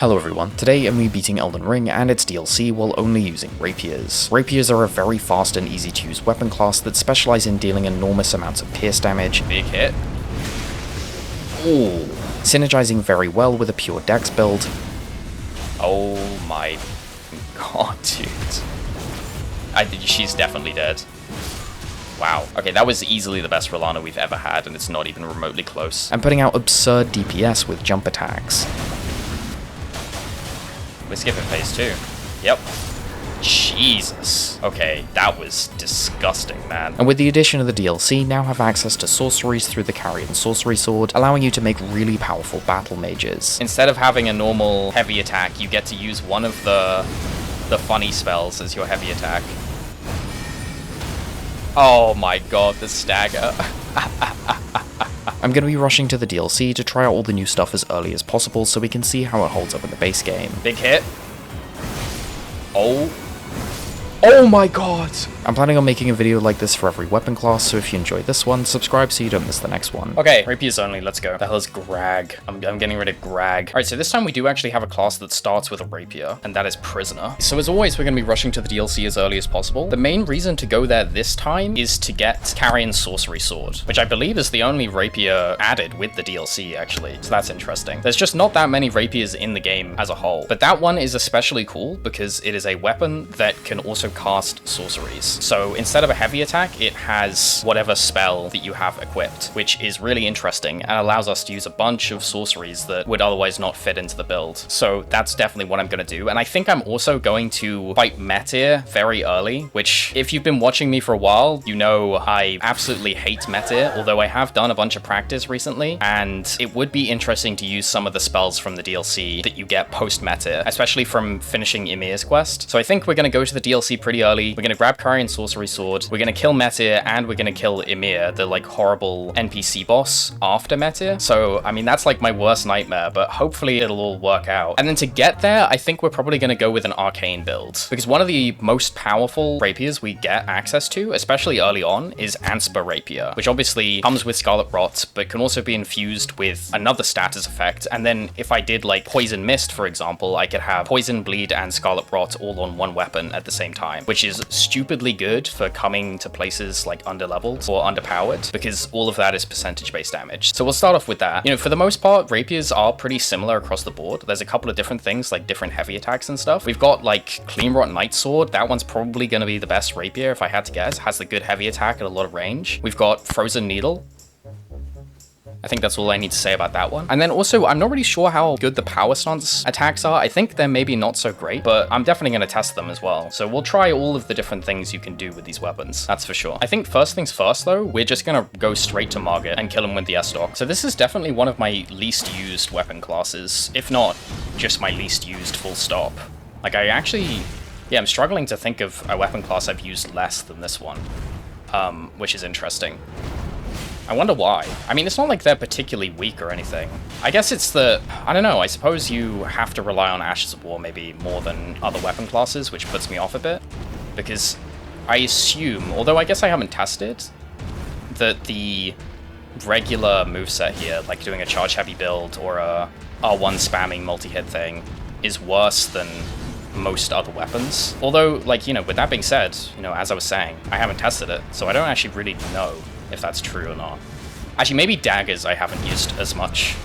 Hello everyone, today I'm beating Elden Ring and its DLC while only using rapiers. Rapiers are a very fast and easy to use weapon class that specialise in dealing enormous amounts of pierce damage. Big hit. Ooh. Synergizing very well with a pure dex build. Oh my god, dude. She's definitely dead. Wow. Okay, that was easily the best Rellana we've ever had, and it's not even remotely close. And putting out absurd DPS with jump attacks. We're skipping phase 2. Yep. Jesus. Okay, that was disgusting, man. And with the addition of the DLC, now have access to sorceries through the Carrion Sorcery Sword, allowing you to make really powerful battle mages. Instead of having a normal heavy attack, you get to use one of the funny spells as your heavy attack. Oh my god, the stagger. I'm going to be rushing to the DLC to try out all the new stuff as early as possible so we can see how it holds up in the base game. Big hit. Oh my god! I'm planning on making a video like this for every weapon class, so if you enjoyed this one, subscribe so you don't miss the next one. Okay, rapiers only, let's go. The hell is Grag? I'm getting rid of Grag. Alright, so this time we do actually have a class that starts with a rapier, and that is Prisoner. So as always, we're going to be rushing to the DLC as early as possible. The main reason to go there this time is to get Carrion Sorcery Sword, which I believe is the only rapier added with the DLC, actually. So that's interesting. There's just not that many rapiers in the game as a whole, but that one is especially cool because it is a weapon that can also cast sorceries. So instead of a heavy attack, it has whatever spell that you have equipped, which is really interesting and allows us to use a bunch of sorceries that would otherwise not fit into the build. So that's definitely what I'm going to do. And I think I'm also going to fight Metyr very early, which if you've been watching me for a while, you know I absolutely hate Metyr, although I have done a bunch of practice recently, and it would be interesting to use some of the spells from the DLC that you get post Metyr, especially from finishing Ymir's quest. So I think we're going to go to the DLC pretty early. We're going to grab Carrion Sorcery Sword, we're going to kill Metyr, and we're going to kill Ymir, the like horrible NPC boss after Metyr. So, I mean, that's like my worst nightmare, but hopefully it'll all work out. And then to get there, I think we're probably going to go with an arcane build, because one of the most powerful rapiers we get access to, especially early on, is Anspur Rapier, which obviously comes with Scarlet Rot, but can also be infused with another status effect. And then if I did like Poison Mist, for example, I could have Poison, Bleed, and Scarlet Rot all on one weapon at the same time, which is stupidly good for coming to places like underleveled or underpowered, because all of that is percentage-based damage. So we'll start off with that. You know, for the most part, rapiers are pretty similar across the board. There's a couple of different things, like different heavy attacks and stuff. We've got like Clean Rot Night Sword. That one's probably going to be the best rapier if I had to guess. Has the good heavy attack at a lot of range. We've got Frozen Needle. I think that's all I need to say about that one. And then also, I'm not really sure how good the power stance attacks are. I think they're maybe not so great, but I'm definitely going to test them as well. So we'll try all of the different things you can do with these weapons. That's for sure. I think first things first, though, we're just going to go straight to Margit and kill him with the S-Stock. So this is definitely one of my least used weapon classes, if not just my least used full stop. Like I actually, yeah, I'm struggling to think of a weapon class I've used less than this one, which is interesting. I wonder why. I mean, it's not like they're particularly weak or anything. I guess it's the... I don't know, I suppose you have to rely on Ashes of War maybe more than other weapon classes, which puts me off a bit. Because I assume, although I guess I haven't tested, that the regular moveset here, like doing a charge heavy build or a R1 spamming multi-hit thing, is worse than most other weapons. Although, like, you know, with that being said, you know, as I was saying, I haven't tested it, so I don't actually really know if that's true or not. Actually, maybe daggers I haven't used as much,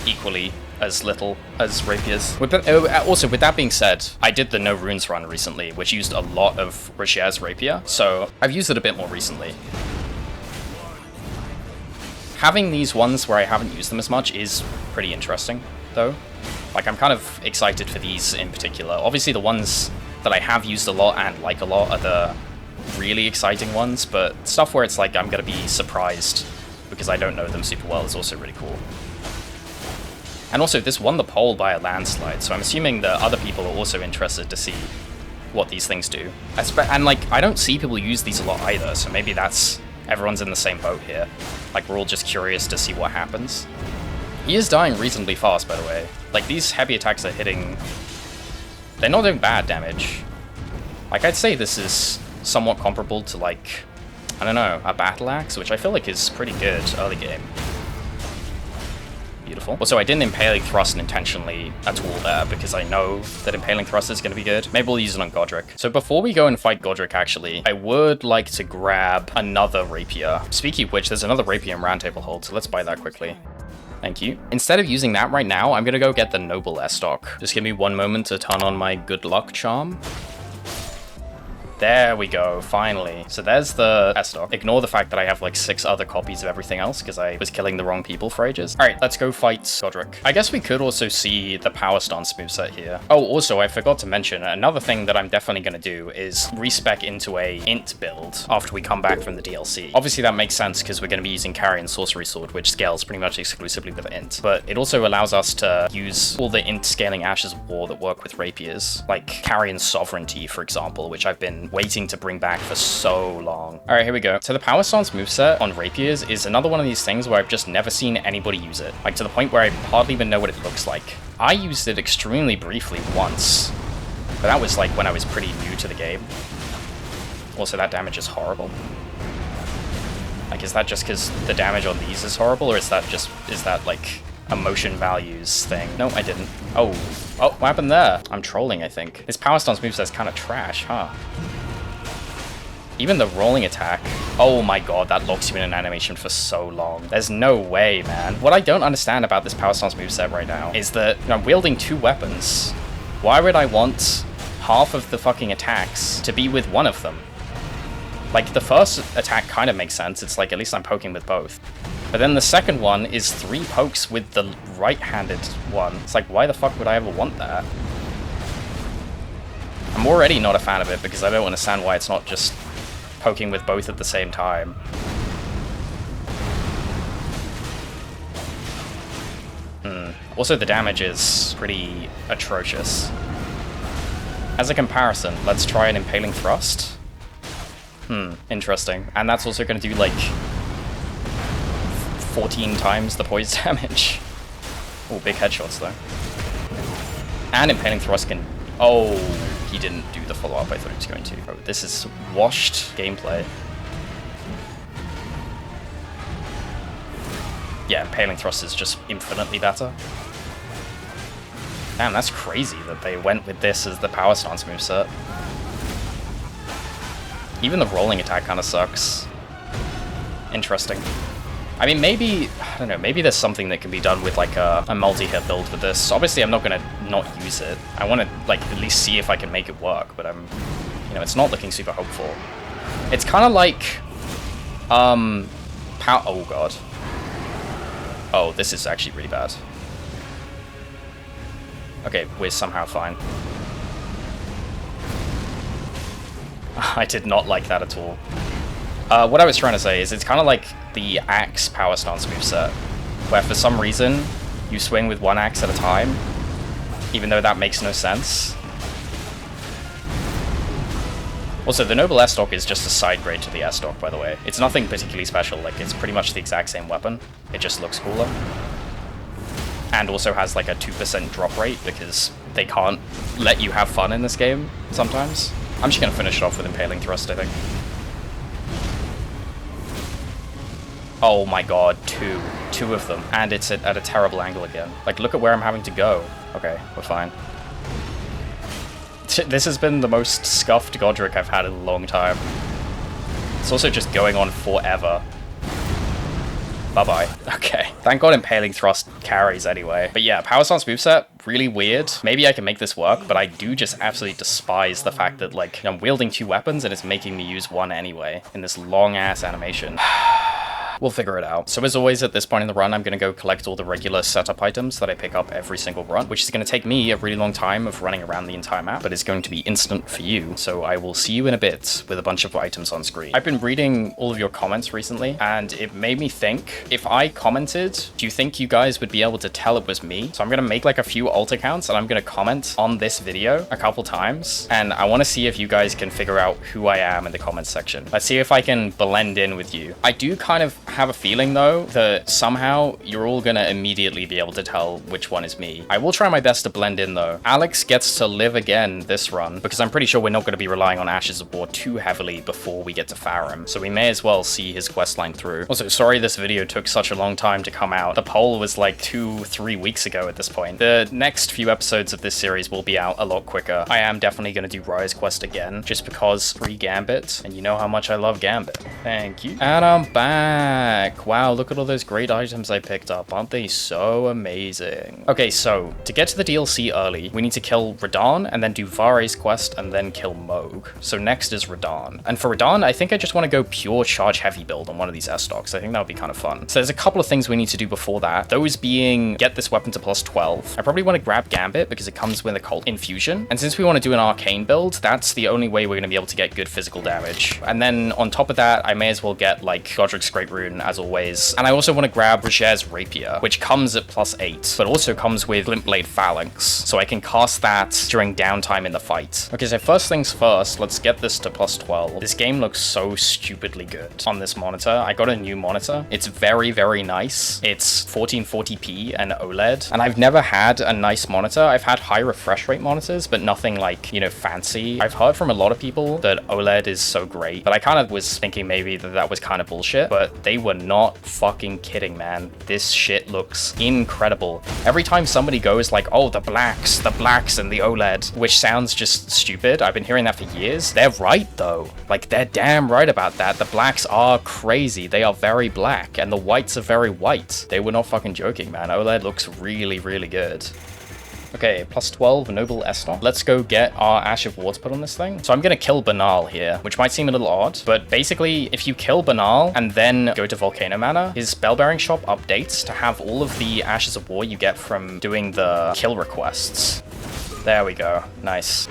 equally as little as rapiers. Also, with that being said, I did the No Runes run recently, which used a lot of Rashier's rapier, so I've used it a bit more recently. Having these ones where I haven't used them as much is pretty interesting, though. Like, I'm kind of excited for these in particular. Obviously, the ones that I have used a lot and like a lot are the really exciting ones, but stuff where it's like I'm gonna be surprised because I don't know them super well is also really cool. And also, this won the poll by a landslide, so I'm assuming that other people are also interested to see what these things do. And like, I don't see people use these a lot either, so maybe that's... everyone's in the same boat here. Like, we're all just curious to see what happens. He is dying reasonably fast, by the way. Like, these heavy attacks are hitting... they're not doing bad damage. Like, I'd say this is somewhat comparable to, like, I don't know, a Battle Axe, which I feel like is pretty good early game. Beautiful. Also, I didn't Impaling Thrust intentionally at all there because I know that Impaling Thrust is going to be good. Maybe we'll use it on Godrick. So before we go and fight Godrick, actually, I would like to grab another rapier. Speaking of which, there's another rapier in Round Table Hold, so let's buy that quickly. Thank you. Instead of using that right now, I'm going to go get the Noble Estoc. Just give me one moment to turn on my good luck charm. There we go, finally. So there's the Estoc. Ignore the fact that I have like 6 other copies of everything else because I was killing the wrong people for ages. All right, let's go fight Godrick. I guess we could also see the Power Stance moveset here. Oh, also, I forgot to mention, another thing that I'm definitely going to do is respec into a int build after we come back from the DLC. Obviously, that makes sense because we're going to be using Carrion Sorcery Sword, which scales pretty much exclusively with int. But it also allows us to use all the int scaling Ashes of War that work with rapiers, like Carrion Sovereignty, for example, which I've been waiting to bring back for so long. All right, here we go. So the Power Stance moveset on rapiers is another one of these things where I've just never seen anybody use it, like to the point where I hardly even know what it looks like. I used it extremely briefly once, but that was like when I was pretty new to the game. Also, that damage is horrible. Like, is that just because the damage on these is horrible, or is that like a motion values thing? No, I didn't. Oh, what happened there? I'm trolling, I think. This Power Stance moveset's kind of trash, huh? Even the rolling attack, oh my god, that locks you in an animation for so long. There's no way, man. What I don't understand about this Power Stance moveset right now is that I'm wielding 2 weapons. Why would I want half of the fucking attacks to be with one of them? Like, the first attack kind of makes sense. It's like, at least I'm poking with both. But then the second one is 3 pokes with the right-handed one. It's like, why the fuck would I ever want that? I'm already not a fan of it because I don't understand why it's not just poking with both at the same time. Also, the damage is pretty atrocious. As a comparison, let's try an Impaling Thrust. Interesting. And that's also going to do like 14 times the poise damage. Oh, big headshots though. And Impaling Thrust can... Oh, he didn't do the follow-up I thought he was going to. Oh, this is washed gameplay. Yeah, Impaling Thrust is just infinitely better. Damn, that's crazy that they went with this as the Power Stance moveset. Even the rolling attack kind of sucks. Interesting. I mean, maybe, I don't know, maybe there's something that can be done with like a multi-hit build with this. Obviously, I'm not going to not use it. I want to like at least see if I can make it work, but you know, it's not looking super hopeful. It's kind of like, oh god. Oh, this is actually really bad. Okay, we're somehow fine. I did not like that at all. What I was trying to say is it's kind of like the axe Power Stance moveset, where for some reason you swing with 1 axe at a time, even though that makes no sense. Also, the Noble Estoc is just a side grade to the Estoc, by the way. It's nothing particularly special, like it's pretty much the exact same weapon. It just looks cooler. And also has like a 2% drop rate because they can't let you have fun in this game sometimes. I'm just gonna finish it off with Impaling Thrust, I think. Oh my god, 2 of them, and it's at a terrible angle again. Like, look at where I'm having to go. Okay, we're fine. This has been the most scuffed Godrick I've had in a long time. It's also just going on forever. Bye-bye. Okay. Thank god Impaling Thrust carries anyway. But yeah, Power Stance moveset, really weird. Maybe I can make this work, but I do just absolutely despise the fact that, like, I'm wielding 2 weapons and it's making me use 1 anyway in this long-ass animation. We'll figure it out. So as always, at this point in the run, I'm going to go collect all the regular setup items that I pick up every single run, which is going to take me a really long time of running around the entire map, but it's going to be instant for you. So I will see you in a bit with a bunch of items on screen. I've been reading all of your comments recently, and it made me think, if I commented, do you think you guys would be able to tell it was me? So I'm going to make like a few alt accounts, and I'm going to comment on this video a couple times, and I want to see if you guys can figure out who I am in the comments section. Let's see if I can blend in with you. I do kind of have a feeling, though, that somehow you're all gonna immediately be able to tell which one is me. I will try my best to blend in, though. Alex gets to live again this run, because I'm pretty sure we're not gonna be relying on Ashes of War too heavily before we get to Farum, so we may as well see his questline through. Also, sorry this video took such a long time to come out. The poll was like 2-3 weeks ago at this point. The next few episodes of this series will be out a lot quicker. I am definitely gonna do Rise Quest again, just because free Gambit, and you know how much I love Gambit. Thank you. And I'm back. Wow, look at all those great items I picked up. Aren't they so amazing? Okay, so to get to the DLC early, we need to kill Radahn and then do Vare's quest and then kill Mohg. So next is Radahn. And for Radahn, I think I just want to go pure charge heavy build on one of these S-stocks. I think that would be kind of fun. So there's a couple of things we need to do before that. Those being get this weapon to plus 12. I probably want to grab Gambit because it comes with a Cult Infusion. And since we want to do an arcane build, that's the only way we're going to be able to get good physical damage. And then on top of that, I may as well get like Godrick's Great Rune as always. And I also want to grab Roger's Rapier, which comes at plus 8, but also comes with Glintblade Phalanx. So I can cast that during downtime in the fight. Okay, so first things first, let's get this to plus 12. This game looks so stupidly good on this monitor. I got a new monitor. It's very, very nice. It's 1440p and OLED. And I've never had a nice monitor. I've had high refresh rate monitors, but nothing like, you know, fancy. I've heard from a lot of people that OLED is so great, but I kind of was thinking maybe that was kind of bullshit, but they were not fucking kidding, man. This shit looks incredible. Every time somebody goes like, oh, the blacks and the OLED, which sounds just stupid. I've been hearing that for years. They're right though. Like, they're damn right about that. The blacks are crazy. They are very black and the whites are very white. They were not fucking joking, man. OLED looks really, really good. Okay, plus 12, Noble S-Stock. Let's go get our Ash of War to put on this thing. So I'm gonna kill Banal here, which might seem a little odd, but basically, if you kill Banal and then go to Volcano Manor, his Spellbearing shop updates to have all of the Ashes of War you get from doing the kill requests. There we go. Nice.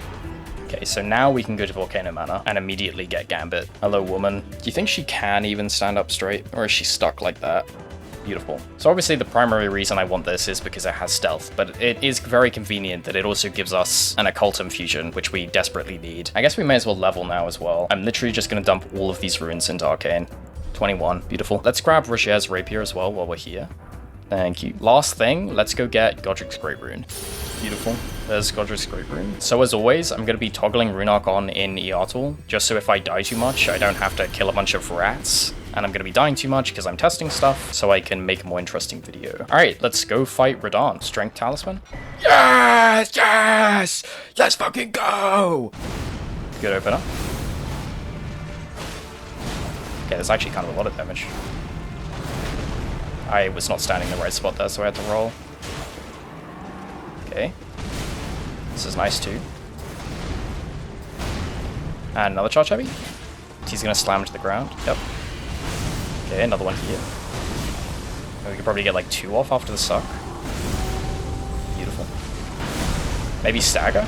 Okay, so now we can go to Volcano Manor and immediately get Gambit. Hello, woman. Do you think she can even stand up straight, or is she stuck like that? Beautiful. So obviously the primary reason I want this is because it has stealth, but it is very convenient that it also gives us an occult infusion, which we desperately need. I guess we may as well level now as well. I'm literally just going to dump all of these runes into Arcane. 21. Beautiful. Let's grab Roger's Rapier as well while we're here. Thank you. Last thing, let's go get Godrick's Great Rune. Beautiful. There's Godrick's Great Rune. So as always, I'm going to be toggling Rune Arc on in Eartle, just so if I die too much, I don't have to kill a bunch of rats. And I'm going to be dying too much because I'm testing stuff, so I can make a more interesting video. Alright, let's go fight Radahn. Strength Talisman. Yes! Yes! Let's fucking go! Good opener. Okay, there's actually kind of a lot of damage. I was not standing in the right spot there, so I had to roll. Okay. This is nice too. And another charge heavy. He's going to slam to the ground. Yep. Okay, another one here. We could probably get like 2 off after the suck. Beautiful. Maybe stagger?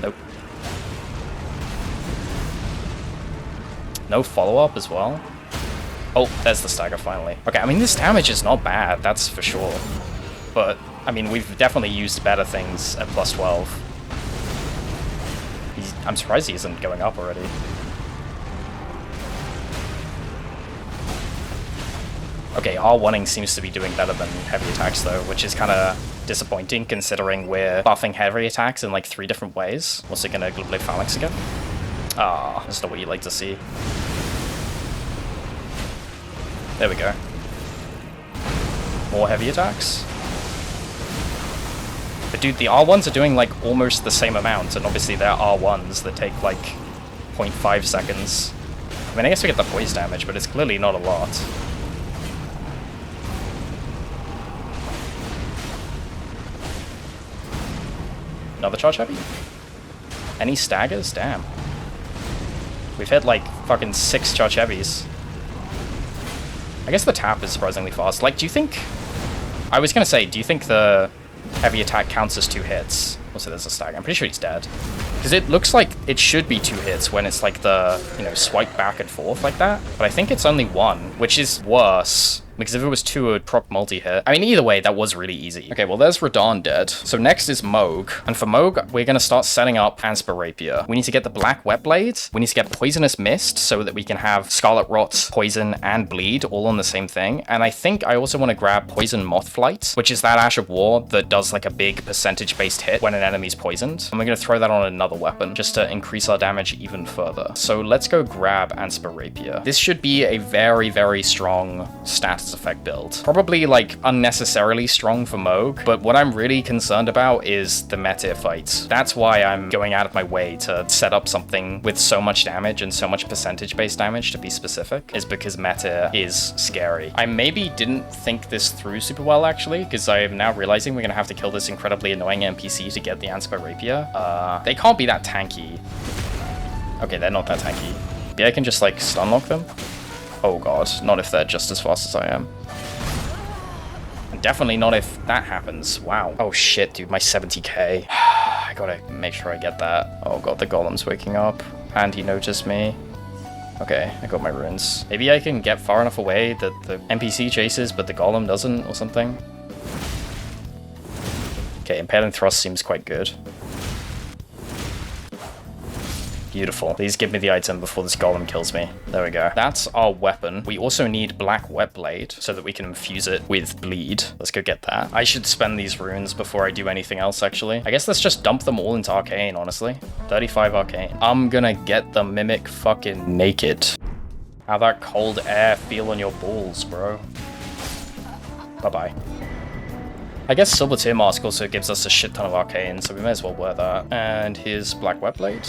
Nope. No follow-up as well. Oh, there's the stagger finally. Okay, I mean, this damage is not bad, that's for sure. But, I mean, we've definitely used better things at plus 12. I'm surprised he isn't going up already. Okay, R1ing seems to be doing better than heavy attacks though, which is kind of disappointing considering we're buffing heavy attacks in like 3 different ways. What's it gonna Glintblade Phalanx again? Ah, that's not what you like to see. There we go. More heavy attacks. But dude, the R1s are doing like almost the same amount, and obviously they're R1s that take like 0.5 seconds. I mean, I guess we get the poise damage, but it's clearly not a lot. Another charge heavy? Any staggers? Damn. We've hit like fucking 6 charge heavies. I guess the tap is surprisingly fast. Like, do you think... I was gonna say, do you think the heavy attack counts as 2 hits? Also, there's a stagger. I'm pretty sure he's dead. Because it looks like it should be 2 hits when it's like the, you know, swipe back and forth like that. But I think it's only 1, which is worse Because if it was 2, it would proc multi-hit. I mean, either way, that was really easy. Okay, well, there's Radahn dead. So next is Mohg. And for Mohg, we're going to start setting up Anspar Rapier. We need to get the Black Wet Blade. We need to get Poisonous Mist so that we can have Scarlet Rot, Poison, and Bleed all on the same thing. And I think I also want to grab Poison Moth Flight, which is that Ash of War that does like a big percentage-based hit when an enemy's poisoned. And we're going to throw that on another weapon just to increase our damage even further. So let's go grab Anspar Rapier. This should be a very, very strong status effect build. Probably like unnecessarily strong for Mohg, but what I'm really concerned about is the Metyr fight. That's why I'm going out of my way to set up something with so much damage and so much percentage-based damage, to be specific, is because Metyr is scary. I maybe didn't think this through super well, actually, because I am now realizing we're gonna have to kill this incredibly annoying NPC to get the Anspar Rapier. They can't be that tanky. Okay, they're not that tanky. Yeah, I can just like stun lock them. Oh god, not if they're just as fast as I am. And definitely not if that happens. Wow. Oh shit, dude, my 70k. I gotta make sure I get that. Oh god, the golem's waking up. And he noticed me. Okay, I got my runes. Maybe I can get far enough away that the NPC chases, but the golem doesn't, or something. Okay, Impaling Thrust seems quite good. Beautiful. Please give me the item before this golem kills me. There we go. That's our weapon. We also need Black Wet Blade so that we can infuse it with bleed. Let's go get that. I should spend these runes before I do anything else, actually. I guess let's just dump them all into Arcane, honestly. 35 Arcane. I'm gonna get the Mimic fucking naked. How that cold air feel on your balls, bro. Bye-bye. I guess Silver Tear Mask also gives us a shit ton of Arcane, so we may as well wear that. And here's Black Wet Blade.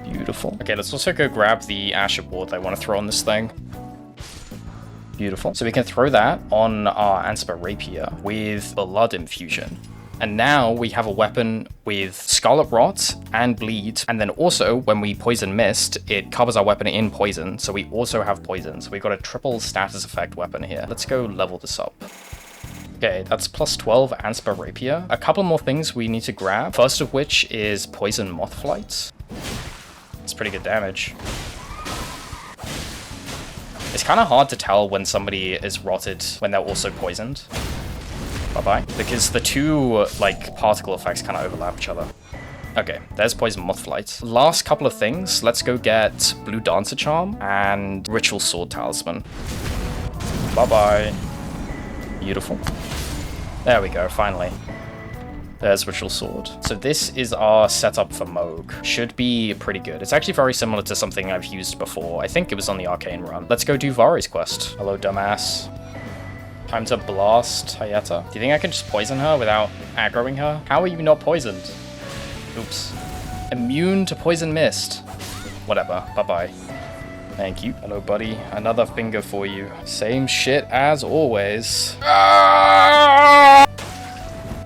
Beautiful. Okay, let's also go grab the Ash of War that I want to throw on this thing. Beautiful. So we can throw that on our Anspar Rapier with Blood Infusion. And now we have a weapon with Scarlet Rot and Bleed. And then also, when we Poison Mist, it covers our weapon in poison. So we also have poison. So we've got a triple status effect weapon here. Let's go level this up. Okay, that's plus 12 Anspar Rapier. A couple more things we need to grab. First of which is Poison Moth Flight. It's pretty good damage. It's kind of hard to tell when somebody is rotted when they're also poisoned. Bye-bye. Because the two, like, particle effects kind of overlap each other. Okay, there's Poison Moth Flight. Last couple of things. Let's go get Blue Dancer Charm and Ritual Sword Talisman. Bye-bye. Beautiful. There we go, finally. There's Ritual Sword. So this is our setup for Mohg. Should be pretty good. It's actually very similar to something I've used before. I think it was on the Arcane run. Let's go do Vari's quest. Hello, dumbass. Time to blast Hyetta. Do you think I can just poison her without aggroing her? How are you not poisoned? Oops. Immune to Poison Mist. Whatever. Bye-bye. Thank you. Hello, buddy. Another finger for you. Same shit as always.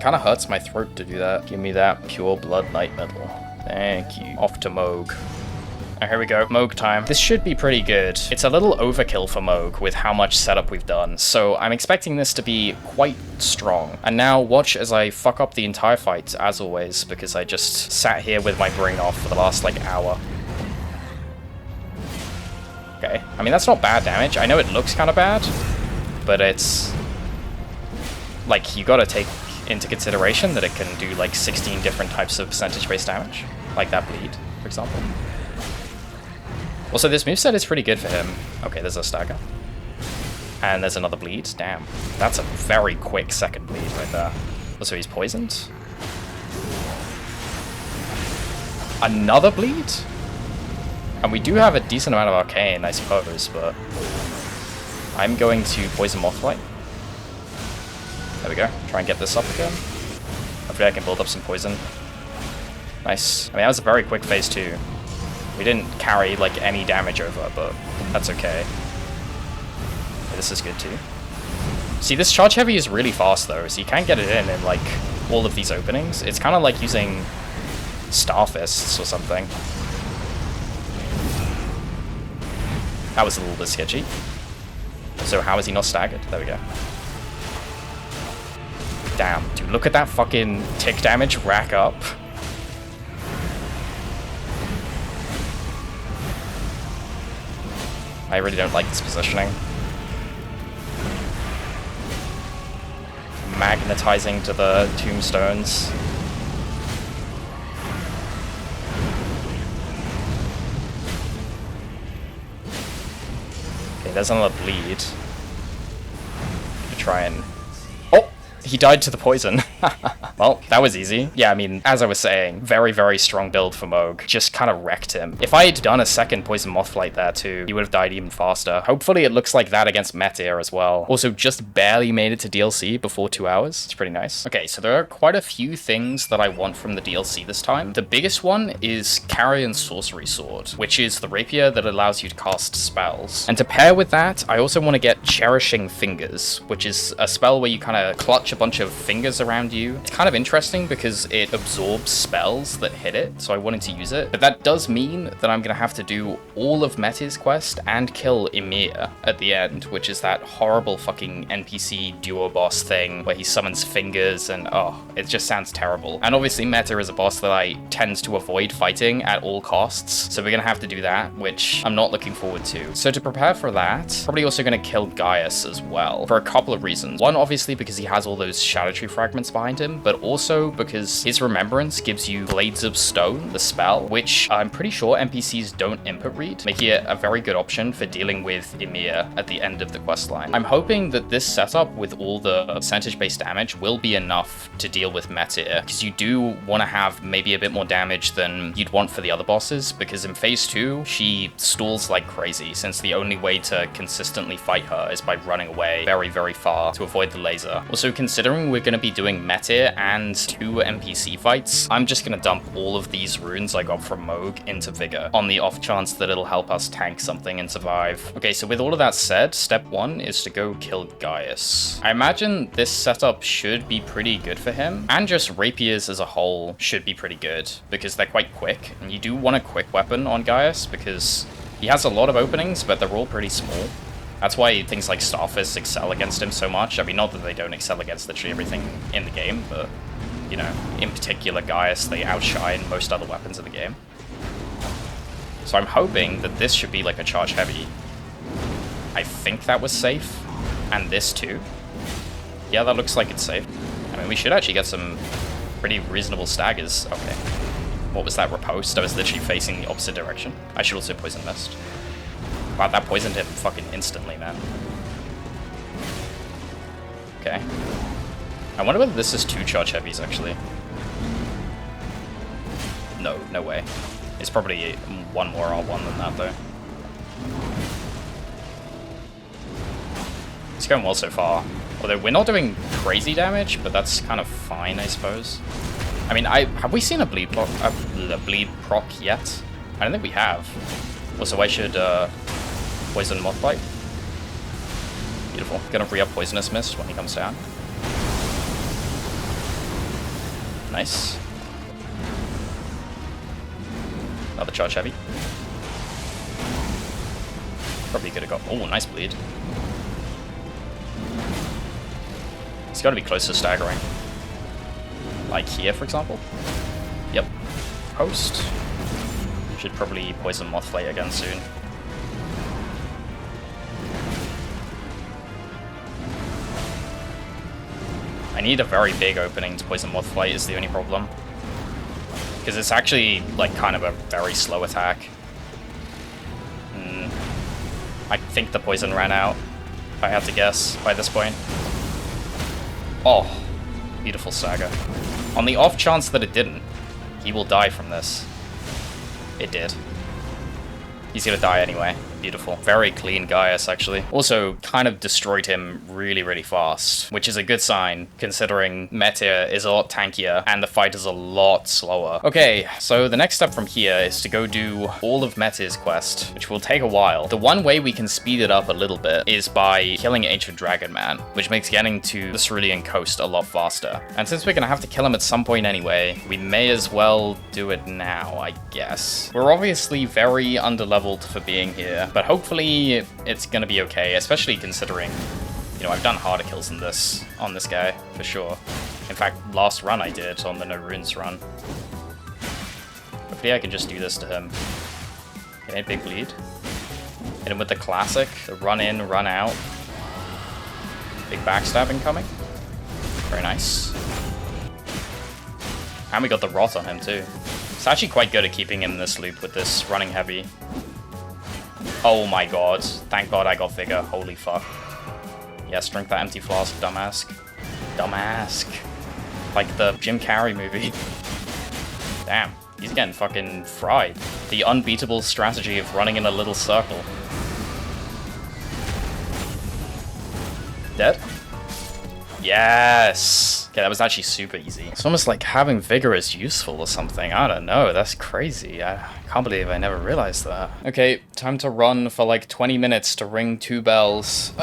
Kind of hurts my throat to do that. Give me that pure blood night metal. Thank you. Off to Mohg. Oh, here we go. Mohg time. This should be pretty good. It's a little overkill for Mohg with how much setup we've done, so I'm expecting this to be quite strong. And now watch as I fuck up the entire fight, as always, because I just sat here with my brain off for the last, like, hour. Okay. I mean, that's not bad damage. I know it looks kind of bad, but it's... like, you gotta take into consideration that it can do like 16 different types of percentage-based damage, like that bleed, for example. Also, this moveset is pretty good for him. Okay, there's a stagger. And there's another bleed. Damn. That's a very quick second bleed right there. Also, he's poisoned. Another bleed? And we do have a decent amount of Arcane, I suppose, but I'm going to Poison Moth Flight. There we go. Try and get this up again. Hopefully I can build up some poison. Nice. I mean, that was a very quick phase 2. We didn't carry, like, any damage over, but that's okay. Okay, this is good, too. See, this charge heavy is really fast, though, so you can't get it in, like, all of these openings. It's kind of like using Star Fists or something. That was a little bit sketchy. So how is he not staggered? There we go. Damn, dude, look at that fucking tick damage rack up. I really don't like this positioning. magnetizing to the tombstones. Okay, there's another bleed. Try and... Oh! He died to the poison. Well, that was easy. Yeah, I mean, as I was saying, very, very strong build for Mohg. Just kind of wrecked him. If I had done a second Poison Mothlight there too, he would have died even faster. Hopefully it looks like that against Metyr as well. Also, just barely made it to DLC before 2 hours. It's pretty nice. Okay, so there are quite a few things that I want from the DLC this time. The biggest one is Carrion Sorcery Sword, which is the rapier that allows you to cast spells. And to pair with that, I also want to get Cherishing Fingers, which is a spell where you kind of clutch a bunch of fingers around you. It's kind of interesting because it absorbs spells that hit it, so I wanted to use it. But that does mean that I'm gonna have to do all of Metyr's quest and kill Ymir at the end, which is that horrible fucking NPC duo boss thing where he summons fingers and oh, it just sounds terrible. And obviously Metyr is a boss that I tend to avoid fighting at all costs, so we're gonna have to do that, which I'm not looking forward to. So to prepare for that, probably also gonna kill Gaius as well, for a couple of reasons. One, obviously because he has all those Scadutree fragments behind him, but also because his Remembrance gives you Blades of Stone, the spell, which I'm pretty sure NPCs don't input read, making it a very good option for dealing with Ymir at the end of the questline. I'm hoping that this setup with all the percentage-based damage will be enough to deal with Metyr, because you do want to have maybe a bit more damage than you'd want for the other bosses, because in phase 2, she stalls like crazy, since the only way to consistently fight her is by running away very, very far to avoid the laser. Also, considering we're going to be doing Metyr and 2 NPC fights, I'm just going to dump all of these runes I got from Mohg into Vigor, on the off chance that it'll help us tank something and survive. Okay, so with all of that said, step 1 is to go kill Gaius. I imagine this setup should be pretty good for him, and just rapiers as a whole should be pretty good, because they're quite quick, and you do want a quick weapon on Gaius, because he has a lot of openings, but they're all pretty small. That's why things like Starfists excel against him so much. I mean, not that they don't excel against literally everything in the game, but, you know, in particular Gaius, they outshine most other weapons in the game. So I'm hoping that this should be like a charge heavy. I think that was safe. And this too. Yeah, that looks like it's safe. I mean, we should actually get some pretty reasonable staggers. Okay. What was that riposte? I was literally facing the opposite direction. I should also Poison Mist. Wow, that poisoned him fucking instantly, man. Okay. I wonder whether this is 2 charge heavies, actually. No, no way. It's probably 1 more R1 than that, though. It's going well so far. Although we're not doing crazy damage, but that's kind of fine, I suppose. I mean, have we seen a bleed proc yet? I don't think we have. Also, I should Poison Mothlight. Beautiful. Gonna re-up Poisonous Mist when he comes down. Nice. Another charge heavy. Probably could have got... Oh, nice bleed. He's got to be close to staggering. Like here, for example. Yep. Post. Should probably Poison Mothlight again soon. I need a very big opening to Poison Mothlight is the only problem. Because it's actually, like, kind of a very slow attack. I think the poison ran out, if I had to guess, by this point. Oh, beautiful Saga. On the off chance that it didn't, he will die from this. It did. He's gonna die anyway. Beautiful. Very clean Gaius, actually. Also, kind of destroyed him really, really fast, which is a good sign, considering Metyr is a lot tankier, and the fight is a lot slower. Okay, so the next step from here is to go do all of Metyr's quest, which will take a while. The one way we can speed it up a little bit is by killing Ancient Dragon Man, which makes getting to the Cerulean Coast a lot faster. And since we're gonna have to kill him at some point anyway, we may as well do it now, I guess. We're obviously very underleveled for being here, but hopefully it's gonna be okay, especially considering, you know, I've done harder kills than this on this guy, for sure. In fact, last run I did on the No Runes run. Hopefully I can just do this to him. Okay, big bleed. Hit him with the classic, the run in, run out. Big backstabbing coming. Very nice. And we got the Rot on him too. It's actually quite good at keeping him in this loop with this running heavy. Oh my god. Thank god I got Vigor. Holy fuck. Yes, drink that empty flask, dumbass. Dumbass. Like the Jim Carrey movie. Damn. He's getting fucking fried. The unbeatable strategy of running in a little circle. Dead? Yes! Okay, that was actually super easy. It's almost like having Vigor is useful or something. I don't know, that's crazy. I can't believe I never realized that. Okay, time to run for like 20 minutes to ring 2 bells.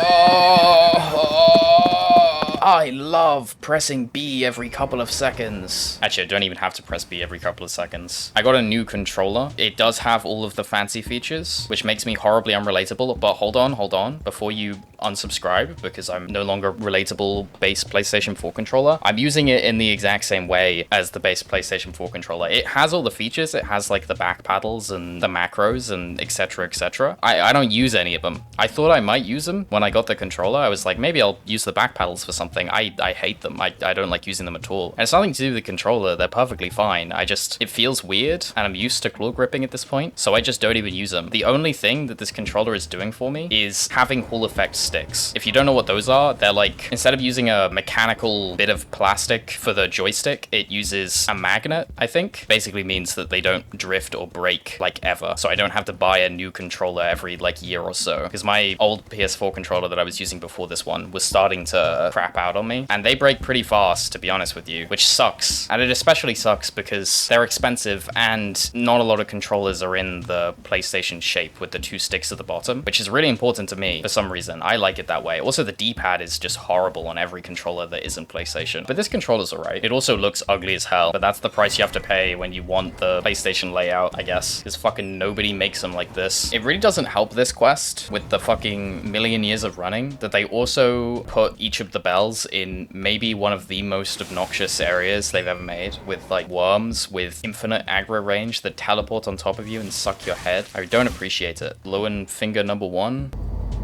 I love pressing B every couple of seconds. Actually, I don't even have to press B every couple of seconds. I got a new controller. It does have all of the fancy features, which makes me horribly unrelatable. But hold on, before you unsubscribe, because I'm no longer relatable base PlayStation 4 controller. I'm using it in the exact same way as the base PlayStation 4 controller. It has all the features. It has like the back paddles and the macros and etc, etc. I don't use any of them. I thought I might use them when I got the controller. I was like, maybe I'll use the back paddles for something. I hate them. I don't like using them at all. And it's nothing to do with the controller. They're perfectly fine. It feels weird, and I'm used to claw gripping at this point, so I just don't even use them. The only thing that this controller is doing for me is having Hall effect sticks. If you don't know what those are, they're like, instead of using a mechanical bit of plastic for the joystick, it uses a magnet, I think. Basically means that they don't drift or break like ever. So I don't have to buy a new controller every like year or so, because my old PS4 controller that I was using before this one was starting to crap out on me, and they break pretty fast, to be honest with you, which sucks. And it especially sucks because they're expensive and not a lot of controllers are in the PlayStation shape with the 2 sticks at the bottom, which is really important to me for some reason. I like it that way. Also, the D-pad is just horrible on every controller that isn't PlayStation, but this controller's alright. It also looks ugly as hell, but that's the price you have to pay when you want the PlayStation layout, I guess, because fucking nobody makes them like this. It really doesn't help this quest with the fucking million years of running that they also put each of the bells in maybe one of the most obnoxious areas they've ever made, with like worms with infinite aggro range that teleport on top of you and suck your head. I don't appreciate it. Lowen finger number 1.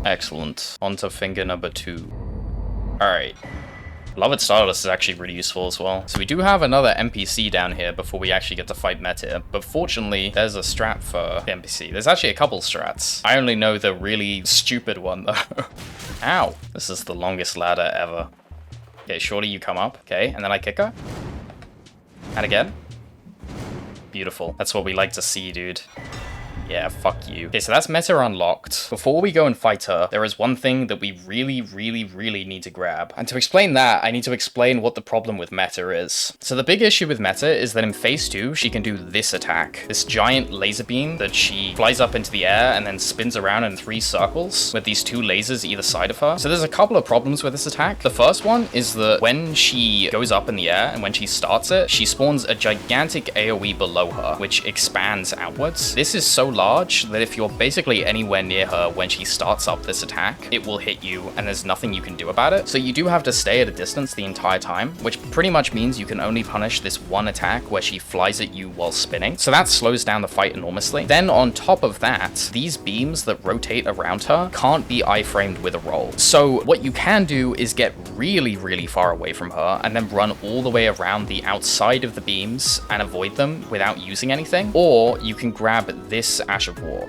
Excellent. On to finger number 2. Alright. Beloved Stardust is actually really useful as well. So we do have another NPC down here before we actually get to fight Metyr, but fortunately there's a strat for the NPC. There's actually a couple strats. I only know the really stupid one though. Ow. This is the longest ladder ever. Okay, shorty, you come up. Okay, and then I kick her. And again. Beautiful. That's what we like to see, dude. Yeah, fuck you. Okay, so that's Metyr unlocked. Before we go and fight her, there is one thing that we really need to grab. And to explain that, I need to explain what the problem with Metyr is. So the big issue with Metyr is that in phase 2, she can do this attack. This giant laser beam that she flies up into the air and then spins around in 3 circles with these 2 lasers either side of her. So there's a couple of problems with this attack. The first one is that when she goes up in the air and when she starts it, she spawns a gigantic AoE below her, which expands outwards. This is so large that if you're basically anywhere near her when she starts up this attack, it will hit you and there's nothing you can do about it. So you do have to stay at a distance the entire time, which pretty much means you can only punish this one attack where she flies at you while spinning. So that slows down the fight enormously. Then on top of that, these beams that rotate around her can't be iframed with a roll. So what you can do is get really far away from her and then run all the way around the outside of the beams and avoid them without using anything. Or you can grab this Ash of War.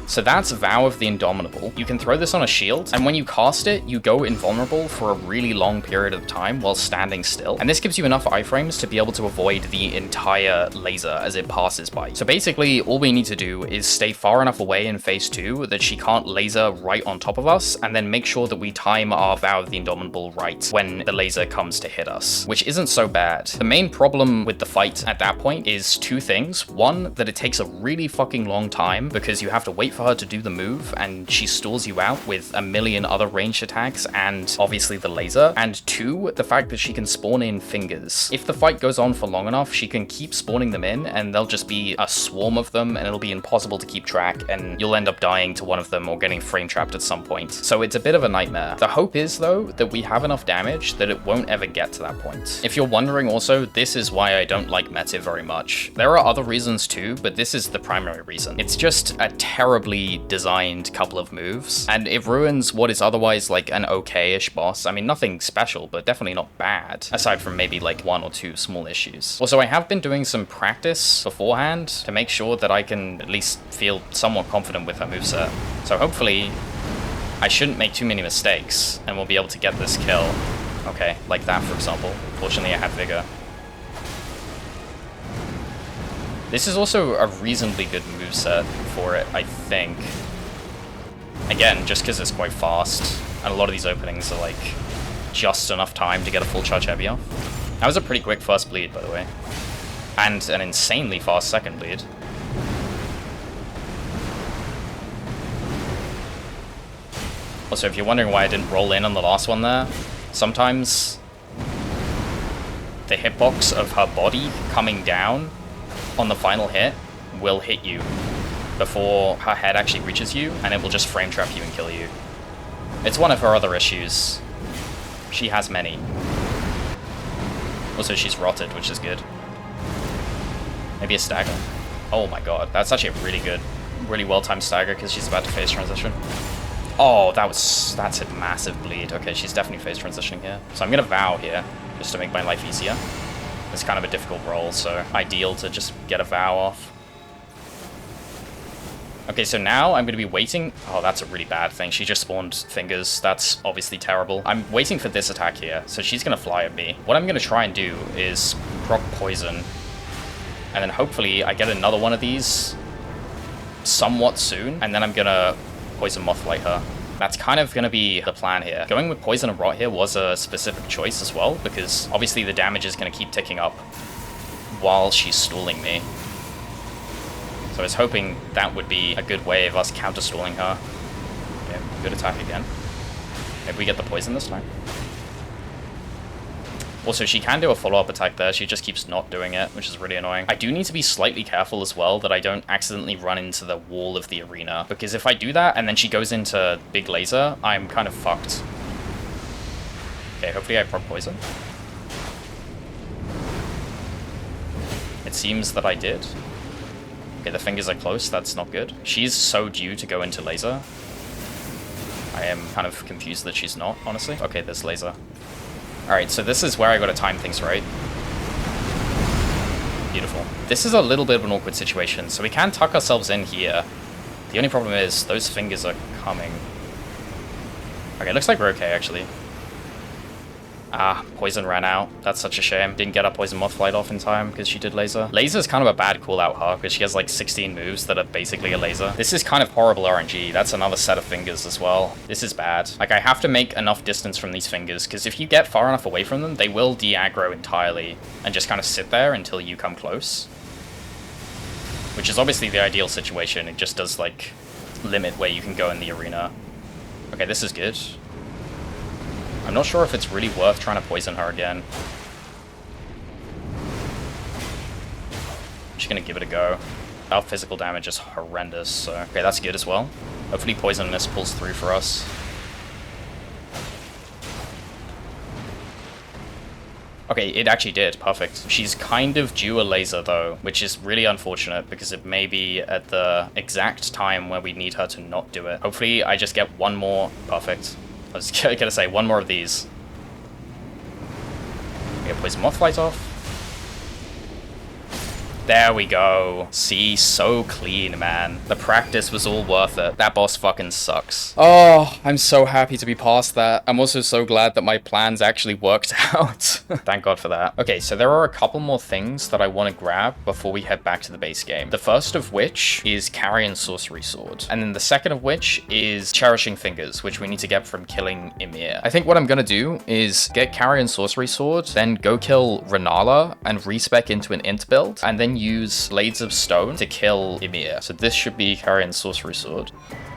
So that's Vow of the Indomitable. You can throw this on a shield, and when you cast it, you go invulnerable for a really long period of time while standing still. And this gives you enough iframes to be able to avoid the entire laser as it passes by. So basically, all we need to do is stay far enough away in phase 2 that she can't laser right on top of us, and then make sure that we time our Vow of the Indomitable right when the laser comes to hit us, which isn't so bad. The main problem with the fight at that point is 2 things. One, that it takes a really fucking long time because you have to wait for her to do the move and she stalls you out with a million other ranged attacks and obviously the laser. And 2, the fact that she can spawn in fingers. If the fight goes on for long enough, she can keep spawning them in and there'll just be a swarm of them and it'll be impossible to keep track and you'll end up dying to one of them or getting frame trapped at some point. So it's a bit of a nightmare. The hope is though that we have enough damage that it won't ever get to that point. If you're wondering also, this is why I don't like Metyr very much. There are other reasons too, but this is the primary reason. It's just a terrible horribly designed couple of moves, and it ruins what is otherwise like an okay-ish boss. I mean, nothing special, but definitely not bad, aside from maybe like 1 or 2 small issues. Also, I have been doing some practice beforehand to make sure that I can at least feel somewhat confident with her moveset. So hopefully I shouldn't make too many mistakes, and we'll be able to get this kill. Okay, like that, for example. Fortunately, I had Vigor. This is also a reasonably good moveset for it, I think. Again, just because it's quite fast, and a lot of these openings are like just enough time to get a full charge heavy off. That was a pretty quick first bleed, by the way. And an insanely fast second bleed. Also, if you're wondering why I didn't roll in on the last one there, sometimes the hitbox of her body coming down on the final hit will hit you before her head actually reaches you, and it will just frame trap you and kill you. It's one of her other issues. She has many. Also, she's rotted, which is good. Maybe a stagger. Oh my god, that's actually a really good, really well-timed stagger because she's about to phase transition. Oh, that's a massive bleed. Okay, she's definitely phase transitioning here. So I'm gonna vow here, just to make my life easier. It's kind of a difficult roll, so ideal to just get a vow off. Okay, so now I'm gonna be waiting. Oh, that's a really bad thing. She just spawned fingers. That's obviously terrible. I'm waiting for this attack here, so she's gonna fly at me. What I'm gonna try and do is proc poison, and then hopefully I get another one of these somewhat soon, and then I'm gonna poison mothlight her. That's kind of going to be the plan here. Going with poison and rot here was a specific choice as well, because obviously the damage is going to keep ticking up while she's stalling me. So I was hoping that would be a good way of us counter-stalling her. Okay, good attack again. Maybe we get the poison this time. Also, she can do a follow-up attack there, she just keeps not doing it, which is really annoying. I do need to be slightly careful as well that I don't accidentally run into the wall of the arena, because if I do that and then she goes into big laser, I'm kind of fucked. Okay, hopefully I proc poison. It seems that I did. Okay, the fingers are close, that's not good. She's so due to go into laser. I am kind of confused that she's not, honestly. Okay, there's laser. Alright, so this is where I gotta time things right. Beautiful. This is a little bit of an awkward situation, so we can tuck ourselves in here. The only problem is those fingers are coming. Okay, looks like we're okay, actually. Ah, poison ran out. That's such a shame. Didn't get our poison mothlight off in time because she did laser. Laser's kind of a bad call-out her because she has like 16 moves that are basically a laser. This is kind of horrible RNG. That's another set of fingers as well. This is bad. Like, I have to make enough distance from these fingers because if you get far enough away from them, they will de-aggro entirely and just kind of sit there until you come close. Which is obviously the ideal situation. It just does like limit where you can go in the arena. Okay, this is good. I'm not sure if it's really worth trying to poison her again. I'm just gonna give it a go. Our physical damage is horrendous, so... Okay, that's good as well. Hopefully poisonous pulls through for us. Okay, it actually did. Perfect. She's kind of due a laser, though, which is really unfortunate because it may be at the exact time where we need her to not do it. Hopefully I just get one more... Perfect. I was gonna say, one more of these. We get poison mothlight off. There we go. See, so clean, man. The practice was all worth it. That boss fucking sucks. Oh, I'm so happy to be past that. I'm also so glad that my plans actually worked out. Thank God for that. Okay, so there are a couple more things that I want to grab before we head back to the base game. The first of which is Carrion Sorcery Sword. And then the second of which is Cherishing Fingers, which we need to get from killing Ymir. I think what I'm gonna do is get Carrion Sorcery Sword, then go kill Rennala and respec into an int build, and then use Blades of Stone to kill Ymir. So this should be Carrion Sorcery Sword.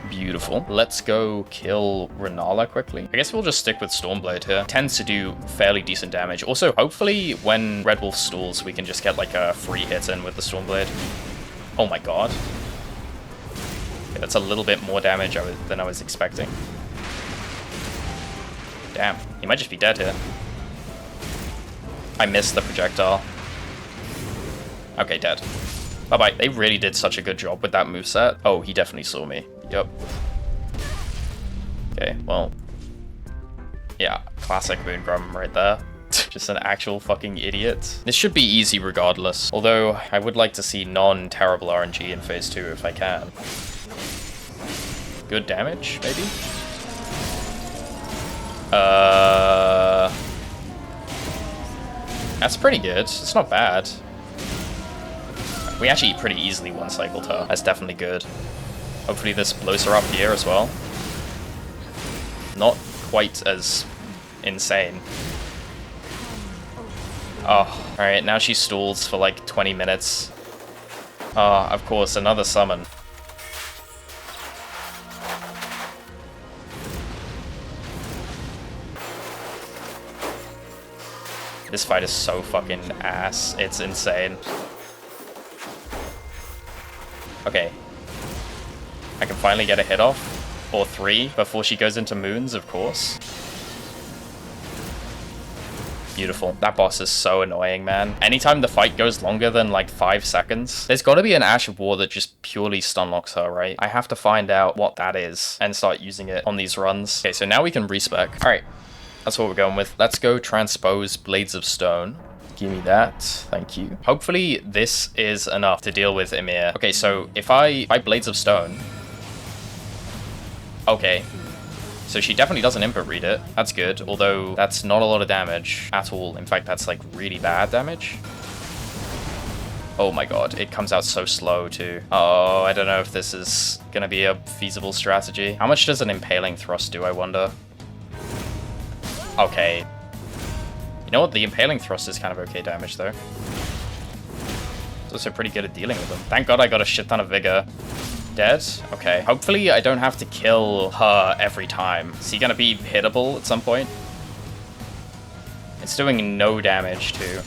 Beautiful. Let's go kill Rennala quickly. I guess we'll just stick with Stormblade here. Tends to do fairly decent damage. Also, hopefully when Red Wolf stalls, we can just get like a free hit in with the Stormblade. Oh my god. Okay, that's a little bit more damage than I was expecting. Damn, he might just be dead here. I missed the projectile. Okay, dead. Bye-bye. They really did such a good job with that moveset. Oh, he definitely saw me. Yep. Okay, well. Yeah, classic Moongrum right there. Just an actual fucking idiot. This should be easy regardless. Although, I would like to see non-terrible RNG in phase 2 if I can. Good damage, maybe? That's pretty good. It's not bad. We actually pretty easily one-cycled her. That's definitely good. Hopefully this blows her up here as well. Not quite as insane. Oh, alright, now she stalls for like 20 minutes. Ah, of course, another summon. This fight is so fucking ass. It's insane. Okay. I can finally get a hit off. Or 3 before she goes into moons, of course. Beautiful. That boss is so annoying, man. Anytime the fight goes longer than like 5 seconds, there's got to be an Ash of War that just purely stun locks her, right? I have to find out what that is and start using it on these runs. Okay, so now we can respec. All right, that's what we're going with. Let's go transpose Blades of Stone. Give me that. Thank you. Hopefully this is enough to deal with Ymir. Okay, so if I Blades of Stone. Okay. So she definitely doesn't input read it. That's good, although that's not a lot of damage at all. In fact, that's like really bad damage. Oh my god, it comes out so slow too. Oh, I don't know if this is gonna be a feasible strategy. How much does an Impaling Thrust do, I wonder? Okay. You know what? The Impaling Thrust is kind of okay damage though. It's also pretty good at dealing with them. Thank god I got a shit ton of Vigor. Dead? Okay. Hopefully I don't have to kill her every time. Is he gonna be hittable at some point? It's doing no damage too.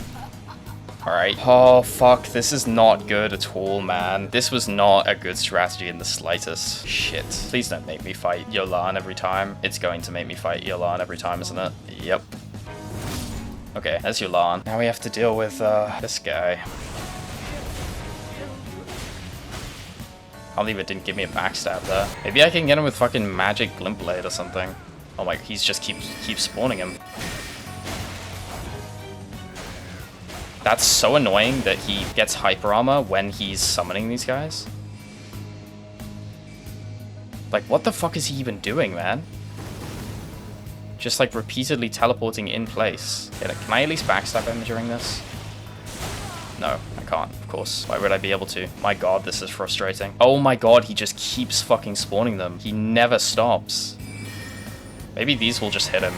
Alright. Oh fuck, this is not good at all, man. This was not a good strategy in the slightest. Shit. Please don't make me fight Jolan every time. It's going to make me fight Jolan every time, isn't it? Yep. Okay, there's Jolan. Now we have to deal with this guy. I'll leave it didn't give me a backstab there. Maybe I can get him with fucking magic Glint Blade or something. Oh my, he's just keeps spawning him. That's so annoying that he gets hyper armor when he's summoning these guys. Like, what the fuck is he even doing, man? Just like repeatedly teleporting in place. Okay, like, can I at least backstab him during this? No, I can't, of course. Why would I be able to? My god, this is frustrating. Oh my god, he just keeps fucking spawning them. He never stops. Maybe these will just hit him.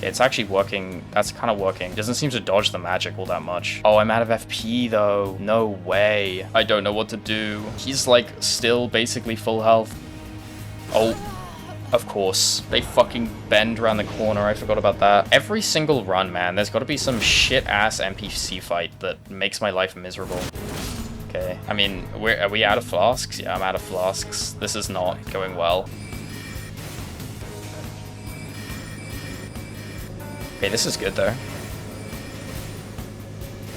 It's actually working. That's kind of working. Doesn't seem to dodge the magic all that much. Oh, I'm out of FP though. No way. I don't know what to do. He's like still basically full health. Oh. Of course. They fucking bend around the corner. I forgot about that. Every single run, man, there's got to be some shit-ass NPC fight that makes my life miserable. Okay. I mean, are we out of flasks? Yeah, I'm out of flasks. This is not going well. Okay, this is good, though.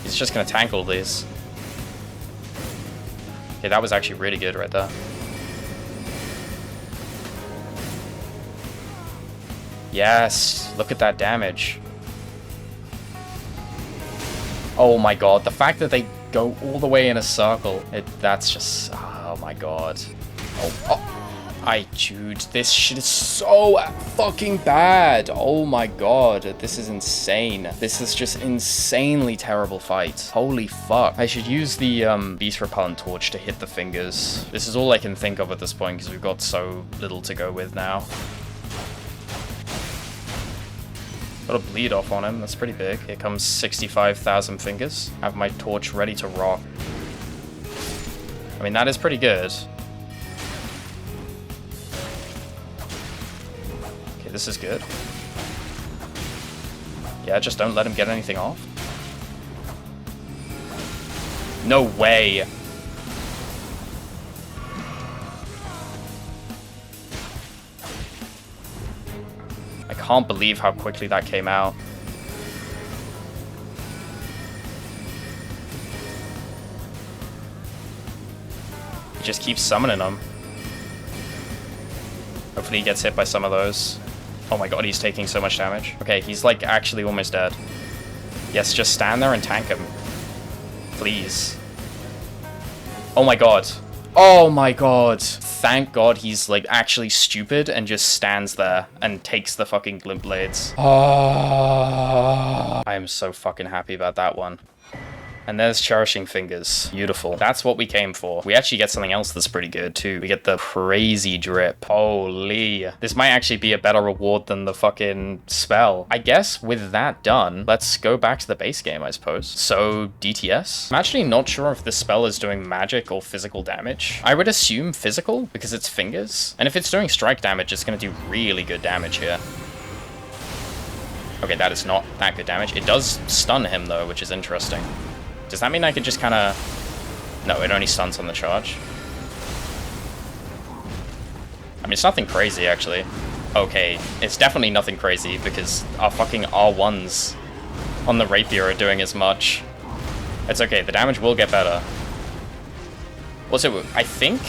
He's just going to tank all these. Okay, that was actually really good right there. Yes, look at that damage. Oh my god, the fact that they go all the way in a circle, that's just, oh my god. Dude, this shit is so fucking bad. Oh my god, this is insane. This is just insanely terrible fight. Holy fuck. I should use the Beast Repellent Torch to hit the fingers. This is all I can think of at this point because we've got so little to go with now. Got a bleed off on him, that's pretty big. Here comes 65,000 fingers. I have my torch ready to rock. I mean, that is pretty good. Okay, this is good. Yeah, just don't let him get anything off. No way. I can't believe how quickly that came out. Just keep summoning them. Hopefully he gets hit by some of those. Oh my god, he's taking so much damage. Okay, he's like actually almost dead. Yes, just stand there and tank him. Please. Oh my god. Oh my god. Thank god he's like actually stupid and just stands there and takes the fucking glint blades. Oh. I am so fucking happy about that one. And there's Cherishing Fingers. Beautiful. That's what we came for. We actually get something else that's pretty good too. We get the Crazy Drip. Holy. This might actually be a better reward than the fucking spell. I guess with that done, let's go back to the base game, I suppose. So, DTS? I'm actually not sure if this spell is doing magic or physical damage. I would assume physical because it's fingers. And if it's doing strike damage, it's going to do really good damage here. Okay, that is not that good damage. It does stun him though, which is interesting. Does that mean I could just kind of... No, it only stuns on the charge. I mean, it's nothing crazy, actually. Okay, it's definitely nothing crazy, because our fucking R1s on the Rapier are doing as much. It's okay, the damage will get better. Also, I think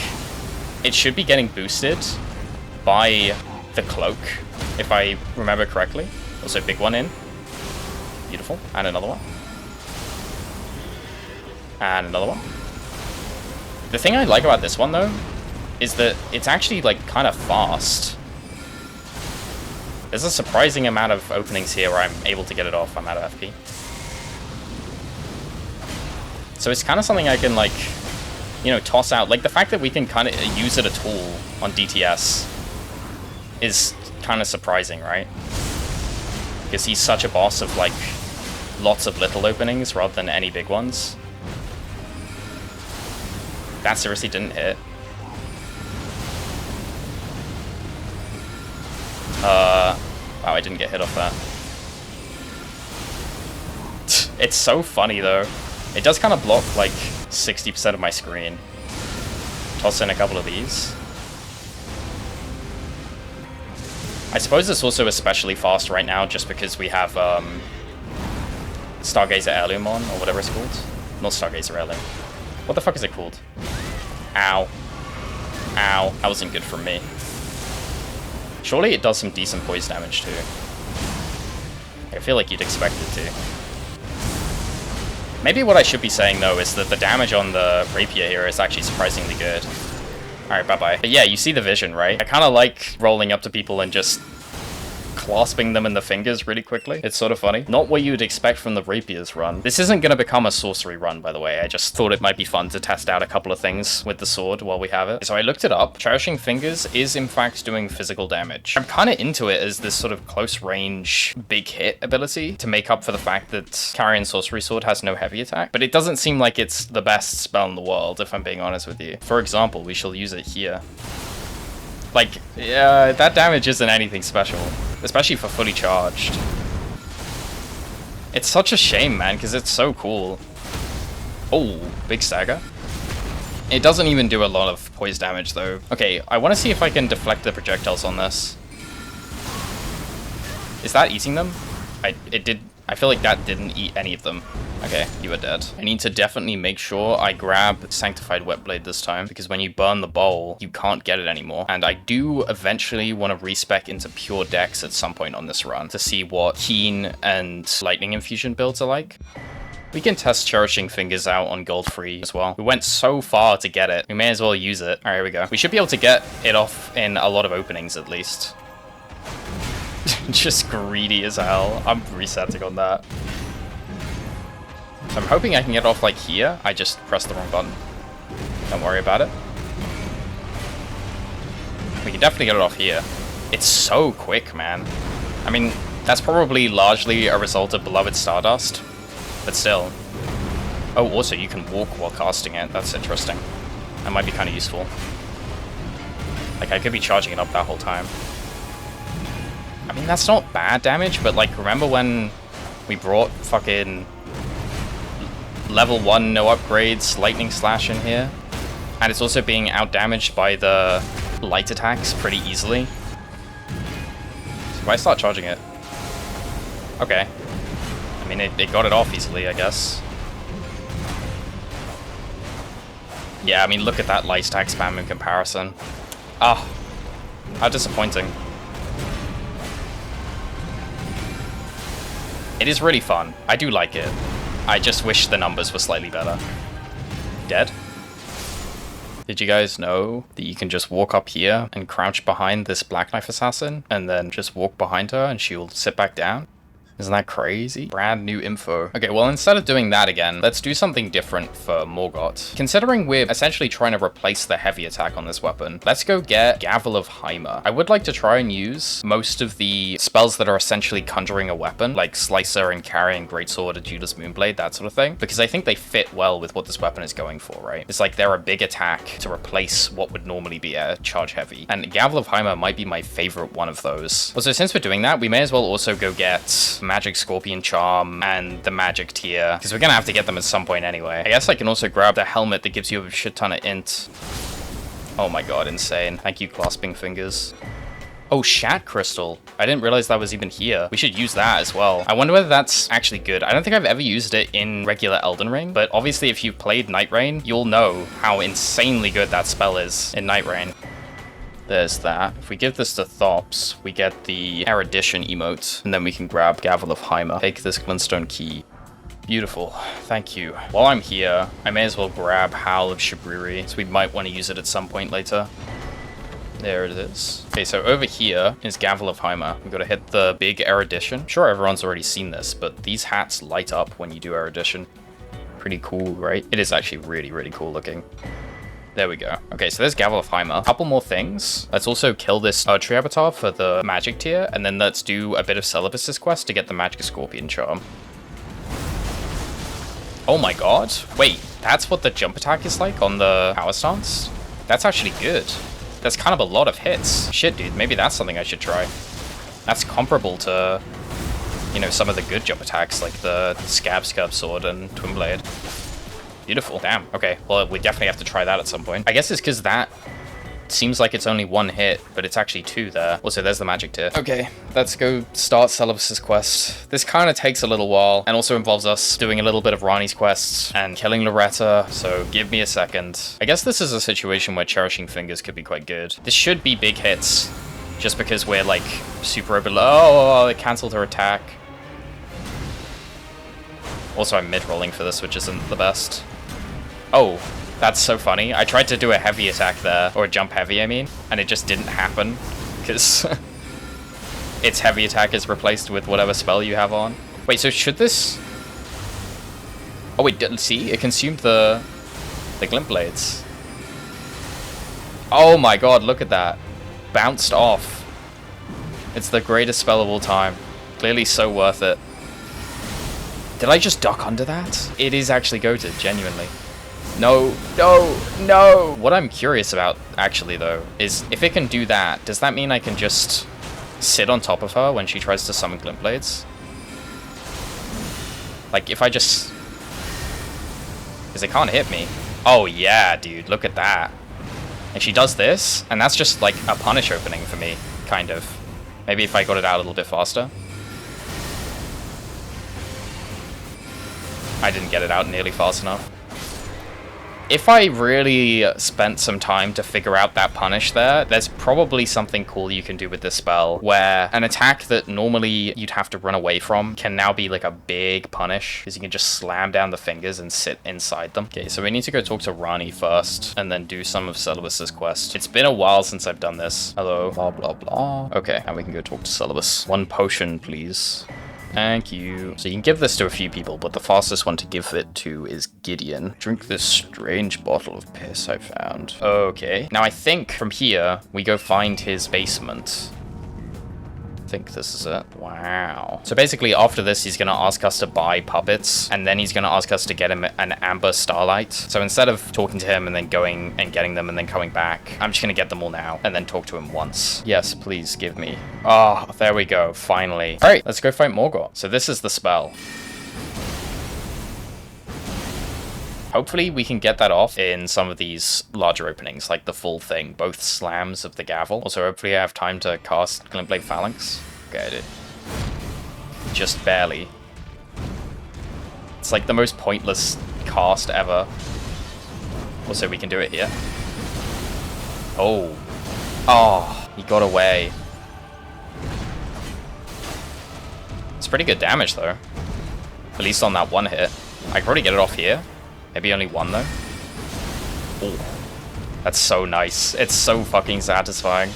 it should be getting boosted by the cloak, if I remember correctly. Also, big one in. Beautiful. And another one. And another one. The thing I like about this one, though, is that it's actually, like, kind of fast. There's a surprising amount of openings here where I'm able to get it off. I'm out of FP. So it's kind of something I can, like, you know, toss out. Like, the fact that we can kind of use it at all on DTS is kind of surprising, right? Because he's such a boss of, like, lots of little openings rather than any big ones. That seriously didn't hit. Wow, I didn't get hit off that. It's so funny, though. It does kind of block, like, 60% of my screen. Toss in a couple of these. I suppose it's also especially fast right now just because we have, Stargazer Heirloom on, or whatever it's called. Not Stargazer Heirloom. What the fuck is it called? Ow. Ow. That wasn't good for me. Surely it does some decent poise damage too. I feel like you'd expect it to. Maybe what I should be saying though is that the damage on the Rapier here is actually surprisingly good. Alright, bye-bye. But yeah, you see the vision, right? I kind of like rolling up to people and just clasping them in the fingers really quickly. It's sort of funny. Not what you would expect from the Rapier's run. This isn't going to become a sorcery run, by the way. I just thought it might be fun to test out a couple of things with the sword while we have it. So I looked it up. Cherishing Fingers is in fact doing physical damage. I'm kind of into it as this sort of close range, big hit ability to make up for the fact that Carrion Sorcery Sword has no heavy attack. But it doesn't seem like it's the best spell in the world, if I'm being honest with you. For example, we shall use it here. Like, yeah, that damage isn't anything special. Especially for fully charged. It's such a shame, man, because it's so cool. Oh, big stagger. It doesn't even do a lot of poise damage, though. Okay, I want to see if I can deflect the projectiles on this. Is that eating them? I feel like that didn't eat any of them. Okay, you are dead. I need to definitely make sure I grab Sanctified Whetblade this time, because when you burn the bowl, you can't get it anymore. And I do eventually want to respec into Pure Dex at some point on this run to see what Keen and Lightning Infusion builds are like. We can test Cherishing Fingers out on Goldfrey as well. We went so far to get it. We may as well use it. All right, here we go. We should be able to get it off in a lot of openings at least. Just greedy as hell. I'm resetting on that. So I'm hoping I can get it off like here. I just pressed the wrong button. Don't worry about it. We can definitely get it off here. It's so quick, man. I mean, that's probably largely a result of Beloved Stardust, but still. Oh, also you can walk while casting it. That's interesting. That might be kind of useful. Like, I could be charging it up that whole time. I mean, that's not bad damage, but like, remember when we brought fucking level 1 no upgrades Lightning Slash in here? And it's also being outdamaged by the light attacks pretty easily. So if I start charging it... Okay. I mean, it got it off easily, I guess. Yeah, I mean, look at that light attack spam in comparison. Ah, how disappointing. It is really fun. I do like it. I just wish the numbers were slightly better. Dead? Did you guys know that you can just walk up here and crouch behind this Black Knife assassin and then just walk behind her and she'll sit back down? Isn't that crazy? Brand new info. Okay, well, instead of doing that again, let's do something different for Morgott. Considering we're essentially trying to replace the heavy attack on this weapon, let's go get Gavel of Ymir. I would like to try and use most of the spells that are essentially conjuring a weapon, like Slicer and Carrying Greatsword, Judas Moonblade, that sort of thing, because I think they fit well with what this weapon is going for, right? It's like they're a big attack to replace what would normally be a charge heavy, and Gavel of Ymir might be my favorite one of those. Also, since we're doing that, we may as well also go get Magic Scorpion Charm and the Magic Tier, because we're gonna have to get them at some point anyway. I guess I can also grab the helmet that gives you a shit ton of int. Oh my god, insane. Thank you, Clasping Fingers. Oh, Shat Crystal. I didn't realize that was even here. We should use that as well. I wonder whether that's actually good. I don't think I've ever used it in regular Elden Ring, but obviously if you've played Night Rain, you'll know how insanely good that spell is in Night Rain. There's that. If we give this to Thops, we get the Erudition emote, and then we can grab Gavel of Ymir. Take this Glintstone key. Beautiful. Thank you. While I'm here, I may as well grab Howl of Shabriri, so we might want to use it at some point later. There it is. Okay, so over here is Gavel of Ymir. We've got to hit the big Erudition. I'm sure everyone's already seen this, but these hats light up when you do Erudition. Pretty cool, right? It is actually really, really cool looking. There we go. Okay, so there's Gavel of Ymir. A couple more things. Let's also kill this Scadutree Avatar for the Magic Tier, and then let's do a bit of Celibus's quest to get the Magic Scorpion Charm. Oh my god. Wait, that's what the jump attack is like on the Power Stance? That's actually good. That's kind of a lot of hits. Shit, dude, maybe that's something I should try. That's comparable to, you know, some of the good jump attacks, like the Scab Sword and Twin Blade. Beautiful. Damn. Okay. Well, we definitely have to try that at some point. I guess it's because that seems like it's only one hit, but it's actually two there. Also, there's the Magic Tier. Okay, let's go start Celibus's quest. This kind of takes a little while and also involves us doing a little bit of Ranni's quests and killing Loretta, so give me a second. I guess this is a situation where Cherishing Fingers could be quite good. This should be big hits, just because we're like super open. Oh, it cancelled her attack. Also, I'm mid-rolling for this, which isn't the best. Oh, that's so funny. I tried to do a heavy attack there, or a jump heavy, I mean, and it just didn't happen, because its heavy attack is replaced with whatever spell you have on. Wait, so should this... Oh wait, see? It consumed the Glint Blades. Oh my god, look at that. Bounced off. It's the greatest spell of all time. Clearly so worth it. Did I just duck under that? It is actually goated, genuinely. No, no, no! What I'm curious about, actually, though, is if it can do that, does that mean I can just sit on top of her when she tries to summon Glint Blades? Like, if I just... Because it can't hit me. Oh, yeah, dude, look at that. And she does this, and that's just, like, a punish opening for me, kind of. Maybe if I got it out a little bit faster. I didn't get it out nearly fast enough. If I really spent some time to figure out that punish there, there's probably something cool you can do with this spell, where an attack that normally you'd have to run away from can now be like a big punish, because you can just slam down the fingers and sit inside them. Okay, so we need to go talk to Ranni first, and then do some of Celibus's quest. It's been a while since I've done this. Hello, blah, blah, blah. Okay, now we can go talk to Celibus. 1 potion, please. Thank you. So you can give this to a few people, but the fastest one to give it to is Gideon. Drink this strange bottle of piss I found. Okay. Now I think from here, we go find his basement. I think this is it. Wow. So basically after this, he's going to ask us to buy puppets, and then he's going to ask us to get him an amber starlight. So instead of talking to him and then going and getting them and then coming back, I'm just going to get them all now and then talk to him once. Yes, please give me. Oh, there we go. Finally. All right, let's go fight Morgott. So this is the spell. Hopefully we can get that off in some of these larger openings, like the full thing, both slams of the gavel. Also, hopefully I have time to cast Glintblade Phalanx. Okay, I did. Just barely. It's like the most pointless cast ever. Also, we can do it here. Oh. Oh, he got away. It's pretty good damage, though. At least on that one hit. I could probably get it off here. Maybe only one, though. Oh. That's so nice. It's so fucking satisfying.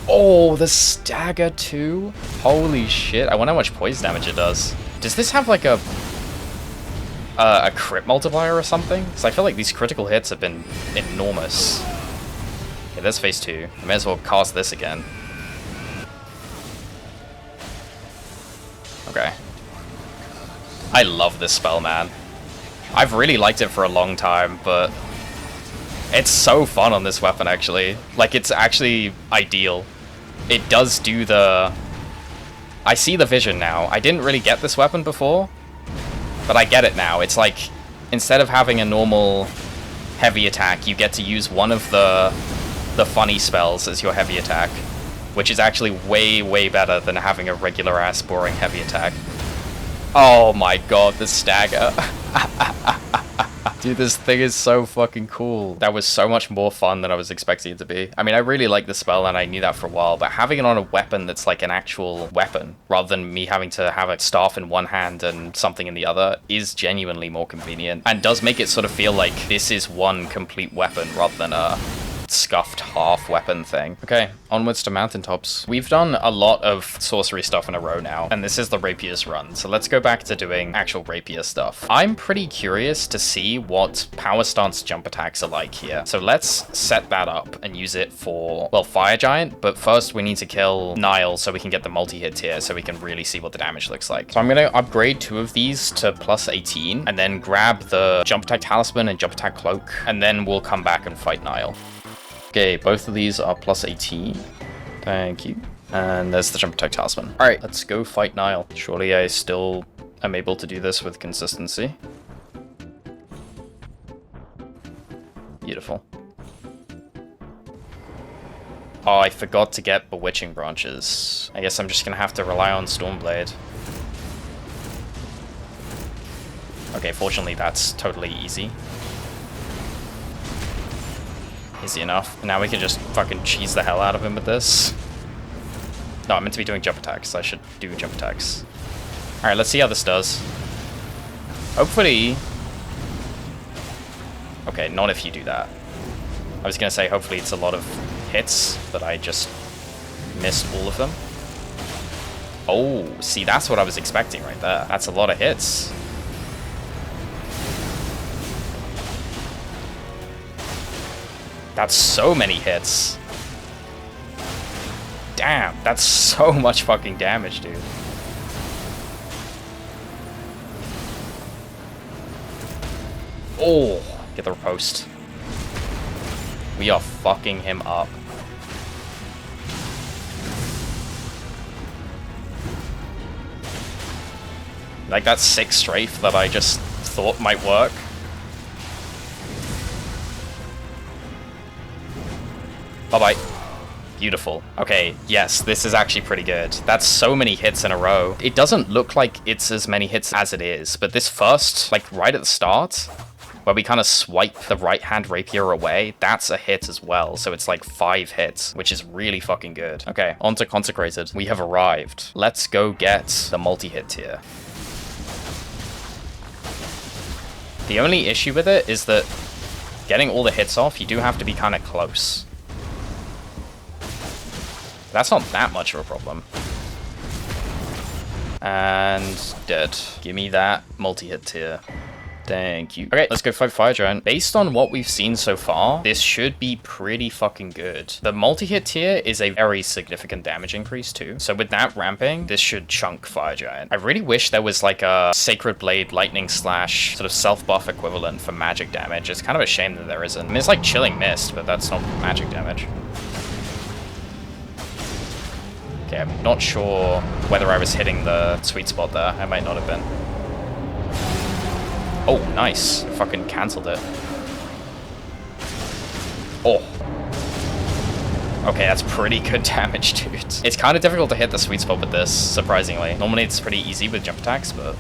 Oh, the stagger too? Holy shit. I wonder how much poison damage it does. Does this have like a crit multiplier or something? Because I feel like these critical hits have been enormous. Okay, there's phase 2. I may as well cast this again. Okay. I love this spell, man. I've really liked it for a long time, but it's so fun on this weapon, actually. Like, it's actually ideal. It does do the... I see the vision now. I didn't really get this weapon before, but I get it now. It's like, instead of having a normal heavy attack, you get to use one of the funny spells as your heavy attack, which is actually way, way better than having a regular-ass boring heavy attack. Oh my god, the stagger. Dude, this thing is so fucking cool. That was so much more fun than I was expecting it to be. I mean, I really like the spell and I knew that for a while, but having it on a weapon that's like an actual weapon, rather than me having to have a staff in one hand and something in the other, is genuinely more convenient and does make it sort of feel like this is one complete weapon rather than a scuffed half weapon thing. Okay, onwards to mountaintops. We've done a lot of sorcery stuff in a row now, and this is the rapiers run, so let's go back to doing actual rapier stuff. I'm pretty curious to see what power stance jump attacks are like here, so let's set that up and use it for, well, Fire Giant, but first we need to kill Niall so we can get the multi-hit tier so we can really see what the damage looks like. So I'm gonna upgrade 2 of these to plus 18 and then grab the jump attack talisman and jump attack cloak, and then we'll come back and fight Niall. Okay, both of these are plus 18. Thank you. And there's the jump attack talisman. Alright, let's go fight Niall. Surely I still am able to do this with consistency. Beautiful. Oh, I forgot to get Bewitching Branches. I guess I'm just gonna have to rely on Stormblade. Okay, fortunately that's totally easy. Easy enough. Now we can just fucking cheese the hell out of him with this. No, I'm meant to be doing jump attacks. I should do jump attacks. Alright, let's see how this does. Hopefully... Okay, not if you do that. I was gonna say, hopefully it's a lot of hits, but I just missed all of them. Oh, see, that's what I was expecting right there. That's a lot of hits. That's so many hits. Damn, that's so much fucking damage, dude. Oh, get the riposte. We are fucking him up. Like that 6 strafe that I just thought might work. Bye-bye. Beautiful. Okay, yes, this is actually pretty good. That's so many hits in a row. It doesn't look like it's as many hits as it is, but this first, like right at the start, where we kind of swipe the right-hand rapier away, that's a hit as well. So it's like 5 hits, which is really fucking good. Okay, on to Consecrated. We have arrived. Let's go get the multi-hit tier. The only issue with it is that getting all the hits off, you do have to be kind of close. That's not that much of a problem. And dead. Give me that multi-hit tier. Thank you. Okay, let's go fight Fire Giant. Based on what we've seen so far, this should be pretty fucking good. The multi-hit tier is a very significant damage increase too. So with that ramping, this should chunk Fire Giant. I really wish there was like a Sacred Blade Lightning Slash sort of self-buff equivalent for magic damage. It's kind of a shame that there isn't. I mean, it's like Chilling Mist, but that's not magic damage. Okay, I'm not sure whether I was hitting the sweet spot there. I might not have been. Oh, nice. I fucking cancelled it. Oh. Okay, that's pretty good damage, dude. It's kind of difficult to hit the sweet spot with this, surprisingly. Normally it's pretty easy with jump attacks, but...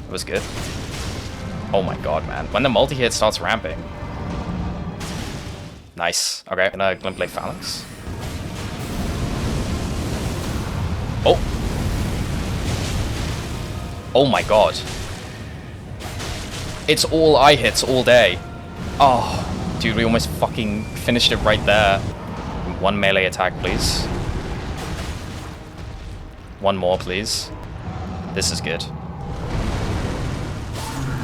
It was good. Oh my god, man. When the multi-hit starts ramping. Nice. Okay, gonna Glintblade Phalanx. Oh. Oh my god. It's all eye hits all day. Oh, dude, we almost fucking finished it right there. One melee attack, please. One more, please. This is good.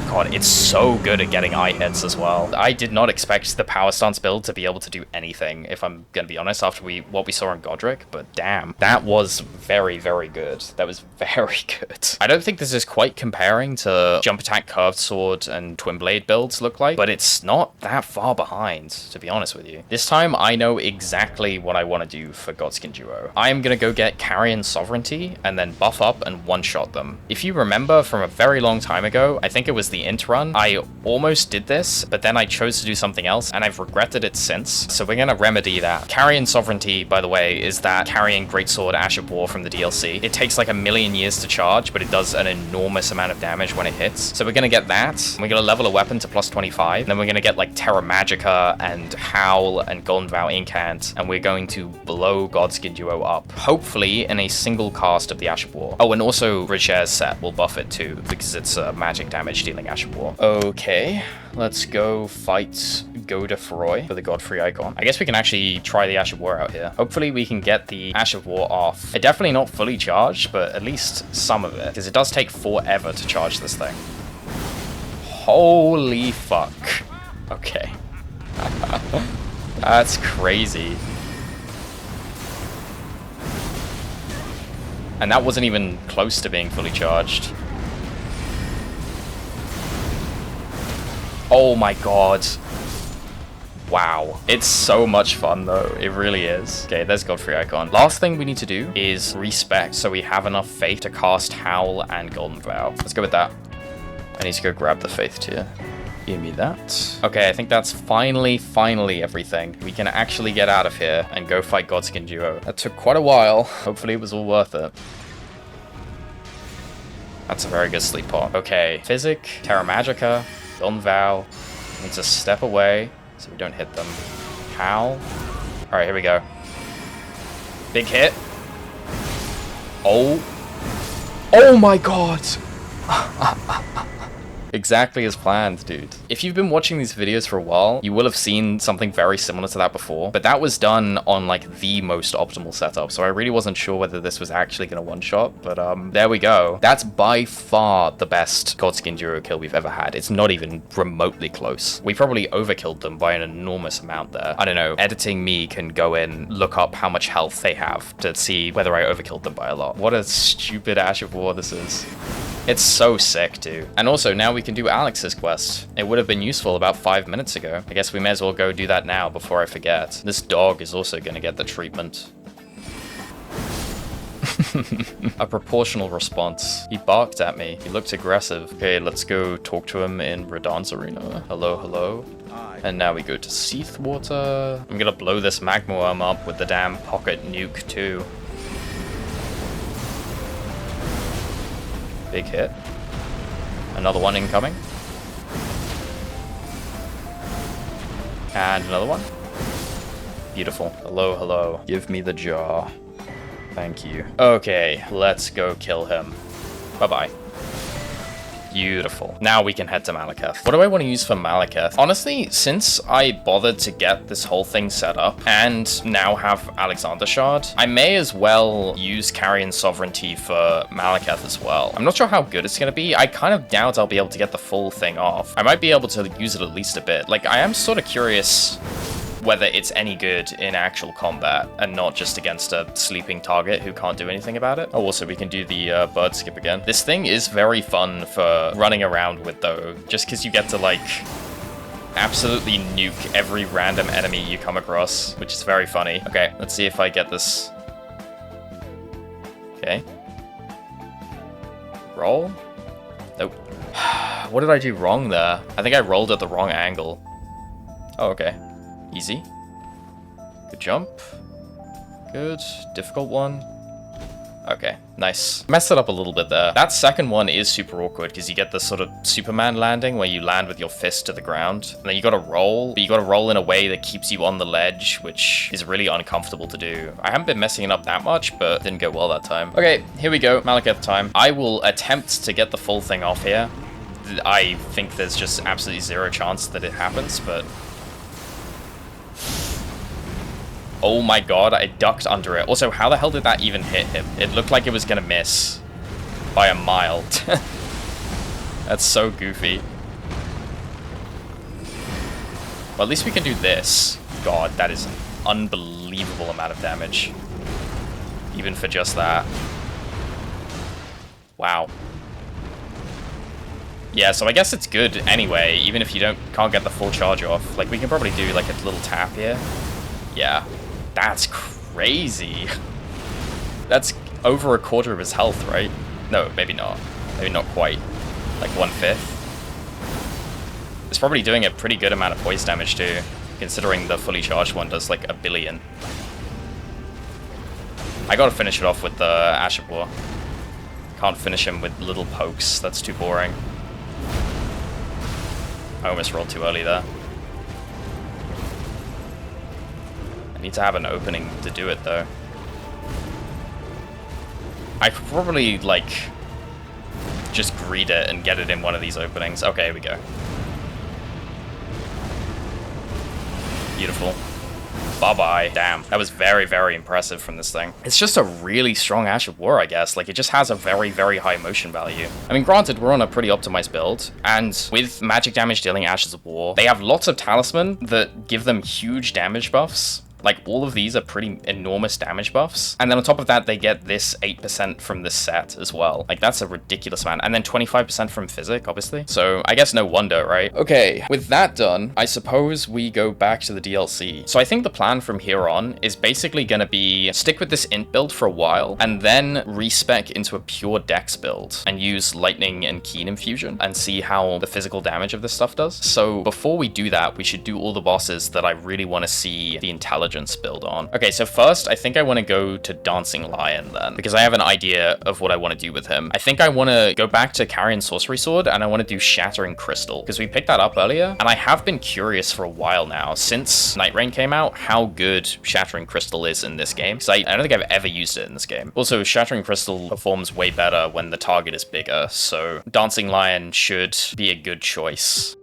God, it's so good at getting eye hits as well. I did not expect the Power Stance build to be able to do anything, if I'm gonna be honest, after what we saw on Godrick, but damn. That was very, very good. That was very good. I don't think this is quite comparing to Jump Attack, Curved Sword, and Twin Blade builds look like, but it's not that far behind, to be honest with you. This time, I know exactly what I want to do for Godskin Duo. I am gonna go get Carrion Sovereignty, and then buff up and one-shot them. If you remember from a very long time ago, I think it was the int run, I almost did this, but then I chose to do something else, and I've regretted it since, so we're gonna remedy that. Carrion Sovereignty, by the way, is that Carrion Greatsword Ash of War from the DLC. It takes like 1,000,000 years to charge, but it does an enormous amount of damage when it hits. So we're gonna get that, we're gonna level a weapon to plus 25, and then we're gonna get like Terra Magica and Howl and Golden Vow Incant, and we're going to blow Godskin Duo up, hopefully in a single cast of the Ash of War. Oh, and also Richer's set will buff it too, because it's a magic damage dealing Ash of War. Okay, let's go fight Godfrey for the Godfrey icon. I guess we can actually try the Ash of War out here. Hopefully we can get the Ash of War off. It's definitely not fully charged, but at least some of it, because it does take forever to charge this thing. Holy fuck. Okay. That's crazy. And that wasn't even close to being fully charged. Oh my god. Wow. It's so much fun though. It really is. Okay, there's Godfrey icon. Last thing we need to do is respec so we have enough faith to cast Howl and Golden Vow. Let's go with that. I need to go grab the faith tier. Give me that. Okay, I think that's finally everything. We can actually get out of here and go fight Godskin Duo. That took quite a while. Hopefully it was all worth it. That's a very good sleep pot. Okay, Physic, Terra Magica, Golden Vow. Need to step away so we don't hit them. Howl. Alright, here we go. Big hit. Oh. Oh my god! Exactly as planned, dude. If you've been watching these videos for a while, you will have seen something very similar to that before, but that was done on like the most optimal setup, so I really wasn't sure whether this was actually gonna one-shot, but there we go. That's by far the best Godskin Duo kill we've ever had. It's not even remotely close. We probably overkilled them by an enormous amount there. I don't know, editing me can go in, look up how much health they have to see whether I overkilled them by a lot. What a stupid Ash of War this is. It's so sick, dude. And also, now we can do Alex's quest. It would have been useful about 5 minutes ago. I guess we may as well go do that now before I forget. This dog is also going to get the treatment. A proportional response. He barked at me. He looked aggressive. Okay, let's go talk to him in Radahn's arena. Hello, hello. And now we go to Seathwater. I'm gonna blow this magma worm up with the damn pocket nuke too. Big hit. Another one incoming. And another one. Beautiful. Hello, hello. Give me the jaw. Thank you. Okay, let's go kill him. Bye-bye. Beautiful. Now we can head to Maliketh. What do I want to use for Maliketh? Honestly, since I bothered to get this whole thing set up and now have Alexander Shard, I may as well use Carrion Sovereignty for Maliketh as well. I'm not sure how good it's going to be. I kind of doubt I'll be able to get the full thing off. I might be able to use it at least a bit. Like, I am sort of curious whether it's any good in actual combat and not just against a sleeping target who can't do anything about it. Oh, also we can do the bird skip again. This thing is very fun for running around with though, just because you get to like absolutely nuke every random enemy you come across, which is very funny. Okay, let's see if I get this. Okay. Roll? Nope. What did I do wrong there? I think I rolled at the wrong angle. Oh, okay. Easy. Good jump. Good. Difficult one. Okay, nice. Messed it up a little bit there. That second one is super awkward because you get this sort of Superman landing where you land with your fist to the ground. And then you gotta roll, but you gotta roll in a way that keeps you on the ledge, which is really uncomfortable to do. I haven't been messing it up that much, but didn't go well that time. Okay, here we go. Maliketh time. I will attempt to get the full thing off here. I think there's just absolutely zero chance that it happens, but... Oh my god, I ducked under it. Also, how the hell did that even hit him? It looked like it was gonna miss by a mile. That's so goofy. Well, at least we can do this. God, that is an unbelievable amount of damage. Even for just that. Wow. Yeah, so I guess it's good anyway, even if you can't get the full charge off. Like, we can probably do, like, a little tap here. Yeah. That's crazy. That's over a quarter of his health, right? No, maybe not. Maybe not quite. Like 1/5. It's probably doing a pretty good amount of poise damage too, considering the fully charged one does like 1 billion. I gotta finish it off with the Ash of War. Can't finish him with little pokes, that's too boring. I almost rolled too early there. I need to have an opening to do it, though. I could probably, like, just greed it and get it in one of these openings. Okay, here we go. Beautiful. Bye-bye. Damn, that was very, very impressive from this thing. It's just a really strong Ash of War, I guess. Like, it just has a very, very high motion value. I mean, granted, we're on a pretty optimized build, and with magic damage dealing Ashes of War, they have lots of talisman that give them huge damage buffs. Like, all of these are pretty enormous damage buffs. And then on top of that, they get this 8% from this set as well. Like, that's a ridiculous amount. And then 25% from Physic, obviously. So, I guess no wonder, right? Okay, with that done, I suppose we go back to the DLC. So I think the plan from here on is basically gonna be stick with this int build for a while, and then respec into a pure dex build, and use Lightning and Keen Infusion, and see how the physical damage of this stuff does. So before we do that, we should do all the bosses that I really want to see the intelligence build on. Okay, so first, I think I want to go to Dancing Lion then, because I have an idea of what I want to do with him. I think I want to go back to Carrion Sorcery Sword, and I want to do Shattering Crystal, because we picked that up earlier, and I have been curious for a while now, since Night Rain came out, how good Shattering Crystal is in this game, because I don't think I've ever used it in this game. Also, Shattering Crystal performs way better when the target is bigger, so Dancing Lion should be a good choice.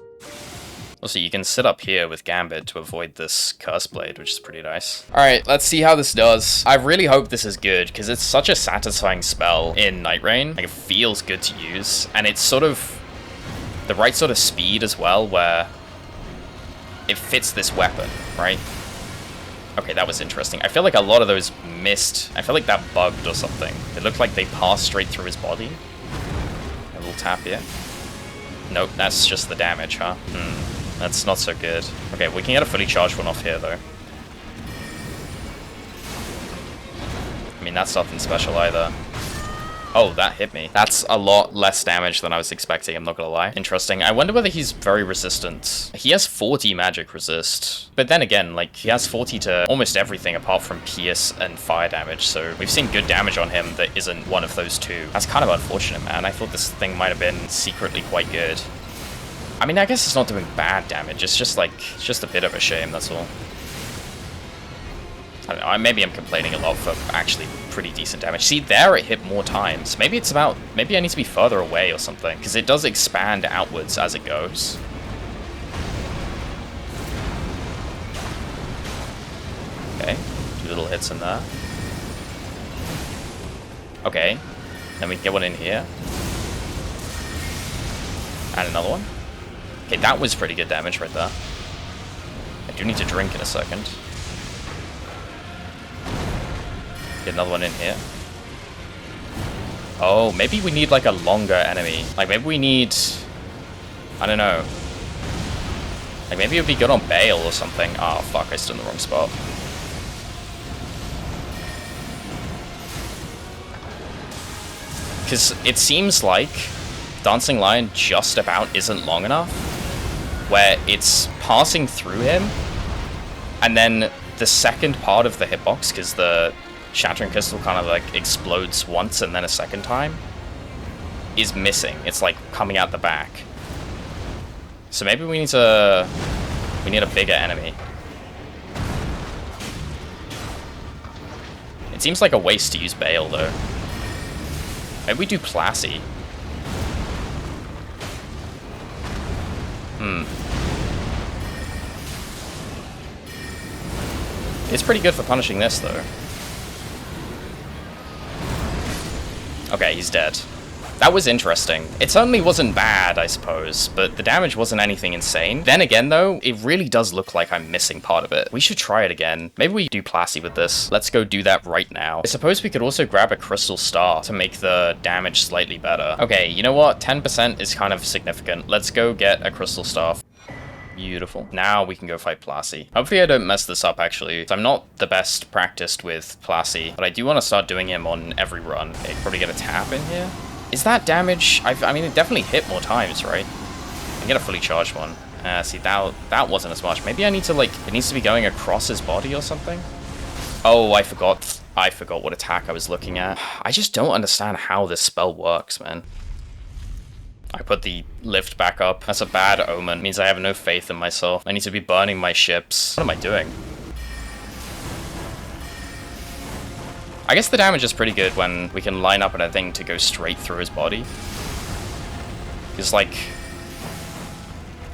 Also, you can sit up here with Gambit to avoid this Curse Blade, which is pretty nice. Alright, let's see how this does. I really hope this is good, because it's such a satisfying spell in Night Rain. Like, it feels good to use, and it's sort of the right sort of speed as well, where it fits this weapon, right? Okay, that was interesting. I feel like a lot of those missed. I feel like that bugged or something. It looked like they passed straight through his body. A little tap here. Nope, that's just the damage, huh? That's not so good. Okay, we can get a fully charged one off here, though. I mean, that's nothing special either. Oh, that hit me. That's a lot less damage than I was expecting, I'm not gonna lie. Interesting. I wonder whether he's very resistant. He has 40 magic resist. But then again, like, he has 40 to almost everything apart from pierce and fire damage, so we've seen good damage on him that isn't one of those two. That's kind of unfortunate, man. I thought this thing might have been secretly quite good. I mean, I guess it's not doing bad damage. It's just like, it's just a bit of a shame, that's all. I don't know, maybe I'm complaining a lot for actually pretty decent damage. See, there it hit more times. Maybe it's about, maybe I need to be further away or something, because it does expand outwards as it goes. Okay, 2 little hits in there. Okay, then we can get one in here. And another one. Okay, that was pretty good damage right there. I do need to drink in a second. Get another one in here. Oh, maybe we need like a longer enemy. Like maybe we need, I don't know. Like maybe it would be good on Bayle or something. Oh fuck, I stood in the wrong spot. Because it seems like Dancing Lion just about isn't long enough, where it's passing through him, and then the second part of the hitbox, because the Shattering Crystal kind of like explodes once and then a second time is missing. It's like coming out the back. So maybe we need a bigger enemy. It seems like a waste to use Bayle though. Maybe we do Placi. It's pretty good for punishing this, though. Okay, he's dead. That was interesting. It certainly wasn't bad, I suppose, but the damage wasn't anything insane. Then again, though, it really does look like I'm missing part of it. We should try it again. Maybe we do Placi with this. Let's go do that right now. I suppose we could also grab a Crystal Star to make the damage slightly better. Okay, you know what? 10% is kind of significant. Let's go get a Crystal Star. Beautiful. Now we can go fight Placi. Hopefully I don't mess this up, actually. I'm not the best practiced with Placi, but I do want to start doing him on every run. Okay, probably get a tap in here. Is that damage? I mean, it definitely hit more times, right? I can get a fully charged one. See, that wasn't as much. Maybe I need to, like, it needs to be going across his body or something? Oh, I forgot. I forgot what attack I was looking at. I just don't understand how this spell works, man. I put the lift back up. That's a bad omen. It means I have no faith in myself. I need to be burning my ships. What am I doing? I guess the damage is pretty good when we can line up on a thing to go straight through his body. It's like...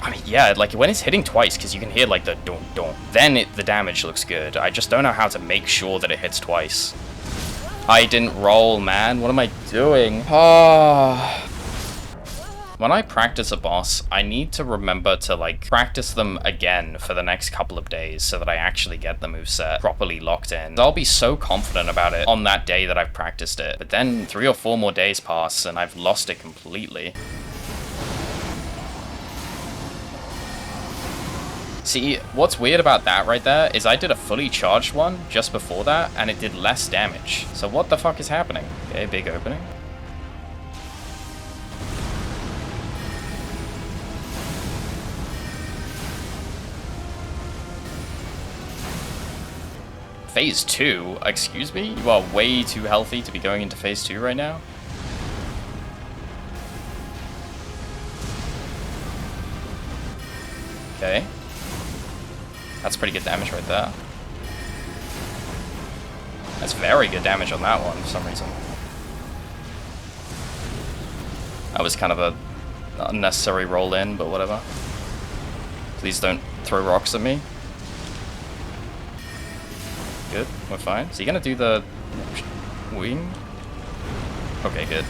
I mean, yeah, like when it's hitting twice, because you can hear like the dun-dun, then the damage looks good. I just don't know how to make sure that it hits twice. I didn't roll, man. What am I doing? Ah... When I practice a boss, I need to remember to like practice them again for the next couple of days so that I actually get the moveset properly locked in. I'll be so confident about it on that day that I've practiced it, but then 3 or 4 more days pass and I've lost it completely. See, what's weird about that right there is I did a fully charged one just before that and it did less damage. So what the fuck is happening? Okay, big opening. Phase 2? Excuse me? You are way too healthy to be going into Phase 2 right now? Okay. That's pretty good damage right there. That's very good damage on that one for some reason. That was kind of a unnecessary roll in, but whatever. Please don't throw rocks at me. Good, we're fine. So you're gonna do the wing? Okay, good.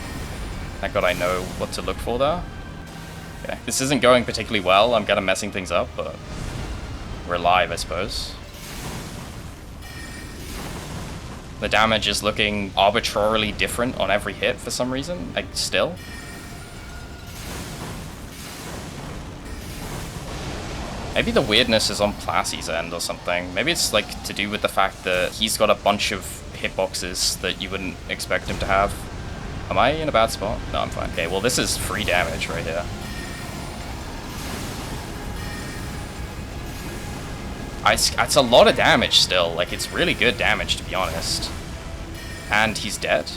Thank God I know what to look for there. Okay, this isn't going particularly well. I'm kind of messing things up, but we're alive, I suppose. The damage is looking arbitrarily different on every hit for some reason, like still. Maybe the weirdness is on Placi's end or something. Maybe it's like to do with the fact that he's got a bunch of hitboxes that you wouldn't expect him to have. Am I in a bad spot? No, I'm fine. Okay, well this is free damage right here. It's a lot of damage still. Like, it's really good damage, to be honest. And he's dead.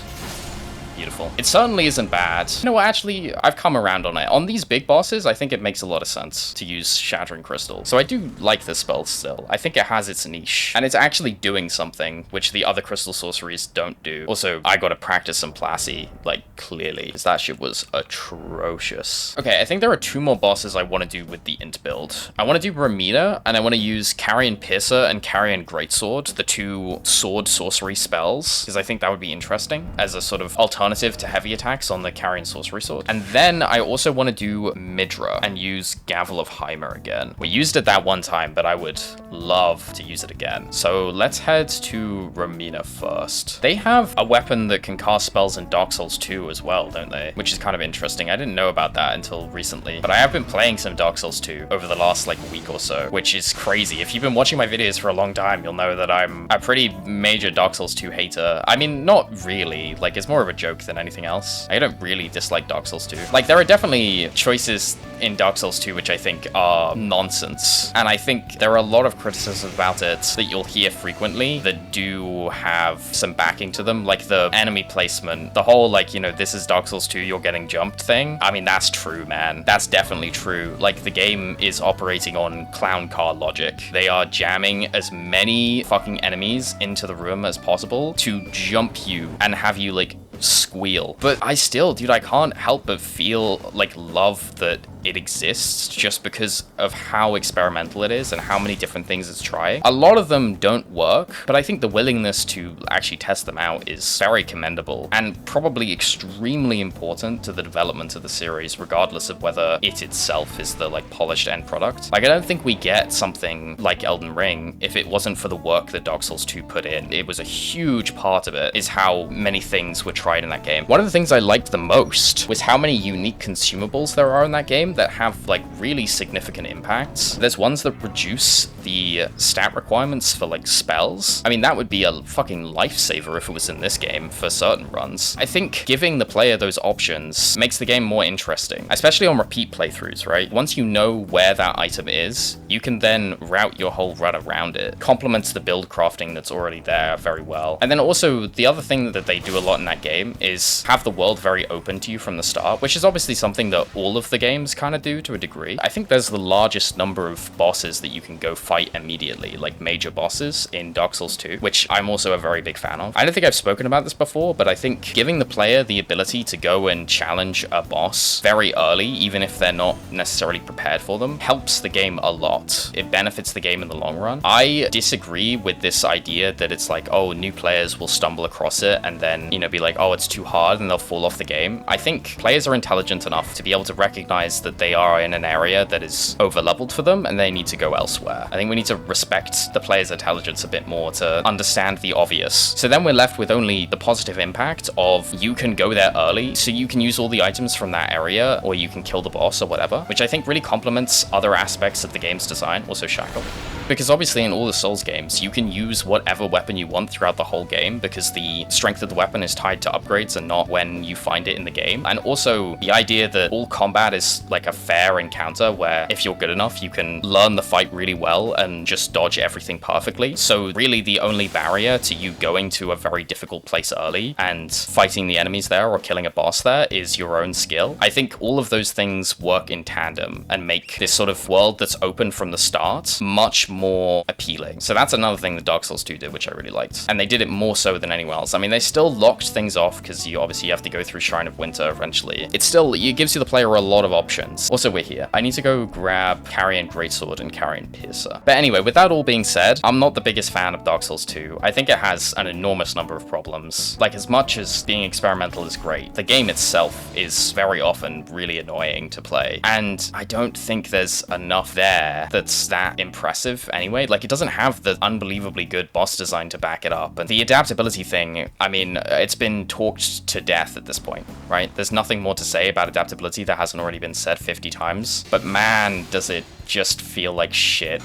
Beautiful. It certainly isn't bad. You know what, actually, I've come around on it. On these big bosses, I think it makes a lot of sense to use Shattering Crystal. So I do like this spell still. I think it has its niche. And it's actually doing something, which the other crystal sorceries don't do. Also, I gotta practice some Placi, like, clearly. Because that shit was atrocious. Okay, I think there are 2 more bosses I want to do with the int build. I want to do Romina, and I want to use Carrion Piercer and Carrion Greatsword, the 2 sword sorcery spells, because I think that would be interesting as a sort of alternative to heavy attacks on the Carrion Sorcery Sword. And then I also want to do Midra and use Gavel of Ymir again. We used it that one time, but I would love to use it again. So let's head to Romina first. They have a weapon that can cast spells in Dark Souls 2 as well, don't they? Which is kind of interesting. I didn't know about that until recently, but I have been playing some Dark Souls 2 over the last like week or so, which is crazy. If you've been watching my videos for a long time, you'll know that I'm a pretty major Dark Souls 2 hater. I mean, not really. Like, it's more of a joke work than anything else. I don't really dislike Dark Souls 2. Like, there are definitely choices in Dark Souls 2 which I think are nonsense, and I think there are a lot of criticisms about it that you'll hear frequently that do have some backing to them, like the enemy placement, the whole, like, you know, this is Dark Souls 2, you're getting jumped thing. I mean, that's true, man. That's definitely true. Like, the game is operating on clown car logic. They are jamming as many fucking enemies into the room as possible to jump you and have you, like, squeal. But I still, dude, I can't help but feel like love that it exists just because of how experimental it is and how many different things it's trying. A lot of them don't work, but I think the willingness to actually test them out is very commendable and probably extremely important to the development of the series, regardless of whether it itself is the, like, polished end product. Like, I don't think we get something like Elden Ring if it wasn't for the work that Dark Souls 2 put in. It was a huge part of it, is how many things were tried in that game. One of the things I liked the most was how many unique consumables there are in that game that have, like, really significant impacts. There's ones that reduce the stat requirements for, like, spells. I mean, that would be a fucking lifesaver if it was in this game for certain runs. I think giving the player those options makes the game more interesting, especially on repeat playthroughs, right? Once you know where that item is, you can then route your whole run around it. Complements the build crafting that's already there very well. And then also, the other thing that they do a lot in that game is have the world very open to you from the start, which is obviously something that all of the games kind of do to a degree. I think there's the largest number of bosses that you can go fight immediately, like major bosses in Dark Souls 2, which I'm also a very big fan of. I don't think I've spoken about this before, but I think giving the player the ability to go and challenge a boss very early, even if they're not necessarily prepared for them, helps the game a lot. It benefits the game in the long run. I disagree with this idea that it's like, oh, new players will stumble across it and then, you know, be like, oh, it's too hard and they'll fall off the game. I think players are intelligent enough to be able to recognize that they are in an area that is over-leveled for them and they need to go elsewhere. I think we need to respect the player's intelligence a bit more to understand the obvious. So then we're left with only the positive impact of you can go there early, so you can use all the items from that area, or you can kill the boss or whatever, which I think really complements other aspects of the game's design, also Shackle. Because obviously in all the Souls games, you can use whatever weapon you want throughout the whole game because the strength of the weapon is tied to upgrades and not when you find it in the game. And also the idea that all combat is like a fair encounter where if you're good enough, you can learn the fight really well and just dodge everything perfectly. So really the only barrier to you going to a very difficult place early and fighting the enemies there or killing a boss there is your own skill. I think all of those things work in tandem and make this sort of world that's open from the start much more appealing. So that's another thing that Dark Souls 2 did, which I really liked. And they did it more so than anyone else. I mean, they still locked things off because you obviously have to go through Shrine of Winter eventually. It gives you the player a lot of options. Also, we're here. I need to go grab Carrion Greatsword and Carrion Piercer. But anyway, with that all being said, I'm not the biggest fan of Dark Souls 2. I think it has an enormous number of problems. Like, as much as being experimental is great, the game itself is very often really annoying to play. And I don't think there's enough there that's that impressive anyway. Like, it doesn't have the unbelievably good boss design to back it up. And the adaptability thing, I mean, it's been talked to death at this point, right? There's nothing more to say about adaptability that hasn't already been said 50 times. But man, does it just feel like shit.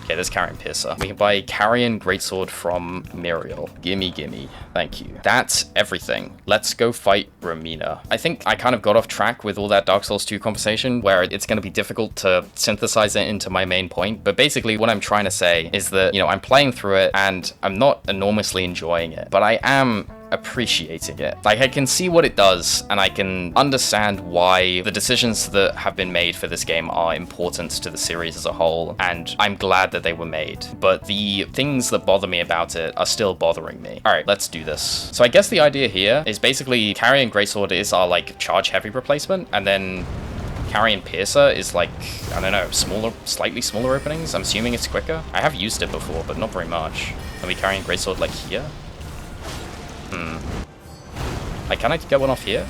Okay, there's Carrion Piercer. We can buy Carrion Greatsword from Muriel. Gimme, gimme. Thank you. That's everything. Let's go fight Romina. I think I kind of got off track with all that Dark Souls 2 conversation where it's going to be difficult to synthesize it into my main point. But basically what I'm trying to say is that, you know, I'm playing through it and I'm not enormously enjoying it, but I am appreciating it. Like, I can see what it does and I can understand why the decisions that have been made for this game are important to the series as a whole, and I'm glad that they were made. But the things that bother me about it are still bothering me. All right, let's do this. So I guess the idea here is basically Carrion Greatsword is our, like, charge heavy replacement, and then Carrion Piercer is like, I don't know, slightly smaller openings. I'm assuming it's quicker. I have used it before, but not very much. Can we Carrion Greatsword like here? Like, can I get one off here?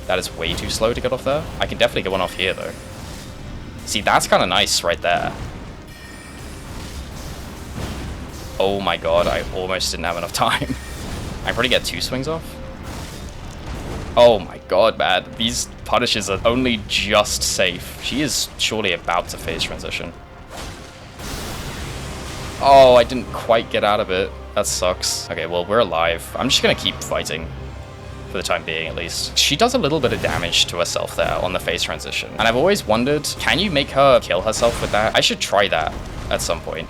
That is way too slow to get off there. I can definitely get one off here, though. See, that's kind of nice right there. Oh my god, I almost didn't have enough time. I probably get 2 swings off. Oh my god, man. These punishes are only just safe. She is surely about to phase transition. Oh, I didn't quite get out of it. That sucks. Okay, well, we're alive. I'm just gonna keep fighting. for the time being at least. She does a little bit of damage to herself there on the phase transition. And I've always wondered, can you make her kill herself with that? I should try that at some point.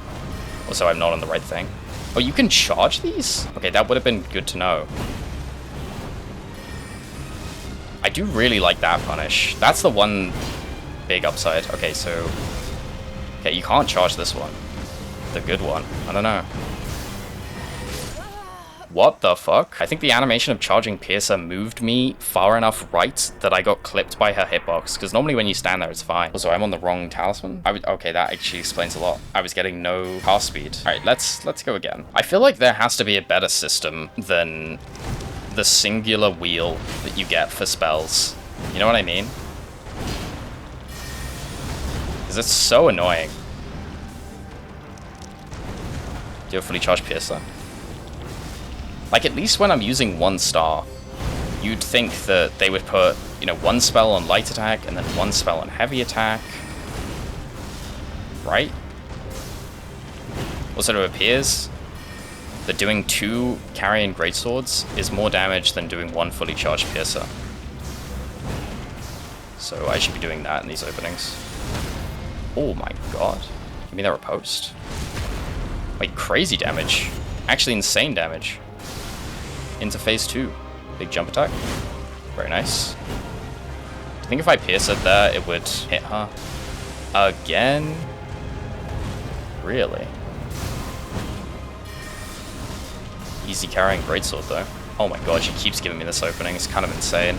Also, I'm not on the right thing. Oh, you can charge these? Okay, that would have been good to know. I do really like that punish. That's the one big upside. Okay, so... Okay, you can't charge this one. The good one. I don't know. What the fuck? I think the animation of charging Piercer moved me far enough right that I got clipped by her hitbox, because normally when you stand there, it's fine. Also, I'm on the wrong talisman. Okay, that actually explains a lot. I was getting no cast speed. All right, let's go again. I feel like there has to be a better system than the singular wheel that you get for spells. You know what I mean? Because it's so annoying. Do you have fully charged Piercer? Like, at least when I'm using 1 star, you'd think that they would put, you know, 1 spell on light attack and then 1 spell on heavy attack. Right? Also, it appears that doing 2 carrying greatswords is more damage than doing 1 fully charged Piercer. So I should be doing that in these openings. Oh my god. Give me that riposte. Wait, crazy damage. Actually insane damage. Into phase 2. Big jump attack. Very nice. I think if I pierce it there, it would hit her. Again? Really? Easy carrying greatsword though. Oh my god, she keeps giving me this opening. It's kind of insane.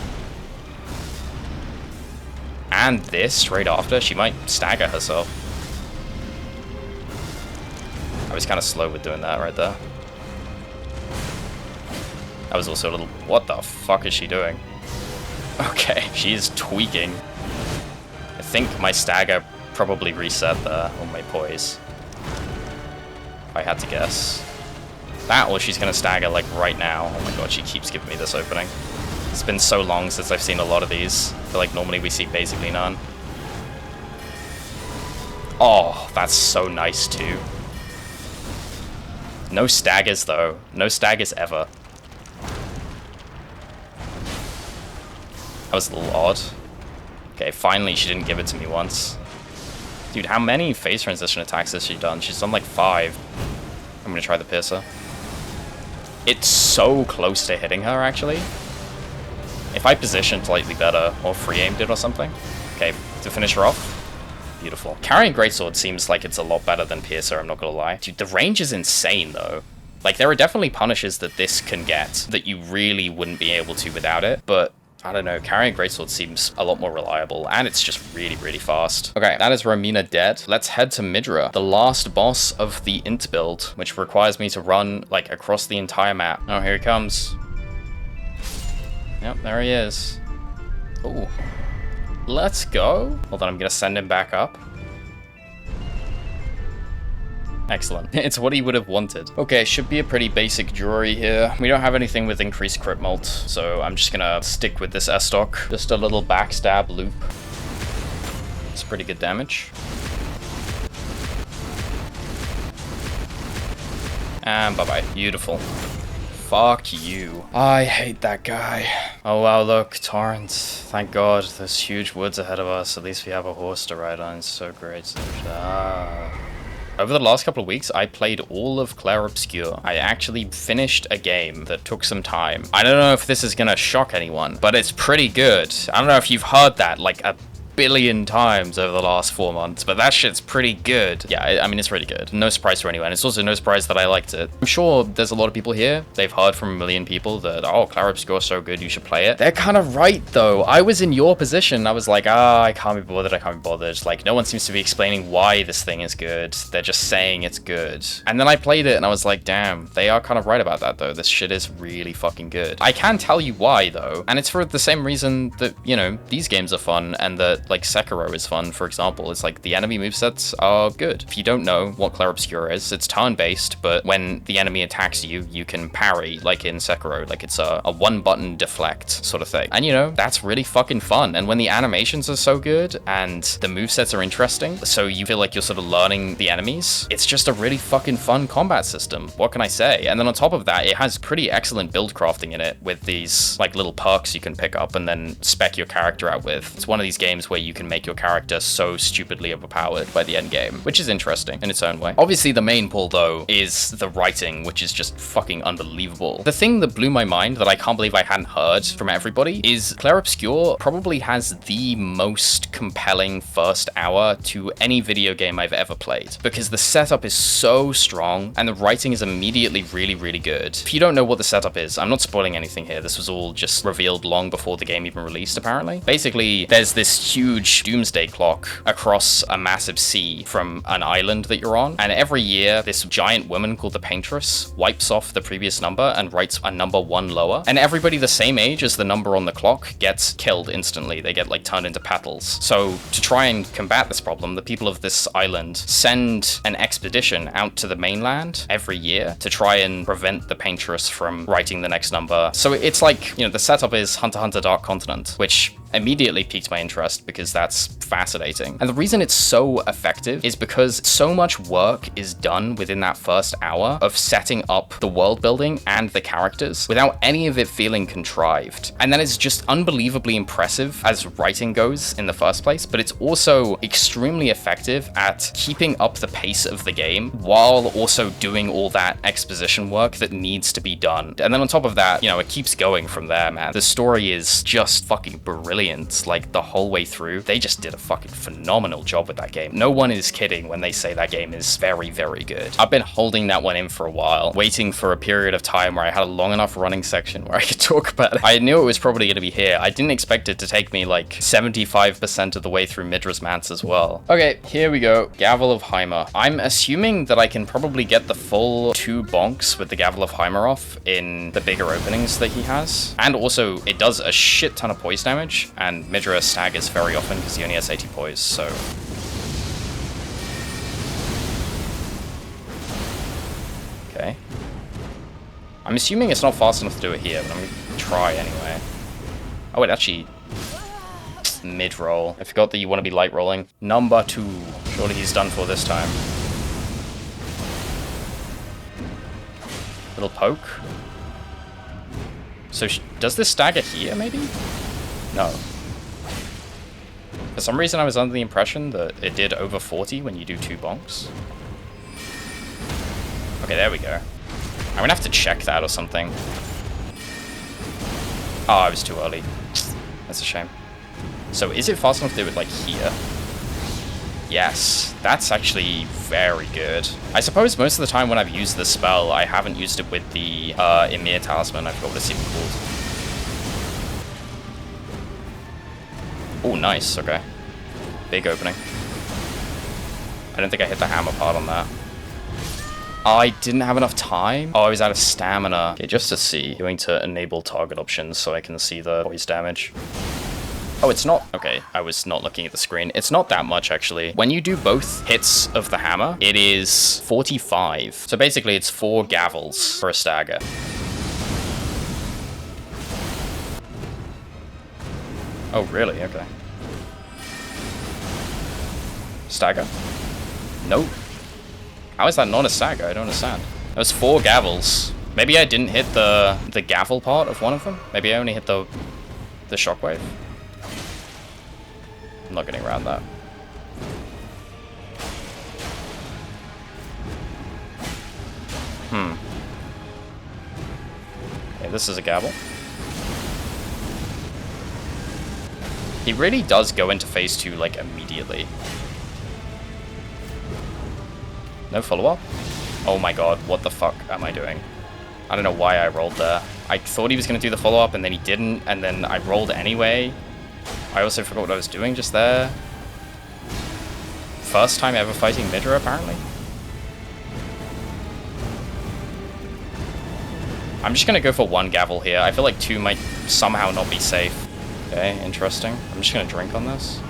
And this straight after, she might stagger herself. I was kind of slow with doing that right there. That was also a little... What the fuck is she doing? Okay, she is tweaking. I think my stagger probably reset there on my poise. If I had to guess. That or she's gonna stagger like right now. Oh my god, she keeps giving me this opening. It's been so long since I've seen a lot of these. I feel like normally we see basically none. Oh, that's so nice too. No staggers though. No staggers ever. That was a little odd. Okay, finally she didn't give it to me once. Dude, how many phase transition attacks has she done? She's done like 5. I'm gonna try the Piercer. It's so close to hitting her, actually. If I positioned slightly better, or free-aimed it or something. Okay, to finish her off. Beautiful. Carrying Greatsword seems like it's a lot better than Piercer, I'm not gonna lie. Dude, the range is insane, though. Like, there are definitely punishes that this can get that you really wouldn't be able to without it, but I don't know, carrying Greatsword seems a lot more reliable, and it's just really, really fast. Okay, that is Romina dead. Let's head to Midra, the last boss of the int build, which requires me to run, like, across the entire map. Oh, here he comes. Yep, there he is. Ooh. Let's go. Hold on, I'm gonna send him back up. Excellent. It's what he would have wanted. Okay, should be a pretty basic jewelry here. We don't have anything with increased crit mult, so I'm just gonna stick with this S-stock. Just a little backstab loop. It's pretty good damage. And bye-bye. Beautiful. Fuck you. I hate that guy. Oh wow, look, torrent. Thank God, there's huge woods ahead of us. At least we have a horse to ride on. It's so great. Over the last couple of weeks, I played all of Clair Obscur. I actually finished a game that took some time. I don't know if this is gonna shock anyone, but it's pretty good. I don't know if you've heard that like a billion times over the last 4 months, but that shit's pretty good. Yeah, I mean, it's really good. No surprise for anyone. It's also no surprise that I liked it. I'm sure there's a lot of people here, they've heard from a million people that, oh, Clair Obscur is so good, you should play it. They're kind of right, though. I was in your position. I was like, I can't be bothered, I can't be bothered. Like, no one seems to be explaining why this thing is good. They're just saying it's good. And then I played it, and I was like, damn, they are kind of right about that, though. This shit is really fucking good. I can tell you why, though, and it's for the same reason that, you know, these games are fun, and that like Sekiro is fun, for example. It's like the enemy movesets are good. If you don't know what Clair Obscur is, it's turn-based, but when the enemy attacks you, you can parry, like in Sekiro. Like it's a one-button deflect sort of thing. And you know, that's really fucking fun. And when the animations are so good and the movesets are interesting, so you feel like you're sort of learning the enemies, it's just a really fucking fun combat system. What can I say? And then on top of that, it has pretty excellent build crafting in it with these like little perks you can pick up and then spec your character out with. It's one of these games where you can make your character so stupidly overpowered by the end game, which is interesting in its own way. Obviously, the main pull though is the writing, which is just fucking unbelievable. The thing that blew my mind that I can't believe I hadn't heard from everybody is Clair Obscur probably has the most compelling first hour to any video game I've ever played, because the setup is so strong and the writing is immediately really good. If you don't know what the setup is, I'm not spoiling anything here. This was all just revealed long before the game even released, apparently. Basically, there's this huge doomsday clock across a massive sea from an island that you're on, and every year this giant woman called the Paintress wipes off the previous number and writes a number one lower, and everybody the same age as the number on the clock gets killed instantly. They get like turned into petals. So to try and combat this problem, the people of this island send an expedition out to the mainland every year to try and prevent the Paintress from writing the next number. So it's like, you know, the setup is Hunter x Hunter Dark Continent, which immediately piqued my interest because that's fascinating. And the reason it's so effective is because so much work is done within that first hour of setting up the world building and the characters without any of it feeling contrived. And that is just unbelievably impressive as writing goes in the first place, but it's also extremely effective at keeping up the pace of the game while also doing all that exposition work that needs to be done. And then on top of that, you know, it keeps going from there, man. The story is just fucking brilliant, like the whole way through. They just did a fucking phenomenal job with that game. No one is kidding when they say that game is very good. I've been holding that one in for a while, waiting for a period of time where I had a long enough running section where I could talk about it. I knew it was probably going to be here. I didn't expect it to take me like 75% of the way through Midra's Manse as well. Okay, here we go. Gavel of Ymir. I'm assuming that I can probably get the full 2 bonks with the Gavel of Ymir off in the bigger openings that he has. And also, it does a shit ton of poise damage, and Midra staggers very often because he only has 80 poise, so... Okay. I'm assuming it's not fast enough to do it here, but I'm going to try anyway. Oh, wait, actually... Mid-roll. I forgot that you want to be light rolling. Number 2. Surely he's done for this time. Little poke. So does this stagger here, maybe? No. For some reason I was under the impression that it did over 40 when you do 2 bonks. Okay, there we go. I'm gonna have to check that or something. Oh, I was too early. That's a shame. So is it fast enough to do it like here? Yes, that's actually very good. I suppose most of the time when I've used this spell, I haven't used it with the Ymir talisman. I forgot what it's even called. Oh, nice. Okay. Big opening. I don't think I hit the hammer part on that. I didn't have enough time. Oh, I was out of stamina. Okay, just to see. Going to enable target options so I can see the poise damage. Oh, it's not... Okay, I was not looking at the screen. It's not that much, actually. When you do both hits of the hammer, it is 45. So basically, it's 4 gavels for a stagger. Oh, really? Okay. Stagger? Nope. How is that not a stagger? I don't understand. That was 4 gavels. Maybe I didn't hit the gavel part of one of them? Maybe I only hit the shockwave? I'm not getting around that. Okay, this is a gavel. He really does go into phase 2, like, immediately. No follow-up? Oh my god, what the fuck am I doing? I don't know why I rolled there. I thought he was going to do the follow-up, and then he didn't, and then I rolled anyway. I also forgot what I was doing just there. First time ever fighting Midra, apparently. I'm just going to go for 1 gavel here. I feel like 2 might somehow not be safe. Okay, interesting. I'm just going to drink on this.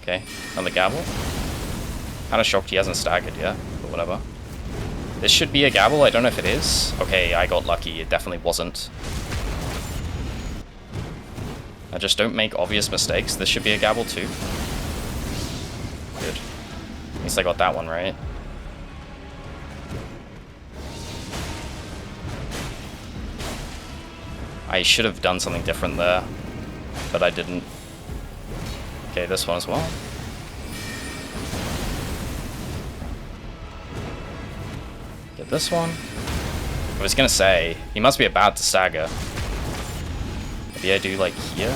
Okay, on the Gabble. Kinda shocked he hasn't staggered yet, but whatever. This should be a Gabble, I don't know if it is. Okay, I got lucky, it definitely wasn't. I just don't make obvious mistakes. This should be a Gabble too. Good. At least I got that one right. I should have done something different there, but I didn't. Okay, this one as well. Get this one. I was gonna say, he must be about to stagger. Maybe I do like here?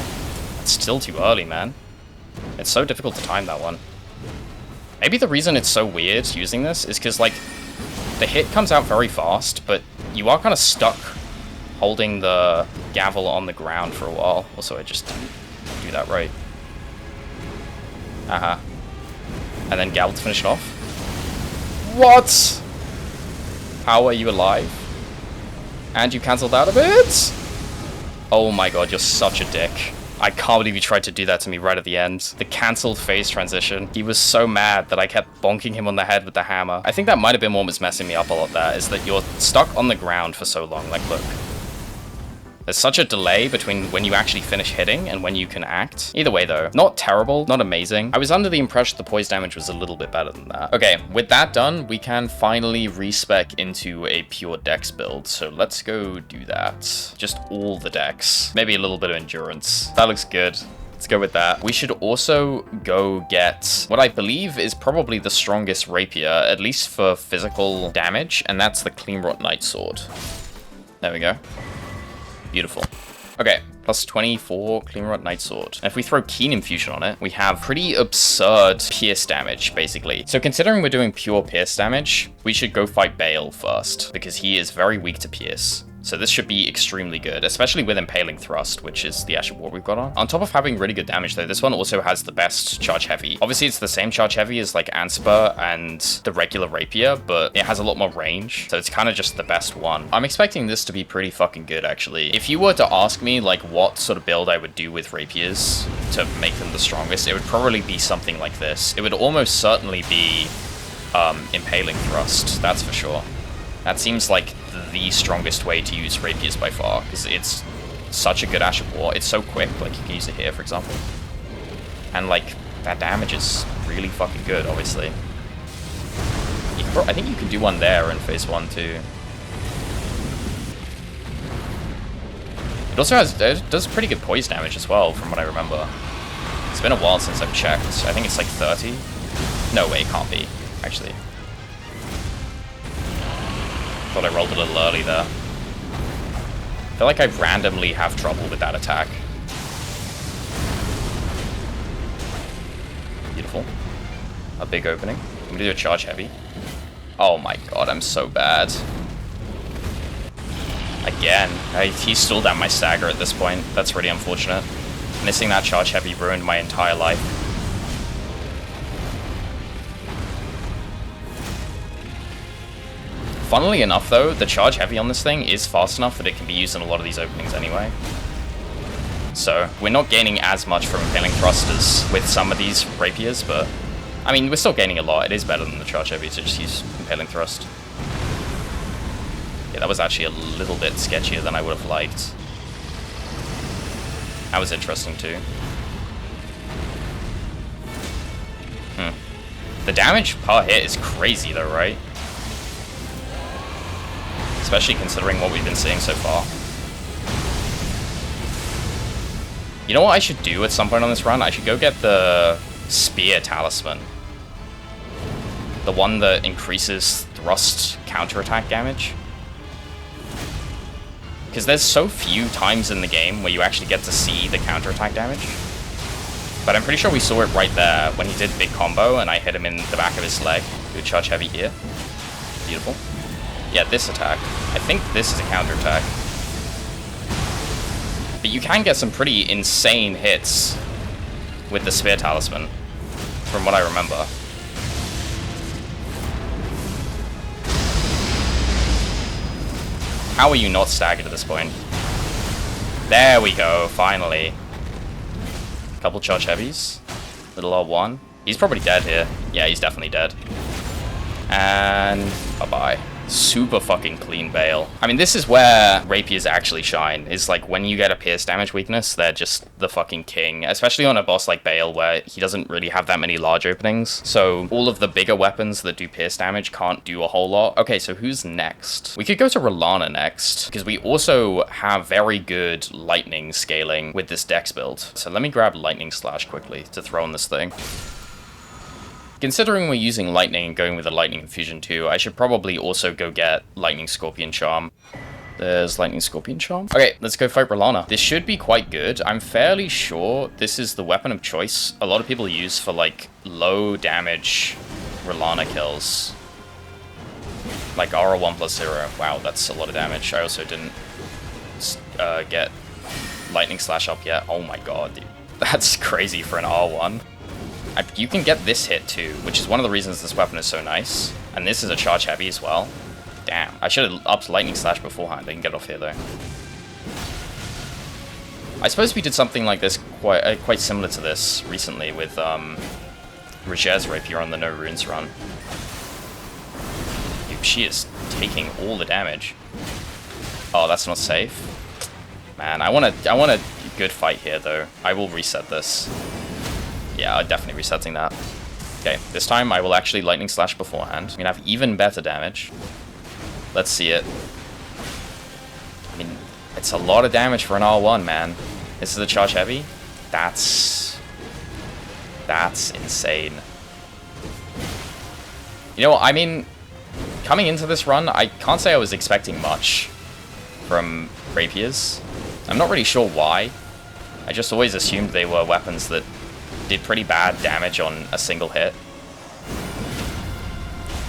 It's still too early, man. It's so difficult to time that one. Maybe the reason it's so weird using this is because, like, the hit comes out very fast, but you are kind of stuck holding the gavel on the ground for a while. Also, I just didn't do that right. And then gavel to finish it off. What? How are you alive? And you cancelled out a bit? Oh my god, you're such a dick. I can't believe you tried to do that to me right at the end. The cancelled phase transition. He was so mad that I kept bonking him on the head with the hammer. I think that might have been what was messing me up a lot there, is that you're stuck on the ground for so long. Like, look. There's such a delay between when you actually finish hitting and when you can act. Either way though, not terrible, not amazing. I was under the impression the poise damage was a little bit better than that. Okay, with that done, we can finally respec into a pure dex build. So let's go do that. Just all the dex. Maybe a little bit of endurance. That looks good. Let's go with that. We should also go get what I believe is probably the strongest rapier, at least for physical damage, and that's the Clair Knight sword. There we go. Beautiful. Okay, plus 24 Clair Knight sword. And if we throw Keen Infusion on it, we have pretty absurd pierce damage, basically. So considering we're doing pure pierce damage, we should go fight Bayle first, because he is very weak to pierce. So this should be extremely good, especially with Impaling Thrust, which is the Asher Ward we've got on. On top of having really good damage though, this one also has the best charge heavy. Obviously it's the same charge heavy as like Anspur and the regular rapier, but it has a lot more range. So it's kind of just the best one. I'm expecting this to be pretty fucking good actually. If you were to ask me like what sort of build I would do with rapiers to make them the strongest, it would probably be something like this. It would almost certainly be Impaling Thrust, that's for sure. That seems like the strongest way to use rapiers by far, because it's such a good Ash of War. It's so quick, like you can use it here, for example. And like, that damage is really fucking good, obviously. I think you can do one there in phase 1 too. It also it does pretty good poise damage as well, from what I remember. It's been a while since I've checked. I think it's like 30. No way, it can't be, actually. Thought I rolled a little early there. I feel like I randomly have trouble with that attack. Beautiful. A big opening. I'm gonna do a charge heavy. Oh my god, I'm so bad. Again. He stalled out my stagger at this point. That's really unfortunate. Missing that charge heavy ruined my entire life. Funnily enough though, the charge heavy on this thing is fast enough that it can be used in a lot of these openings anyway. So, we're not gaining as much from Impaling Thrust as with some of these rapiers, but I mean, we're still gaining a lot. It is better than the charge heavy to just use Impaling Thrust. Yeah, that was actually a little bit sketchier than I would have liked. That was interesting too. The damage per hit is crazy though, right? Especially considering what we've been seeing so far. You know what I should do at some point on this run? I should go get the Spear Talisman. The one that increases thrust counterattack damage. Because there's so few times in the game where you actually get to see the counterattack damage. But I'm pretty sure we saw it right there when he did big combo and I hit him in the back of his leg. Good charge heavy here. Beautiful. Yeah, this attack. I think this is a counterattack. But you can get some pretty insane hits with the Spear Talisman, from what I remember. How are you not staggered at this point? There we go, finally. Couple charge heavies. Little R1. He's probably dead here. Yeah, he's definitely dead. And bye-bye. Super fucking clean Bayle. I mean, this is where rapiers actually shine. Is like when you get a pierce damage weakness, they're just the fucking king. Especially on a boss like Bayle, where he doesn't really have that many large openings. So all of the bigger weapons that do pierce damage can't do a whole lot. Okay, so who's next? We could go to Rellana next, because we also have very good lightning scaling with this dex build. So let me grab Lightning Slash quickly to throw on this thing. Considering we're using Lightning and going with a Lightning Infusion too, I should probably also go get Lightning Scorpion Charm. There's Lightning Scorpion Charm. Okay, let's go fight Rellana. This should be quite good. I'm fairly sure this is the weapon of choice a lot of people use for, like, low damage Rellana kills. Like Aura 1+0. Wow, that's a lot of damage. I also didn't get Lightning Slash up yet. Oh my god, dude. That's crazy for an R1. You can get this hit too, which is one of the reasons this weapon is so nice. And this is a charge heavy as well. Damn. I should have upped Lightning Slash beforehand. I can get off here though. I suppose we did something like this quite similar to this recently with Rager's Rapier on the No Runes run. Dude, she is taking all the damage. Oh, that's not safe. Man, I want a good fight here though. I will reset this. Yeah, I'm definitely resetting that. Okay, this time I will actually Lightning Slash beforehand. I'm gonna have even better damage. Let's see it. I mean, it's a lot of damage for an R1, man. This is a charge heavy? That's insane. You know what, I mean, coming into this run, I can't say I was expecting much from rapiers. I'm not really sure why. I just always assumed they were weapons that did pretty bad damage on a single hit.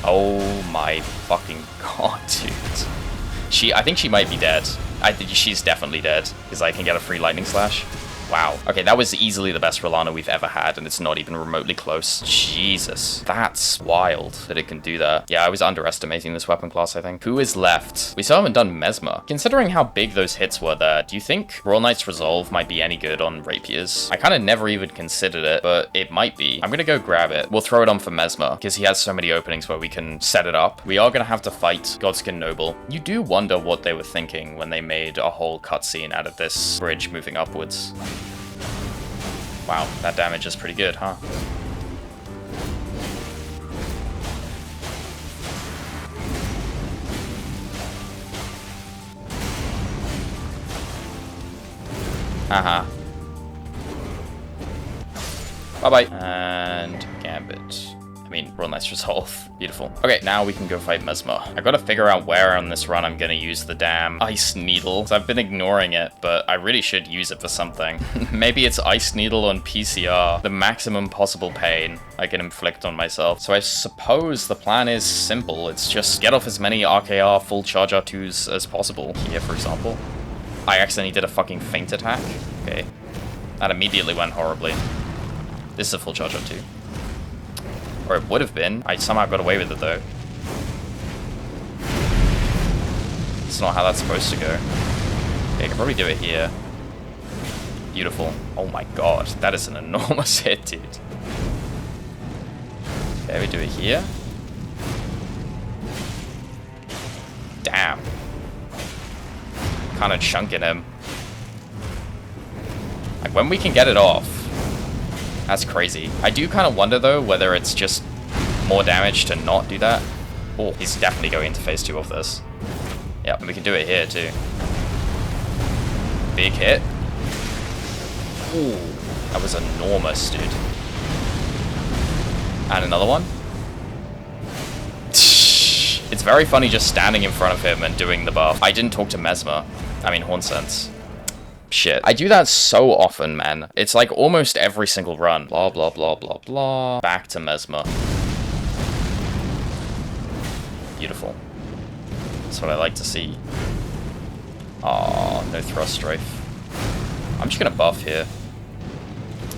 Oh my fucking god, dude. I think she might be dead. I think she's definitely dead, because I can get a free Lightning Slash. Wow. Okay, that was easily the best Rellana we've ever had, and it's not even remotely close. Jesus. That's wild that it can do that. Yeah, I was underestimating this weapon class, I think. Who is left? We still haven't done Messmer. Considering how big those hits were there, do you think Royal Knight's Resolve might be any good on rapiers? I kind of never even considered it, but it might be. I'm gonna go grab it. We'll throw it on for Messmer, because he has so many openings where we can set it up. We are gonna have to fight Godskin Noble. You do wonder what they were thinking when they made a whole cutscene out of this bridge moving upwards. Wow, that damage is pretty good, huh? Haha. Bye-bye. And Gambit. I mean, Royal Knight's Resolve. Beautiful. Okay, now we can go fight Messmer. I've got to figure out where on this run I'm going to use the damn Ice Needle. So I've been ignoring it, but I really should use it for something. Maybe it's Ice Needle on PCR. The maximum possible pain I can inflict on myself. So I suppose the plan is simple. It's just get off as many RKR full charge R2s as possible. Here, for example. I accidentally did a fucking feint attack. Okay. That immediately went horribly. This is a full charge R2. Or it would have been. I somehow got away with it, though. It's not how that's supposed to go. Okay, I can probably do it here. Beautiful. Oh my god, that is an enormous hit, dude. Okay, we do it here. Damn. Kind of chunking him. Like, when we can get it off, that's crazy. I do kind of wonder, though, whether it's just more damage to not do that. Oh, he's definitely going into phase 2 of this. Yep, and we can do it here, too. Big hit. Ooh, that was enormous, dude. And another one. It's very funny just standing in front of him and doing the buff. I didn't talk to Messmer. I mean, Horn Sense. Shit. I do that so often, man. It's like almost every single run. Blah, blah, blah, blah, blah. Back to Messmer. Beautiful. That's what I like to see. Oh, no thrust strafe. I'm just gonna buff here.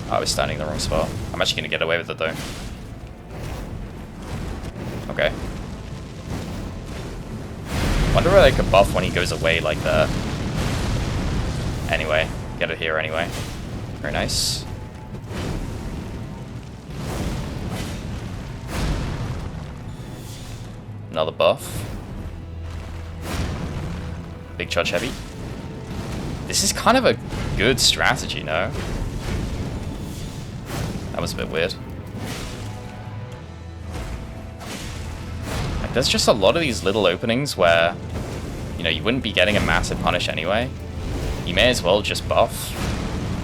Oh, I was standing in the wrong spot. I'm actually gonna get away with it, though. Okay. Wonder whether I could buff when he goes away like that. Anyway, get it here anyway. Very nice. Another buff. Big charge heavy. This is kind of a good strategy, no? That was a bit weird. Like, there's just a lot of these little openings where, you know, you wouldn't be getting a massive punish anyway. You may as well just buff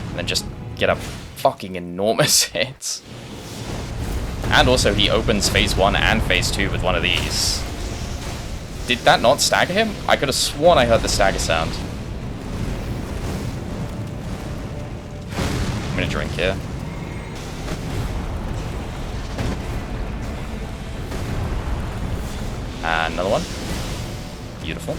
and then just get a fucking enormous hit. And also, he opens phase 1 and phase 2 with one of these. Did that not stagger him? I could have sworn I heard the stagger sound. I'm gonna drink here. And another one. Beautiful.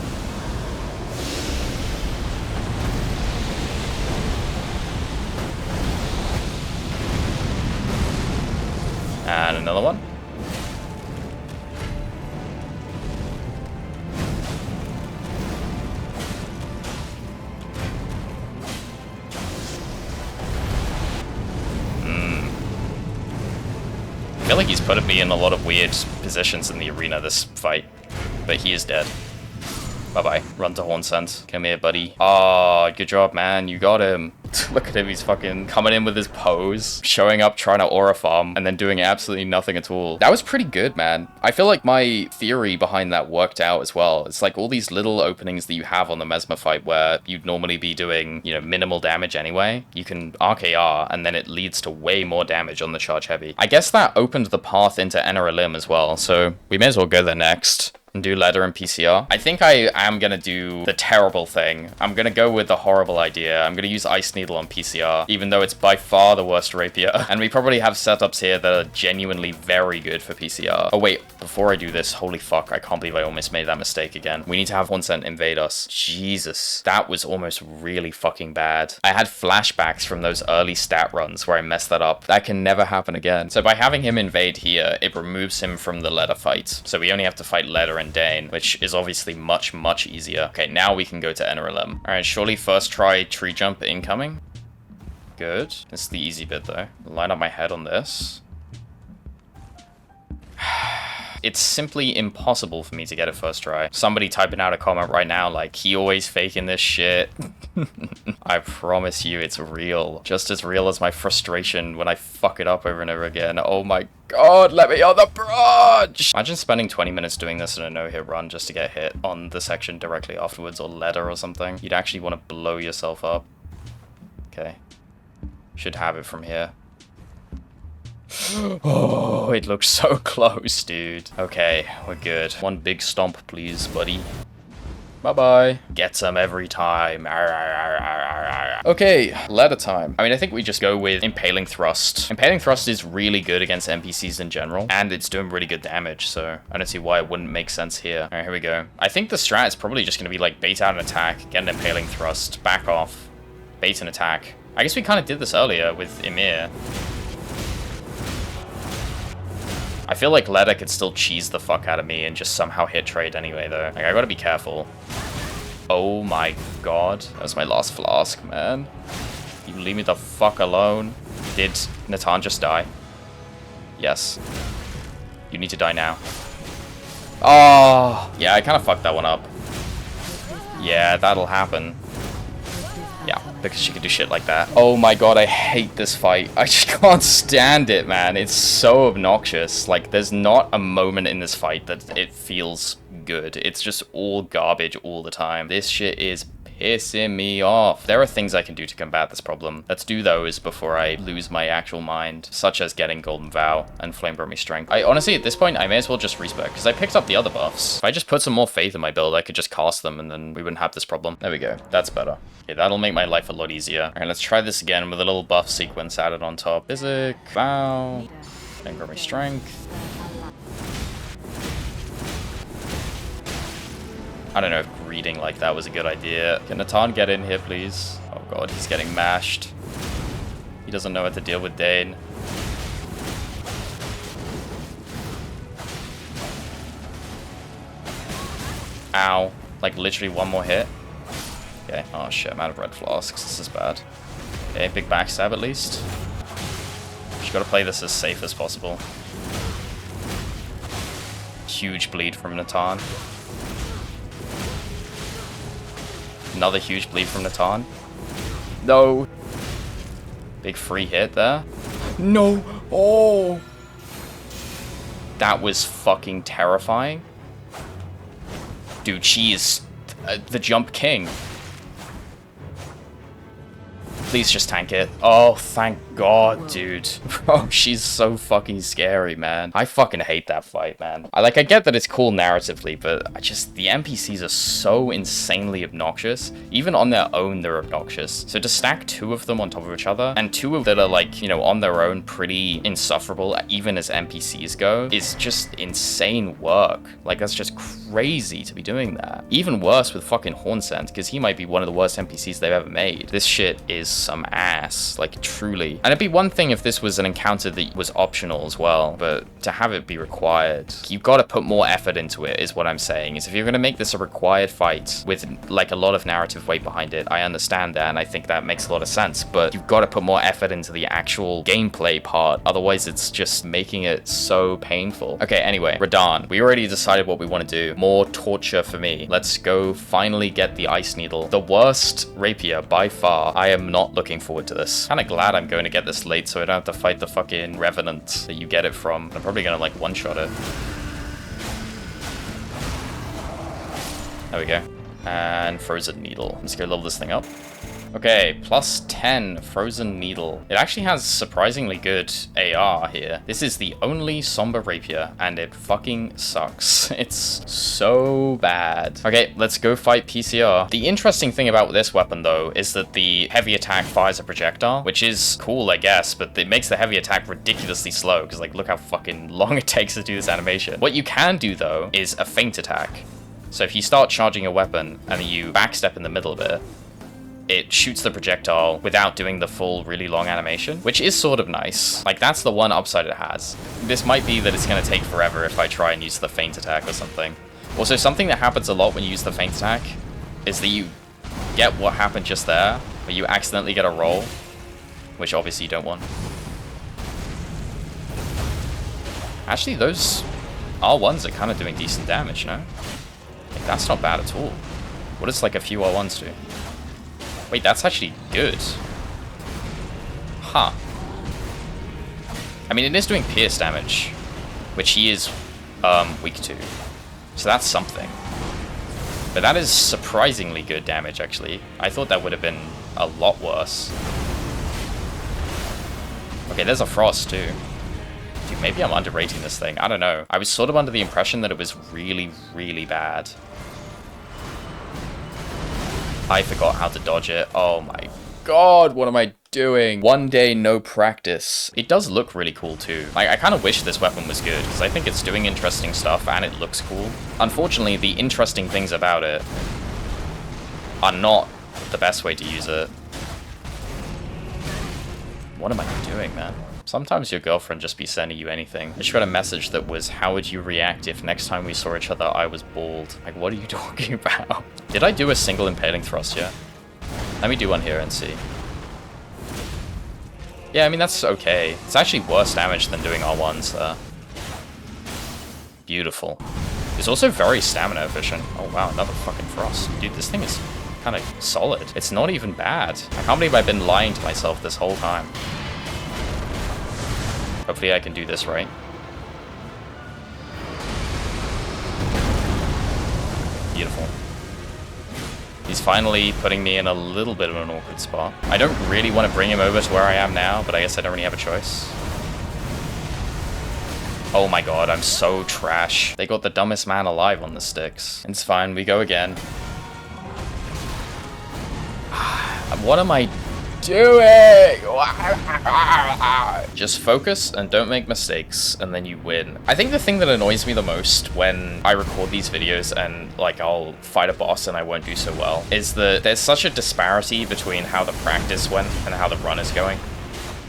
And another one. I feel like he's put me in a lot of weird positions in the arena this fight, but he is dead. Bye-bye. Run to Hornsent. Come here, buddy. Oh, good job, man. You got him. Look at him. He's fucking coming in with his pose, showing up, trying to aura farm, and then doing absolutely nothing at all. That was pretty good, man. I feel like my theory behind that worked out as well. It's like all these little openings that you have on the Messmer fight where you'd normally be doing, you know, minimal damage anyway. You can RKR, and then it leads to way more damage on the charge heavy. I guess that opened the path into Eneralim as well, so we may as well go there next. And do Leda and PCR. I think I am gonna do the terrible thing. I'm gonna go with the horrible idea. I'm gonna use Ice Needle on PCR, even though it's by far the worst rapier. And we probably have setups here that are genuinely very good for PCR. Oh wait, before I do this, holy fuck, I can't believe I almost made that mistake again. We need to have Hornsent invade us. Jesus, that was almost really fucking bad. I had flashbacks from those early stat runs where I messed that up. That can never happen again. So by having him invade here, it removes him from the Leda fight. So we only have to fight Leda and Dane, which is obviously much, much easier. Okay, now we can go to Eneralim. Alright, surely first try tree jump incoming. Good. This is the easy bit though. Line up my head on this. It's simply impossible for me to get it first try. Somebody typing out a comment right now like, he always faking this shit. I promise you it's real. Just as real as my frustration when I fuck it up over and over again. Oh my god, let me on the bridge! Imagine spending 20 minutes doing this in a no-hit run just to get hit on the section directly afterwards, or Leda or something. You'd actually want to blow yourself up. Okay. Should have it from here. Oh, it looks so close, dude. Okay, we're good. One big stomp, please, buddy. Bye-bye. Get some every time. Okay, Leda time. I mean, I think we just go with Impaling Thrust. Impaling Thrust is really good against NPCs in general, and it's doing really good damage, so I don't see why it wouldn't make sense here. Alright, here we go. I think the strat is probably just going to be like bait out an attack, get an Impaling Thrust, back off, bait an attack. I guess we kind of did this earlier with Ymir. I feel like Leda could still cheese the fuck out of me and just somehow hit trade anyway, though. Like, I gotta be careful. Oh my god. That was my last flask, man. You leave me the fuck alone. Did Natan just die? Yes. You need to die now. Oh, yeah, I kind of fucked that one up. Yeah, that'll happen. Yeah, because she can do shit like that. Oh my god, I hate this fight. I just can't stand it, man. It's so obnoxious. Like, there's not a moment in this fight that it feels good. It's just all garbage all the time. This shit is pissing me off. There are things I can do to combat this problem. Let's do those before I lose my actual mind, such as getting Golden Vow and Flame Brought Me Strength. I honestly, at this point, I may as well just respec, because I picked up the other buffs. If I just put some more faith in my build, I could just cast them, and then we wouldn't have this problem. There we go. That's better. Okay, that'll make my life a lot easier. Alright, let's try this again with a little buff sequence added on top. Physic, Vow, Flame Brought Me Strength. I don't know if greeting like that was a good idea. Can Natan get in here, please? Oh god, he's getting mashed. He doesn't know how to deal with Dane. Ow. Like, literally one more hit. Okay. Oh shit, I'm out of red flasks. This is bad. Okay, big backstab at least. Just gotta play this as safe as possible. huge bleed from Natan. Another huge bleed from Natan. No. Big free hit there. No. Oh. That was fucking terrifying. Dude, she is the jump king. Please just tank it. Oh, thank God, dude. Bro, she's so fucking scary, man. I fucking hate that fight, man. I get that it's cool narratively, but the NPCs are so insanely obnoxious. Even on their own, they're obnoxious. So to stack 2 of them on top of each other, and 2 of that are like, you know, on their own pretty insufferable, even as NPCs go, is just insane work. Like, that's just crazy to be doing that. Even worse with fucking Hornsent, because he might be one of the worst NPCs they've ever made. This shit is some ass, like, truly. And it'd be one thing if this was an encounter that was optional as well, but to have it be required, you've got to put more effort into it, is what I'm saying. Is if you're going to make this a required fight with like a lot of narrative weight behind it, I understand that, and I think that makes a lot of sense, but you've got to put more effort into the actual gameplay part, otherwise it's just making it so painful. Okay, anyway, Radahn, we already decided what we want to do. More torture for me. Let's go finally get the Ice Needle. The worst rapier by far. I am not looking forward to this. Kind of glad I'm going to get this late so I don't have to fight the fucking Revenant that you get it from. I'm probably gonna like one-shot it. There we go. And Frozen Needle. Let's go level this thing up. Okay, plus 10 Frozen Needle. It actually has surprisingly good AR here. This is the only Somber Rapier, and it fucking sucks. It's so bad. Okay, let's go fight PCR. The interesting thing about this weapon, though, is that the heavy attack fires a projectile, which is cool, I guess, but it makes the heavy attack ridiculously slow, because, like, look how fucking long it takes to do this animation. What you can do, though, is a feint attack. So if you start charging a weapon, and you backstep in the middle of it, it shoots the projectile without doing the full really long animation, which is sort of nice. Like, that's the one upside it has. This might be that it's going to take forever if I try and use the feint attack or something. Also, something that happens a lot when you use the feint attack is that you get what happened just there, where you accidentally get a roll, which obviously you don't want. Actually, those R1s are kind of doing decent damage, no? Like, that's not bad at all. What does, like, a few R1s do? Wait, that's actually good. Huh. I mean, it is doing pierce damage, which he is weak to. So that's something. But that is surprisingly good damage, actually. I thought that would have been a lot worse. Okay, there's a frost, too. Dude, maybe I'm underrating this thing. I don't know. I was sort of under the impression that it was really, really bad. I forgot how to dodge it. Oh my God, what am I doing? One day, no practice. It does look really cool too. Like, I kind of wish this weapon was good, because I think it's doing interesting stuff and it looks cool. Unfortunately, the interesting things about it are not the best way to use it. What am I doing, man? Sometimes your girlfriend just be sending you anything. I just got a message that was, how would you react if next time we saw each other I was bald? Like, what are you talking about? Did I do a single impaling thrust yet? Let me do one here and see. Yeah, I mean, that's okay. It's actually worse damage than doing R1s there. Beautiful. It's also very stamina efficient. Oh wow, another fucking frost. Dude, this thing is kind of solid. It's not even bad. I can't believe I've been lying to myself this whole time. Hopefully I can do this right. Beautiful. He's finally putting me in a little bit of an awkward spot. I don't really want to bring him over to where I am now, but I guess I don't really have a choice. Oh my God, I'm so trash. They got the dumbest man alive on the sticks. It's fine, we go again. What am I doing? Just focus and don't make mistakes, and then you win. I think the thing that annoys me the most when I record these videos and like I'll fight a boss and I won't do so well is that there's such a disparity between how the practice went and how the run is going.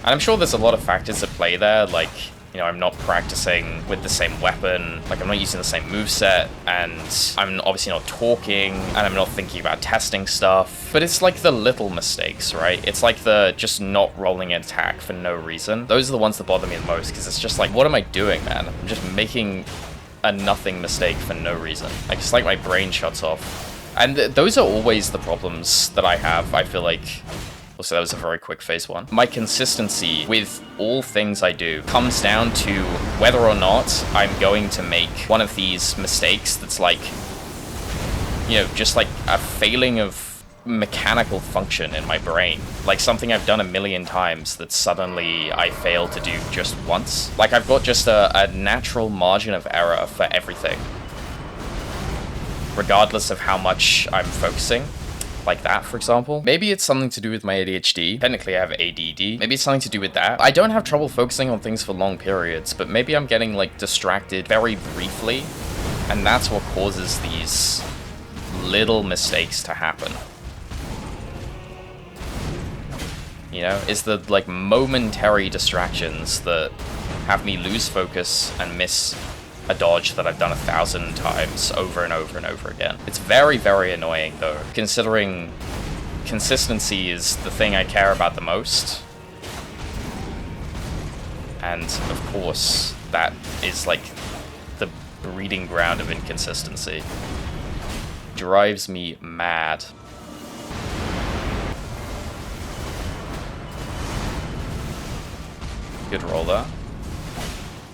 And I'm sure there's a lot of factors at play there, like, you know, I'm not practicing with the same weapon, like I'm not using the same moveset, and I'm obviously not talking, and I'm not thinking about testing stuff. But it's like the little mistakes, right? It's like the just not rolling an attack for no reason. Those are the ones that bother me the most, because it's just like, what am I doing, man? I'm just making a nothing mistake for no reason. Like, it's like my brain shuts off. And those are always the problems that I have, I feel like. Also, that was a very quick phase one. My consistency with all things I do comes down to whether or not I'm going to make one of these mistakes that's like, you know, just like a failing of mechanical function in my brain. Like something I've done a million times that suddenly I fail to do just once. Like I've got just a natural margin of error for everything, regardless of how much I'm focusing. Like that, for example. Maybe it's something to do with my ADHD. Technically, I have ADD. Maybe it's something to do with that. I don't have trouble focusing on things for long periods, but maybe I'm getting, like, distracted very briefly, and that's what causes these little mistakes to happen. You know? It's the, like, momentary distractions that have me lose focus and miss a dodge that I've done 1,000 times over and over and over again. It's very, very annoying though, considering consistency is the thing I care about the most. And of course, that is like the breeding ground of inconsistency. Drives me mad. Good roll there.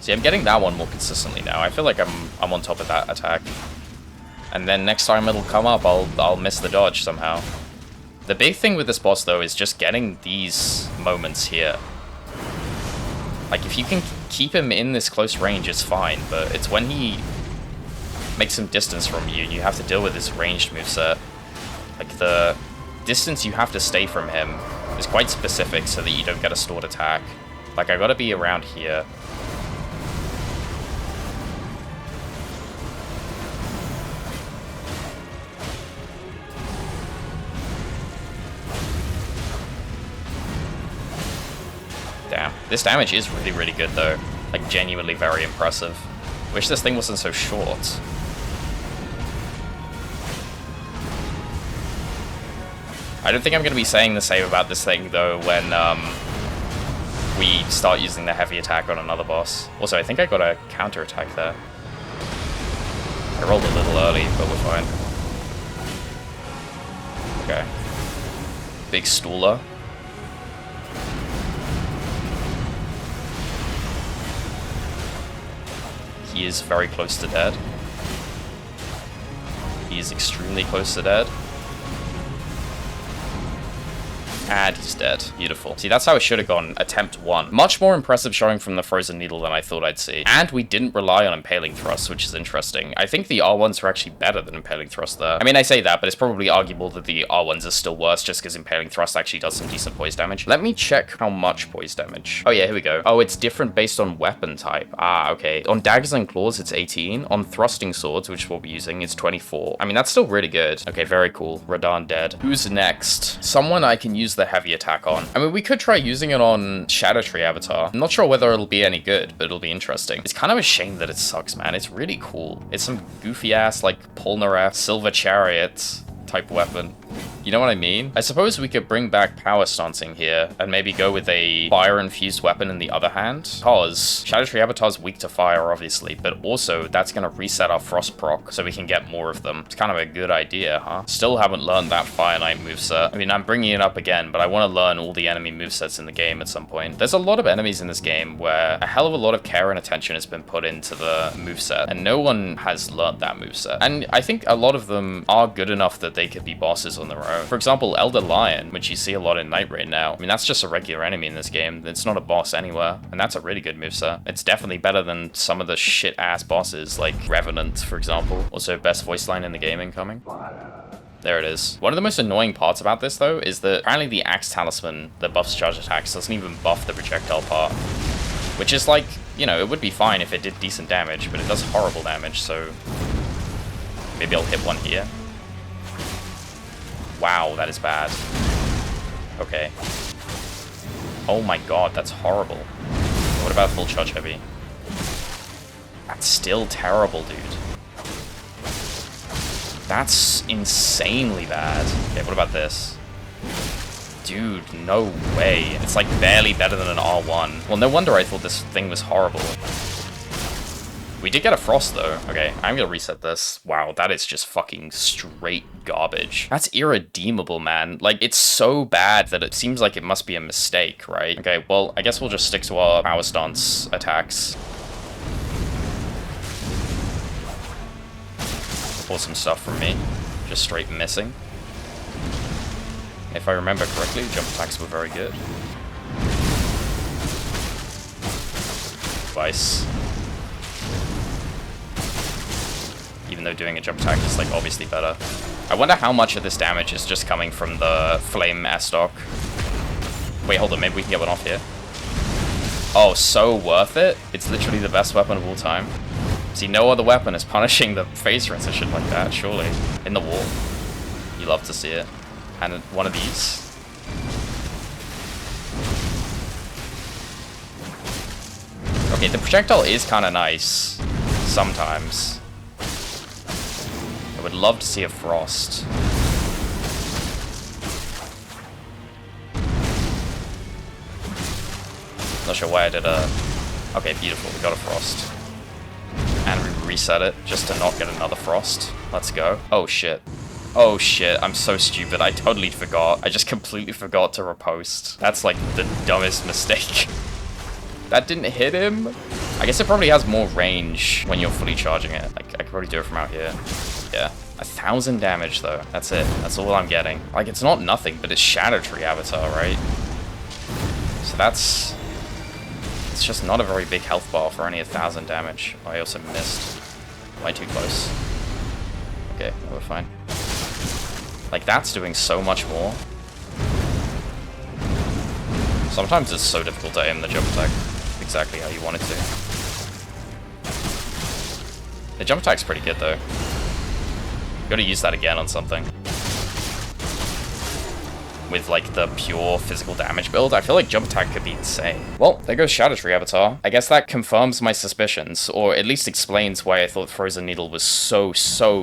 See, I'm getting that one more consistently now. I feel like I'm on top of that attack. And then next time it'll come up, I'll miss the dodge somehow. The big thing with this boss, though, is just getting these moments here. Like, if you can keep him in this close range, it's fine. But it's when he makes some distance from you, and you have to deal with this ranged moveset. Like, the distance you have to stay from him is quite specific so that you don't get a stored attack. Like, I gotta be around here. Damn. This damage is really, really good, though. Like, genuinely very impressive. Wish this thing wasn't so short. I don't think I'm going to be saying the same about this thing, though, when we start using the heavy attack on another boss. Also, I think I got a counter attack there. I rolled a little early, but we're fine. Okay. Big stooler. He is very close to dead. He is extremely close to dead. And he's dead. Beautiful. See, that's how it should have gone. Attempt 1. Much more impressive showing from the Frozen Needle than I thought I'd see. And we didn't rely on Impaling Thrust, which is interesting. I think the R1s are actually better than Impaling Thrust there. I mean, I say that, but it's probably arguable that the R1s are still worse just because Impaling Thrust actually does some decent poise damage. Let me check how much poise damage. Oh yeah, here we go. Oh, it's different based on weapon type. Ah, okay. On daggers and claws, it's 18. On thrusting swords, which is what we're using, it's 24. I mean, that's still really good. Okay, very cool. Radahn dead. Who's next? Someone I can use the heavy attack on. I mean, we could try using it on Scadutree Avatar. I'm not sure whether it'll be any good, but it'll be interesting. It's kind of a shame that it sucks, man. It's really cool. It's some goofy ass, like, Polnareff Silver Chariot type weapon. You know what I mean? I suppose we could bring back power stancing here and maybe go with a fire-infused weapon in the other hand. Because Scadutree Avatar's weak to fire, obviously, but also that's going to reset our frost proc so we can get more of them. It's kind of a good idea, huh? Still haven't learned that Fire Knight moveset. I mean, I'm bringing it up again, but I want to learn all the enemy movesets in the game at some point. There's a lot of enemies in this game where a hell of a lot of care and attention has been put into the moveset, and no one has learned that moveset. And I think a lot of them are good enough that they could be bosses on their own. For example, Elder Lion, which you see a lot in Night Raid now. I mean, that's just a regular enemy in this game. It's not a boss anywhere, and that's a really good moveset. It's definitely better than some of the shit-ass bosses, like Revenant, for example. Also, best voice line in the game incoming. There it is. One of the most annoying parts about this, though, is that apparently the Axe Talisman that buffs charge attacks doesn't even buff the projectile part. Which is like, you know, it would be fine if it did decent damage, but it does horrible damage, so maybe I'll hit one here. Wow, that is bad. Okay. Oh my god, that's horrible. What about full charge heavy? That's still terrible, dude. That's insanely bad. Okay, what about this? Dude, no way. It's like barely better than an R1. Well, no wonder I thought this thing was horrible. We did get a frost, though. Okay, I'm gonna reset this. Wow, that is just fucking straight garbage. That's irredeemable, man. Like, it's so bad that it seems like it must be a mistake, right? Okay, well, I guess we'll just stick to our power stance attacks. Awesome stuff from me. Just straight missing. If I remember correctly, jump attacks were very good. Twice. Even though doing a jump attack is, like, obviously better. I wonder how much of this damage is just coming from the flame S-Stock. Wait, hold on, maybe we can get one off here. Oh, so worth it. It's literally the best weapon of all time. See, no other weapon is punishing the phase transition like that, surely. In the wall. You love to see it. And one of these. Okay, the projectile is kind of nice. Sometimes. I would love to see a frost. Not sure why I did a... Okay, beautiful, we got a frost. And we reset it just to not get another frost. Let's go. Oh shit. Oh shit, I'm so stupid. I totally forgot. I just completely forgot to repost. That's like the dumbest mistake. That didn't hit him? I guess it probably has more range when you're fully charging it. Like, I could probably do it from out here. Yeah. 1,000 damage though. That's it. That's all I'm getting. Like, it's not nothing, but it's Scadutree Avatar, right? So that's... It's just not a very big health bar for only 1,000 damage. Oh, I also missed. Am I too close? Okay, we're fine. Like, that's doing so much more. Sometimes it's so difficult to aim the jump attack exactly how you want it to. The jump attack's pretty good, though. Gotta use that again on something. With, like, the pure physical damage build, I feel like jump attack could be insane. Well, there goes Scadutree Avatar. I guess that confirms my suspicions, or at least explains why I thought Frozen Needle was so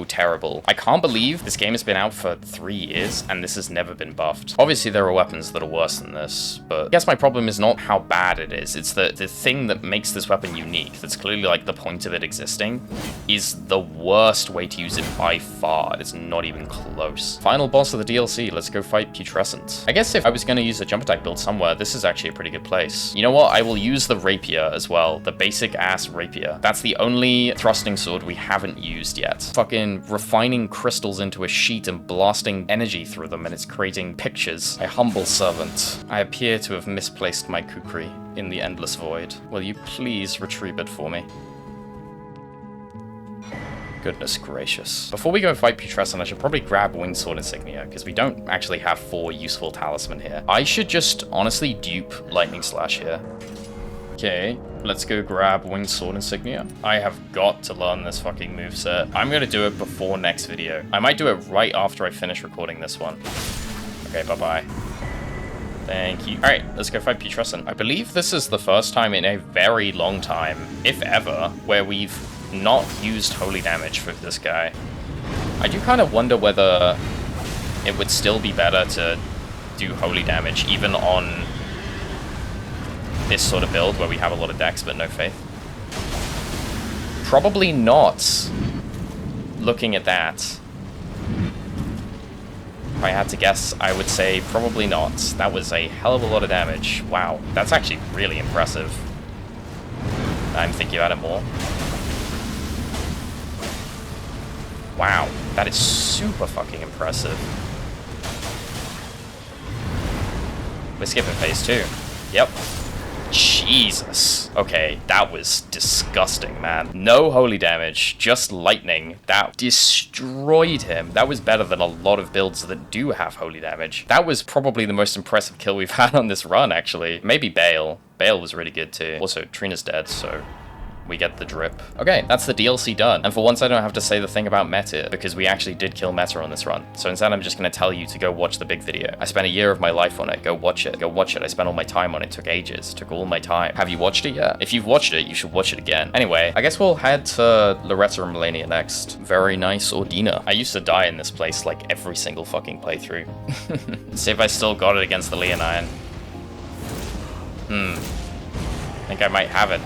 terrible. I can't believe this game has been out for 3 years, and this has never been buffed. Obviously, there are weapons that are worse than this, but I guess my problem is not how bad it is. It's the thing that makes this weapon unique, that's clearly, like, the point of it existing, is the worst way to use it by far. It's not even close. Final boss of the DLC, let's go fight Putrescent. I guess if I was going to use a jump attack build somewhere, this is actually a pretty good place. You know what? I will use the rapier as well. The basic ass rapier. That's the only thrusting sword we haven't used yet. Fucking refining crystals into a sheet and blasting energy through them, and it's creating pictures. A humble servant. I appear to have misplaced my kukri in the endless void. Will you please retrieve it for me? Goodness gracious. Before we go and fight Putrescent, I should probably grab Winged Sword Insignia, because we don't actually have 4 useful talisman here. I should just honestly dupe Lightning Slash here. Okay, let's go grab Winged Sword Insignia. I have got to learn this fucking moveset. I'm gonna do it before next video. I might do it right after I finish recording this one. Okay, bye-bye. Thank you. Alright, let's go fight Putrescent. I believe this is the first time in a very long time, if ever, where we've not used holy damage for this guy. I do kind of wonder whether it would still be better to do holy damage even on this sort of build where we have a lot of dex but no faith. Probably not, looking at that. If I had to guess, I would say probably not. That was a hell of a lot of damage. Wow, that's actually really impressive. I'm thinking about it more. Wow, that is super fucking impressive. We're skipping phase 2. Yep. Jesus. Okay, that was disgusting, man. No holy damage, just lightning. That destroyed him. That was better than a lot of builds that do have holy damage. That was probably the most impressive kill we've had on this run, actually. Maybe Bayle. Bayle was really good, too. Also, Trina's dead, so we get the drip. Okay, that's the DLC done. And for once, I don't have to say the thing about Metyr, because we actually did kill Metyr on this run. So instead, I'm just going to tell you to go watch the big video. I spent a year of my life on it. Go watch it. Go watch it. I spent all my time on it. It took ages. It took all my time. Have you watched it yet? If you've watched it, you should watch it again. Anyway, I guess we'll head to Loretta and Malenia next. Very nice Ordina. I used to die in this place like every single fucking playthrough. Let's see if I still got it against the Leonine. I think I might have it.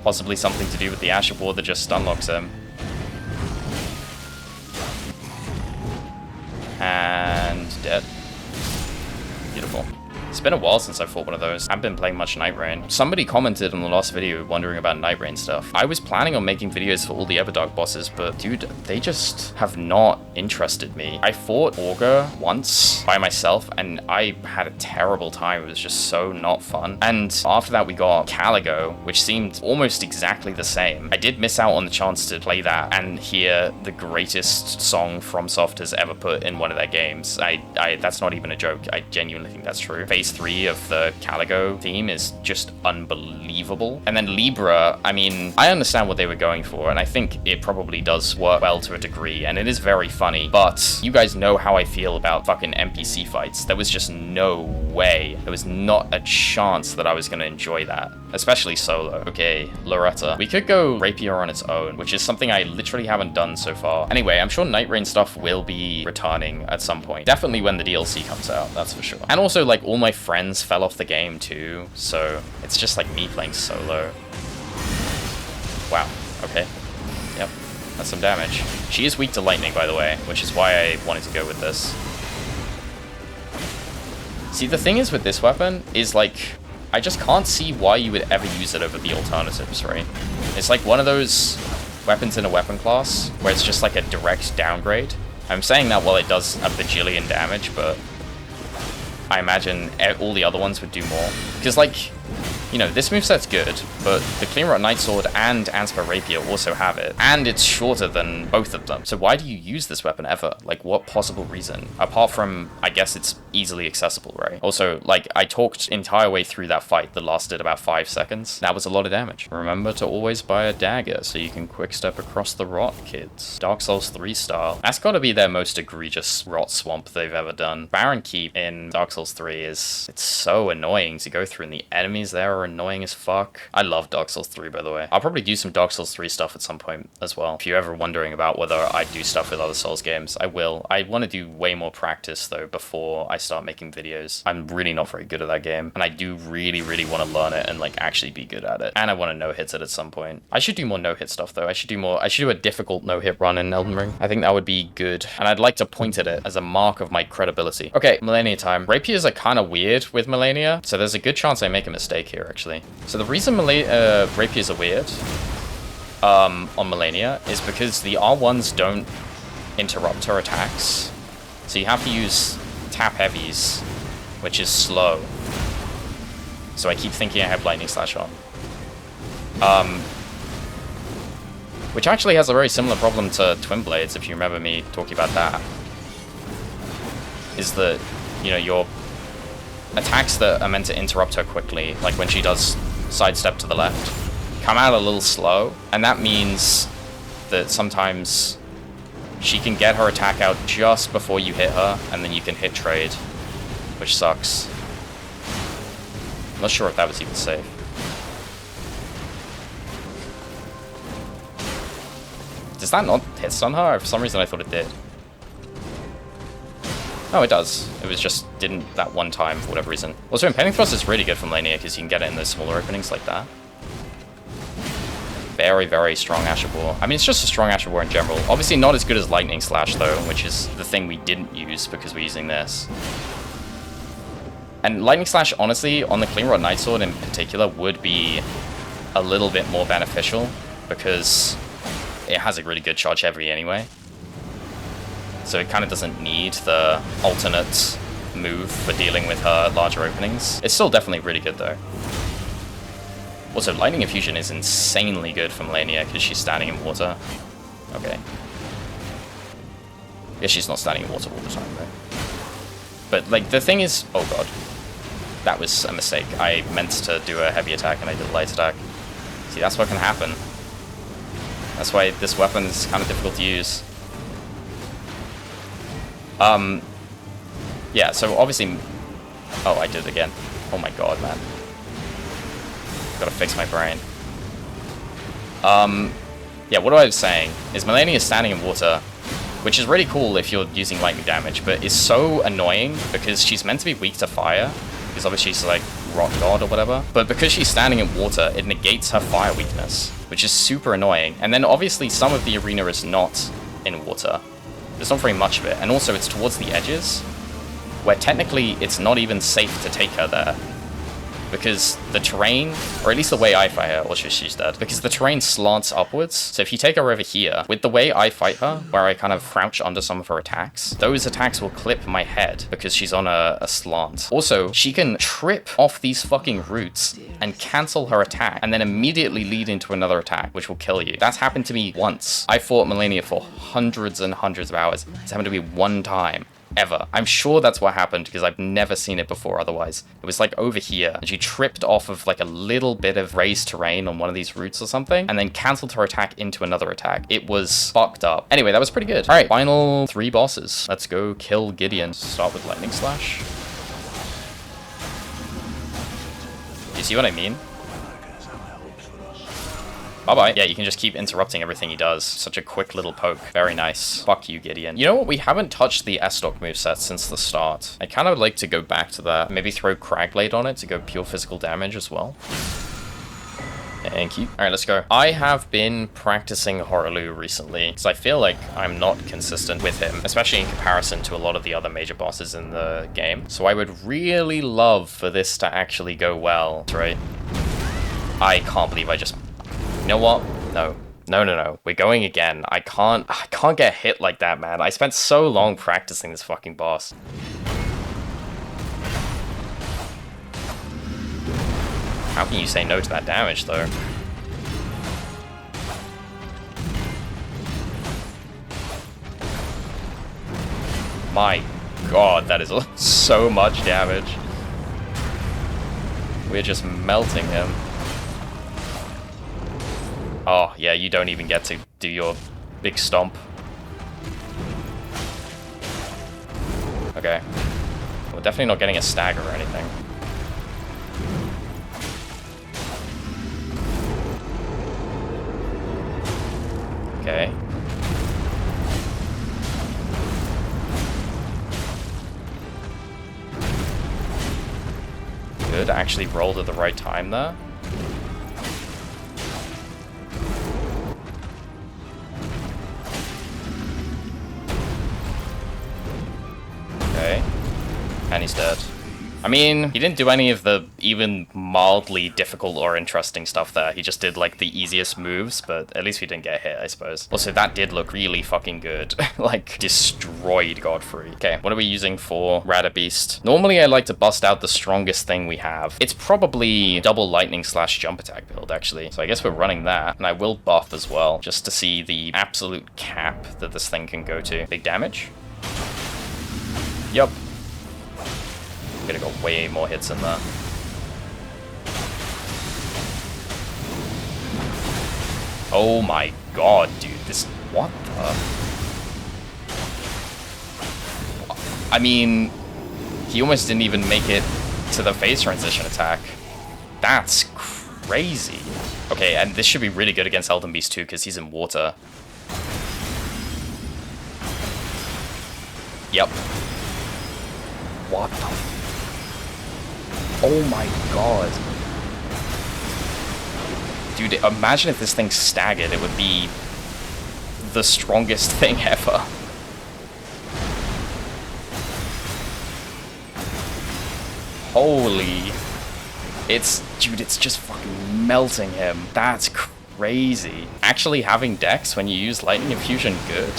Possibly something to do with the Ash of War that just stunlocks him. And dead. Beautiful. It's been a while since I fought one of those. I haven't been playing much Night Rain. Somebody commented in the last video wondering about Night Rain stuff. I was planning on making videos for all the Everdark bosses, but dude, they just have not interested me. I fought Augur once by myself and I had a terrible time. It was just so not fun. And after that we got Caligo, which seemed almost exactly the same. I did miss out on the chance to play that and hear the greatest song FromSoft has ever put in one of their games. That's not even a joke. I genuinely think that's true. Phase 3 of the Caligo theme is just unbelievable. And then Libra, I mean, I understand what they were going for, and I think it probably does work well to a degree, and it is very funny, but you guys know how I feel about fucking NPC fights. There was just no way. There was not a chance that I was gonna enjoy that, especially solo. Okay, Loretta. We could go Rapier on its own, which is something I literally haven't done so far. Anyway, I'm sure Night Rain stuff will be returning at some point. Definitely when the DLC comes out, that's for sure. And also, like, all my friends fell off the game too, so it's just like me playing solo. Wow, okay. Yep, that's some damage. She is weak to lightning, by the way, which is why I wanted to go with this. See, the thing is with this weapon is, like, I just can't see why you would ever use it over the alternatives, right? It's like one of those weapons in a weapon class where it's just like a direct downgrade. I'm saying that while it does a bajillion damage, but I imagine all the other ones would do more. Because, like, you know, this moveset's good, but the Cleanrot Nightsword and Ansper Rapier also have it, and it's shorter than both of them. So why do you use this weapon ever? Like, what possible reason? Apart from, I guess it's easily accessible, right? Also, like, I talked entire way through that fight that lasted about 5 seconds. That was a lot of damage. Remember to always buy a dagger so you can quick step across the rot, kids. Dark Souls 3 style. That's gotta be their most egregious rot swamp they've ever done. Baron Keep in Dark Souls 3 it's so annoying to go through, and the enemies there are annoying as fuck. I love Dark Souls 3, by the way. I'll probably do some Dark Souls 3 stuff at some point as well. If you're ever wondering about whether I do stuff with other Souls games, I will. I want to do way more practice, though, before I start making videos. I'm really not very good at that game, and I do really, really want to learn it and, like, actually be good at it. And I want to no-hit it at some point. I should do more no-hit stuff, though. I should do a difficult no-hit run in Elden Ring. I think that would be good, and I'd like to point at it as a mark of my credibility. Okay, Malenia time. Rapiers are kind of weird with Malenia, so there's a good chance I make a mistake here, actually. So the reason Rapiers are weird on Malenia is because the R1s don't interrupt her attacks. So you have to use tap heavies, which is slow. So I keep thinking I have Lightning Slash on. Which actually has a very similar problem to Twin Blades, if you remember me talking about that. Is that, you know, your attacks that are meant to interrupt her quickly, like when she does sidestep to the left, come out a little slow, and that means that sometimes she can get her attack out just before you hit her, and then you can hit trade, which sucks. I'm not sure if that was even safe. Does that not hit stun her? For some reason I thought it did. No, it does. It was just didn't that one time for whatever reason. Also, Impending Thrust is really good from Malenia because you can get it in those smaller openings like that. Very, very strong Ash of War. I mean, it's just a strong Ash of War in general. Obviously not as good as Lightning Slash, though, which is the thing we didn't use because we're using this. And Lightning Slash, honestly, on the Cleanrot Nightsword in particular, would be a little bit more beneficial because it has a really good charge heavy anyway. So it kind of doesn't need the alternate move for dealing with her larger openings. It's still definitely really good, though. Also, Lightning Infusion is insanely good from Malenia because she's standing in water. Okay. Yeah, she's not standing in water all the time, though. But, like, the thing is... Oh, God. That was a mistake. I meant to do a heavy attack and I did a light attack. See, that's what can happen. That's why this weapon is kind of difficult to use. Yeah, so obviously... Oh, I did it again. Oh my god, man. Gotta fix my brain. Yeah, what I was saying is Malenia is standing in water, which is really cool if you're using lightning damage, but is so annoying because she's meant to be weak to fire, because obviously she's like rock god or whatever. But because she's standing in water, it negates her fire weakness, which is super annoying. And then obviously some of the arena is not in water. There's not very much of it. And also it's towards the edges, where technically it's not even safe to take her there. Because the terrain, or at least the way I fight her, or she's dead, because the terrain slants upwards. So if you take her over here, with the way I fight her, where I kind of crouch under some of her attacks, those attacks will clip my head because she's on a slant. Also, she can trip off these fucking roots and cancel her attack, and then immediately lead into another attack, which will kill you. That's happened to me once. I fought Malenia for hundreds and hundreds of hours. It's happened to me one time. Ever. I'm sure that's what happened because I've never seen it before otherwise. It was like over here and she tripped off of like a little bit of raised terrain on one of these roots or something and then cancelled her attack into another attack. It was fucked up. Anyway, that was pretty good. All right, final 3 bosses. Let's go kill Gideon. Start with Lightning Slash. You see what I mean? Bye-bye. Yeah, you can just keep interrupting everything he does. Such a quick little poke. Very nice. Fuck you, Gideon. You know what? We haven't touched the S-Stock moveset since the start. I kind of like to go back to that. Maybe throw Cragblade on it to go pure physical damage as well. Thank you. All right, let's go. I have been practicing Hoarah Loux recently because I feel like I'm not consistent with him, especially in comparison to a lot of the other major bosses in the game. So I would really love for this to actually go well. That's right. I can't believe I just... You know what? No. No. We're going again. I can't get hit like that, man. I spent so long practicing this fucking boss. How can you say no to that damage, though? My god, that is so much damage. We're just melting him. Oh, yeah, you don't even get to do your big stomp. Okay. We're definitely not getting a stagger or anything. Okay. Good, I actually rolled at the right time there. Okay. And he's dead. I mean, he didn't do any of the even mildly difficult or interesting stuff there. He just did, like, the easiest moves, but at least we didn't get hit, I suppose. Also, that did look really fucking good. Like, destroyed Godfrey. Okay, what are we using for Radabeast? Normally, I like to bust out the strongest thing we have. It's probably double lightning slash jump attack build, actually. So I guess we're running that, and I will buff as well, just to see the absolute cap that this thing can go to. Big damage? Yup. Could have got way more hits in there. Oh my god, dude, this... What the... I mean... He almost didn't even make it to the phase transition attack. That's crazy. Okay, and this should be really good against Elden Beast too, because he's in water. Yep. What the... Oh my god. Dude, imagine if this thing staggered, it would be the strongest thing ever. Holy. Dude, it's just fucking melting him. That's crazy. Actually having Dex when you use Lightning Infusion, good.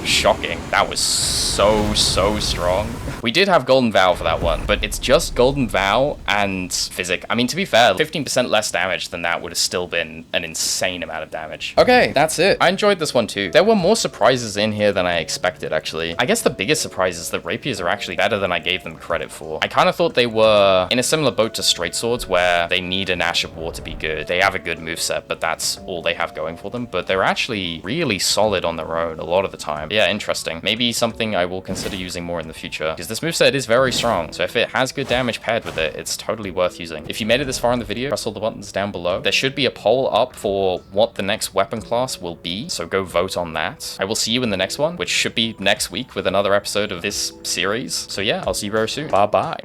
Shocking. That was so strong. We did have Golden Vow for that one, but it's just Golden Vow and Physic. I mean, to be fair, 15% less damage than that would have still been an insane amount of damage. Okay, that's it. I enjoyed this one too. There were more surprises in here than I expected, actually. I guess the biggest surprise is that rapiers are actually better than I gave them credit for. I kind of thought they were in a similar boat to straight swords where they need an Ash of War to be good. They have a good moveset, but that's all they have going for them. But they're actually really solid on their own a lot of the time. Yeah, interesting. Maybe something I will consider using more in the future, because this moveset is very strong, so if it has good damage paired with it, it's totally worth using. If you made it this far in the video, press all the buttons down below. There should be a poll up for what the next weapon class will be, so go vote on that. I will see you in the next one, which should be next week with another episode of this series. So yeah, I'll see you very soon. Bye-bye.